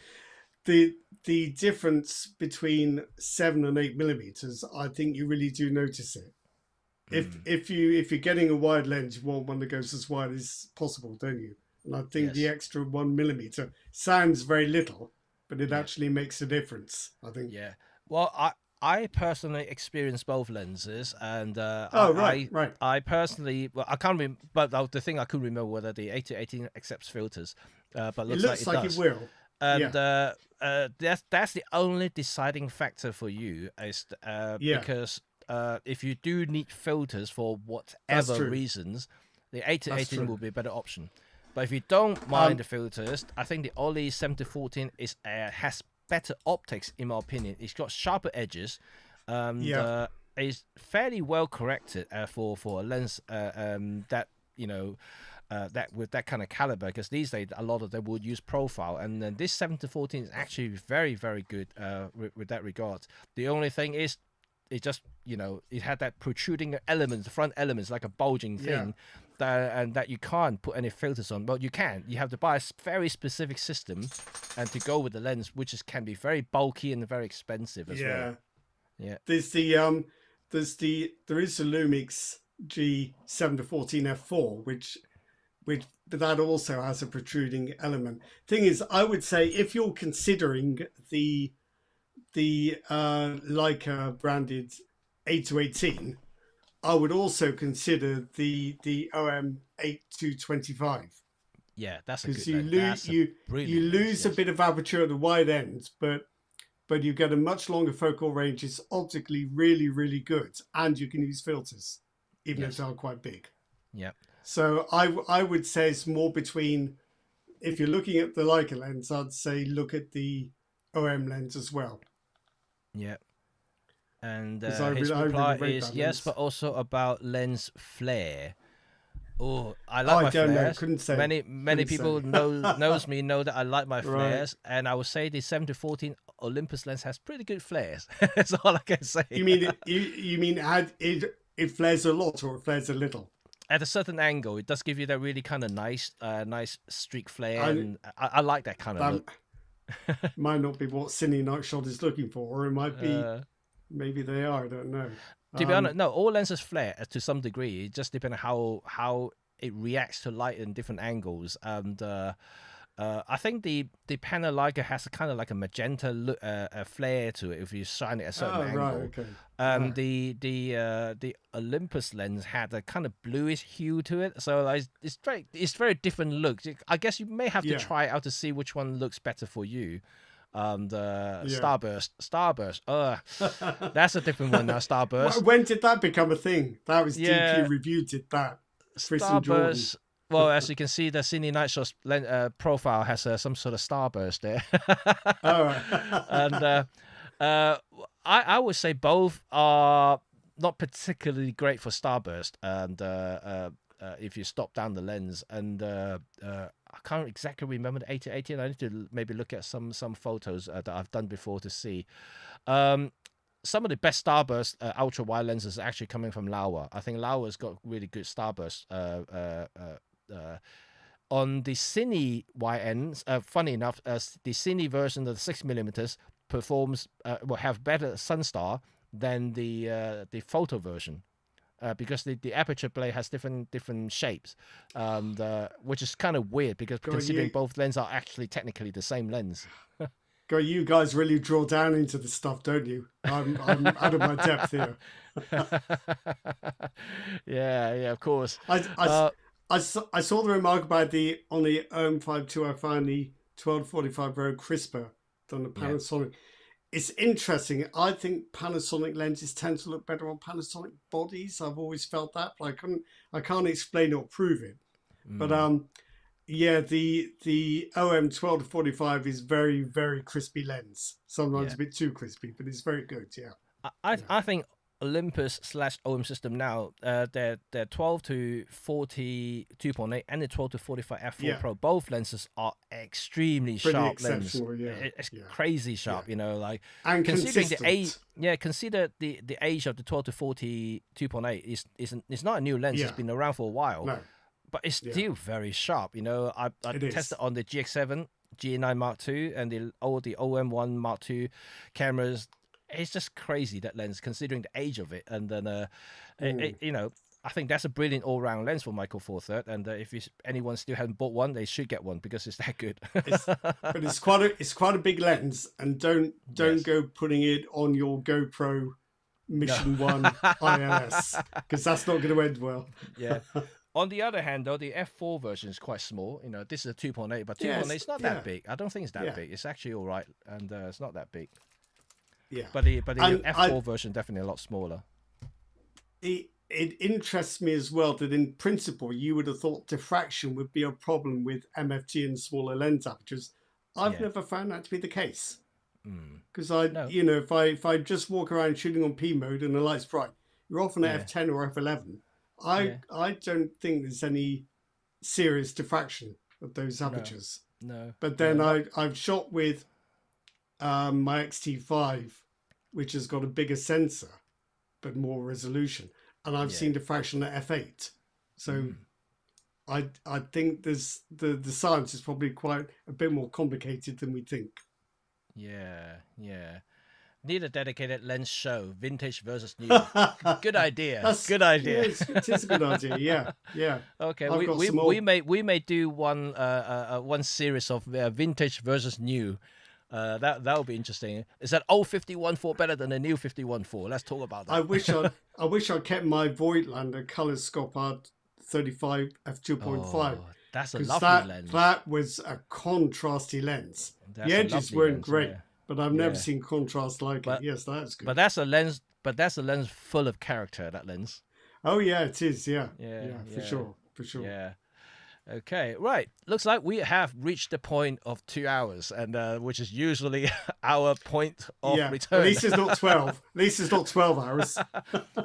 The difference between 7 and 8mm, I think you really do notice it. If you're getting a wide lens, you want one that goes as wide as possible, don't you? And I think the extra 1mm sounds very little, but it actually makes a difference, I think. Yeah. Well, I personally experienced both lenses, and I personally, well, I can't remember, but the thing I couldn't remember whether the 8-18 accepts filters, but It looks like does. it will. And that's the only deciding factor for you, is because if you do need filters for whatever reasons, the 8-18 will be a better option. But if you don't mind the filters, I think the Ollie 7-14 has better optics, in my opinion. It's got sharper edges. It's fairly well corrected for a lens that, you know, that with that kind of caliber, because these days a lot of them would use profile, and then this 7-14 is actually very, very good with that regard. The only thing is, it just, you know, it had that protruding element, the front elements, like a bulging thing, and that you can't put any filters on. Well, you can. You have to buy a very specific system, and to go with the lens, which can be very bulky and very expensive as well. Yeah. There is the Lumix G7-14 f4, which but that also has a protruding element. Thing is, I would say if you're considering the Leica branded 8-18, I would also consider the OM 8-25. Yeah, that's a good lens. You lose a bit of aperture at the wide end, but you get a much longer focal range. It's optically really, really good, and you can use filters, even if they're quite big. Yeah. So I would say it's more between, if you're looking at the Leica lens, I'd say look at the OM lens as well. Yeah. And his reply is yes, but also about lens flare. Oh, I like my flares. Couldn't say. Many people know that I like my flares, and I would say the 7-14 Olympus lens has pretty good flares. That's all I can say. You mean it flares a lot or it flares a little? At a certain angle, it does give you that really kind of nice streak flare, and I like that kind of look. Might not be what Cine Night Shot is looking for, or it might be. Maybe they are. I don't know. To be honest, no, all lenses flare to some degree. It just depends on how it reacts to light in different angles. And I think the Panasonic has a kind of like a magenta look, flare to it if you shine it at a certain angle. Right, okay. The Olympus lens had a kind of bluish hue to it, so it's very different looks. I guess you may have to try it out to see which one looks better for you. Starburst. That's a different one now. Starburst. When did that become a thing? That was DQ Review did that. Starburst. Well, as you can see, the Cine Night Shot profile has some sort of starburst there. And I would say both are not particularly great for starburst. And if you stop down the lens, and I can't exactly remember the 8-18. I need to maybe look at some photos that I've done before to see. some of the best starburst ultra wide lenses are actually coming from Laowa. I think Laowa's got really good starburst. On the Cine YNs, funny enough, the Cine version of the 6mm performs will have better Sunstar than the photo version. Because the aperture blade has different shapes, which is kind of weird because considering both lenses are actually technically the same lens. God, you guys really draw down into the stuff, don't you? I'm out of my depth here. yeah, of course. I saw the remark about on the M52 I found the 1245 Pro crisper than the Panasonic. Yeah. It's interesting. I think Panasonic lenses tend to look better on Panasonic bodies. I've always felt that, but I can't explain or prove it. But yeah, the OM 12-45 is very, very crispy lens. Sometimes a bit too crispy, but it's very good. Yeah, I think Olympus / OM system now, they're 12 to 40 2.8 and the 12 to 45 f4 Pro. Both lenses are extremely sharp lenses. It's crazy sharp, you know, like, and considering consistent. the age. Consider the age of the 12 to 40 2.8 is not a new lens. It's been around for a while, but it's still very sharp. You know, I tested on the GX7, G9 Mark II, and the OM1 Mark II cameras. It's just crazy, that lens, considering the age of it. And then, you know, I think that's a brilliant all-round lens for Micro Four Third. And if anyone still hasn't bought one, they should get one because it's that good. But it's quite a big lens, and don't go putting it on your GoPro Mission 1 ILS, because that's not going to end well. Yeah. On the other hand, though, the F4 version is quite small. You know, this is a 2.8, but 2.8 is not that big. I don't think it's that big. It's actually all right, and it's not that big. Yeah, but the F4 version definitely a lot smaller. It interests me as well that in principle you would have thought diffraction would be a problem with MFT and smaller lens apertures. I've never found that to be the case. Because you know, if I just walk around shooting on P mode and the light's bright, you're often at F10 or F11. I don't think there's any serious diffraction of those apertures. No. But then I've shot with my XT5, which has got a bigger sensor but more resolution, and I've seen diffraction at F8. So I think there's the science is probably quite a bit more complicated than we think. Need a dedicated lens show, vintage versus new. Good idea. Good idea. Yeah, it is a good idea. Yeah. Okay, we may do one series of vintage versus new. That would be interesting. Is that old 51.4 better than the new 51.4? Let's talk about that. I wish I kept my Voigtlander Color Scopard 35 f2.5. Oh, that's a lovely lens. That was a contrasty lens. The edges weren't great, but I've never seen contrast like it. Yes, that's good. But that's a lens. But that's a lens full of character. That lens. Oh yeah, it is. Yeah, for sure. Yeah. Okay, right. Looks like we have reached the point of 2 hours, and which is usually our point of return. At least it's not 12. At least it's not 12 hours.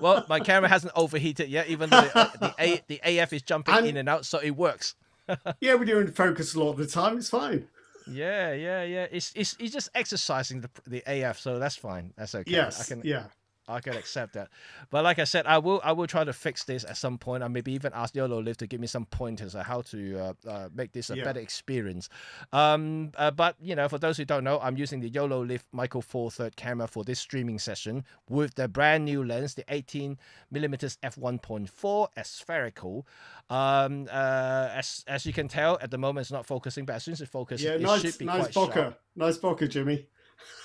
Well, my camera hasn't overheated yet, even though the AF is jumping in and out, so it works. Yeah, we're doing focus a lot of the time. It's fine. Yeah. It's just exercising the AF, so that's fine. That's okay. Yes. I can accept that. But like I said, I will try to fix this at some point. I maybe even ask YoloLiv to give me some pointers on how to make this a better experience. But, you know, for those who don't know, I'm using the YoloLiv Micro Four Third camera for this streaming session with the brand new lens, the 18mm f1.4 spherical. As you can tell, at the moment it's not focusing, but as soon as it focuses, it should be quite sharp. Nice bokeh, Jimmy.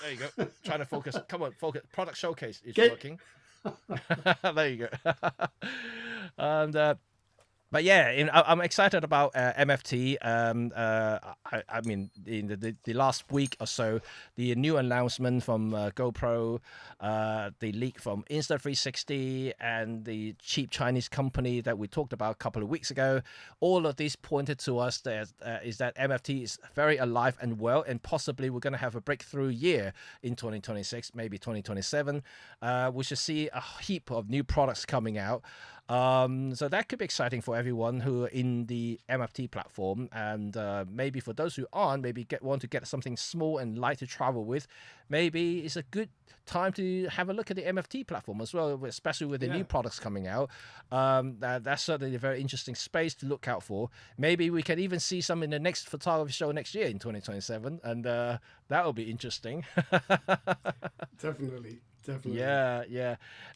There you go. Trying to focus. Come on, focus. Product showcase is working. There you go. And but yeah, I'm excited about MFT. I mean, in the last week or so, the new announcement from GoPro, the leak from Insta360, and the cheap Chinese company that we talked about a couple of weeks ago, all of these pointed to us that is that MFT is very alive and well, and possibly we're going to have a breakthrough year in 2026, maybe 2027. We should see a heap of new products coming out. So that could be exciting for everyone who are in the MFT platform, and maybe for those who aren't, maybe want to get something small and light to travel with. Maybe it's a good time to have a look at the MFT platform as well, especially with the new products coming out. That's certainly a very interesting space to look out for. Maybe we can even see some in the next photography show next year in 2027, and that will be interesting. Definitely. Yeah.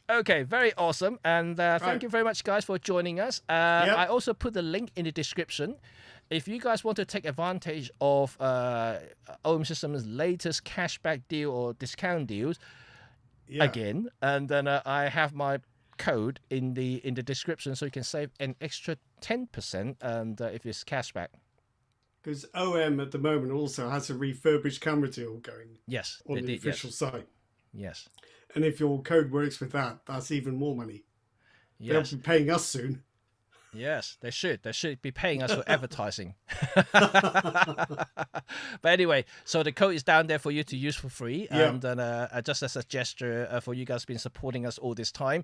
Okay, very awesome. And thank you very much, guys, for joining us. I also put the link in the description. If you guys want to take advantage of OM Systems' latest cashback deal or discount deals, again, and then I have my code in the description, so you can save an extra 10%, and if it's cashback. Because OM at the moment also has a refurbished camera deal going. Yes, on the official site. Yes. And if your code works with that, that's even more money. Yes. They'll be paying us soon. Yes, they should. They should be paying us for advertising. But anyway, so the code is down there for you to use for free. And then just as a gesture for you guys been supporting us all this time.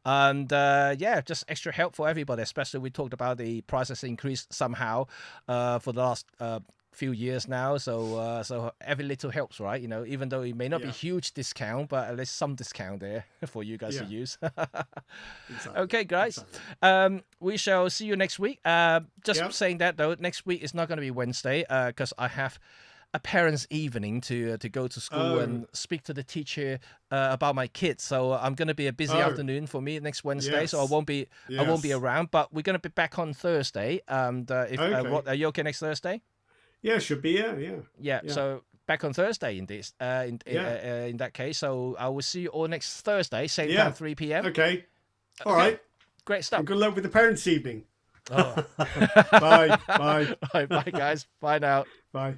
And just extra help for everybody, especially we talked about the prices increased somehow for the last few years now, so every little helps, right? Even though it may not be huge discount, but at least some discount there for you guys to use. Exactly. Okay, guys. Exactly. We shall see you next week. Just saying that though, next week is not going to be Wednesday because I have a parents' evening to go to school and speak to the teacher about my kids. So I'm going to be a busy afternoon for me next Wednesday. So I won't be around. But we're going to be back on Thursday. And are you okay next Thursday? Yeah, should be. Yeah. So back on Thursday in this in that case. So I will see you all next Thursday, same time, 3 p.m. Okay. All right. Great stuff. And good luck with the parents' evening. Oh. Bye. Bye. All right, bye, guys. Bye now. Bye.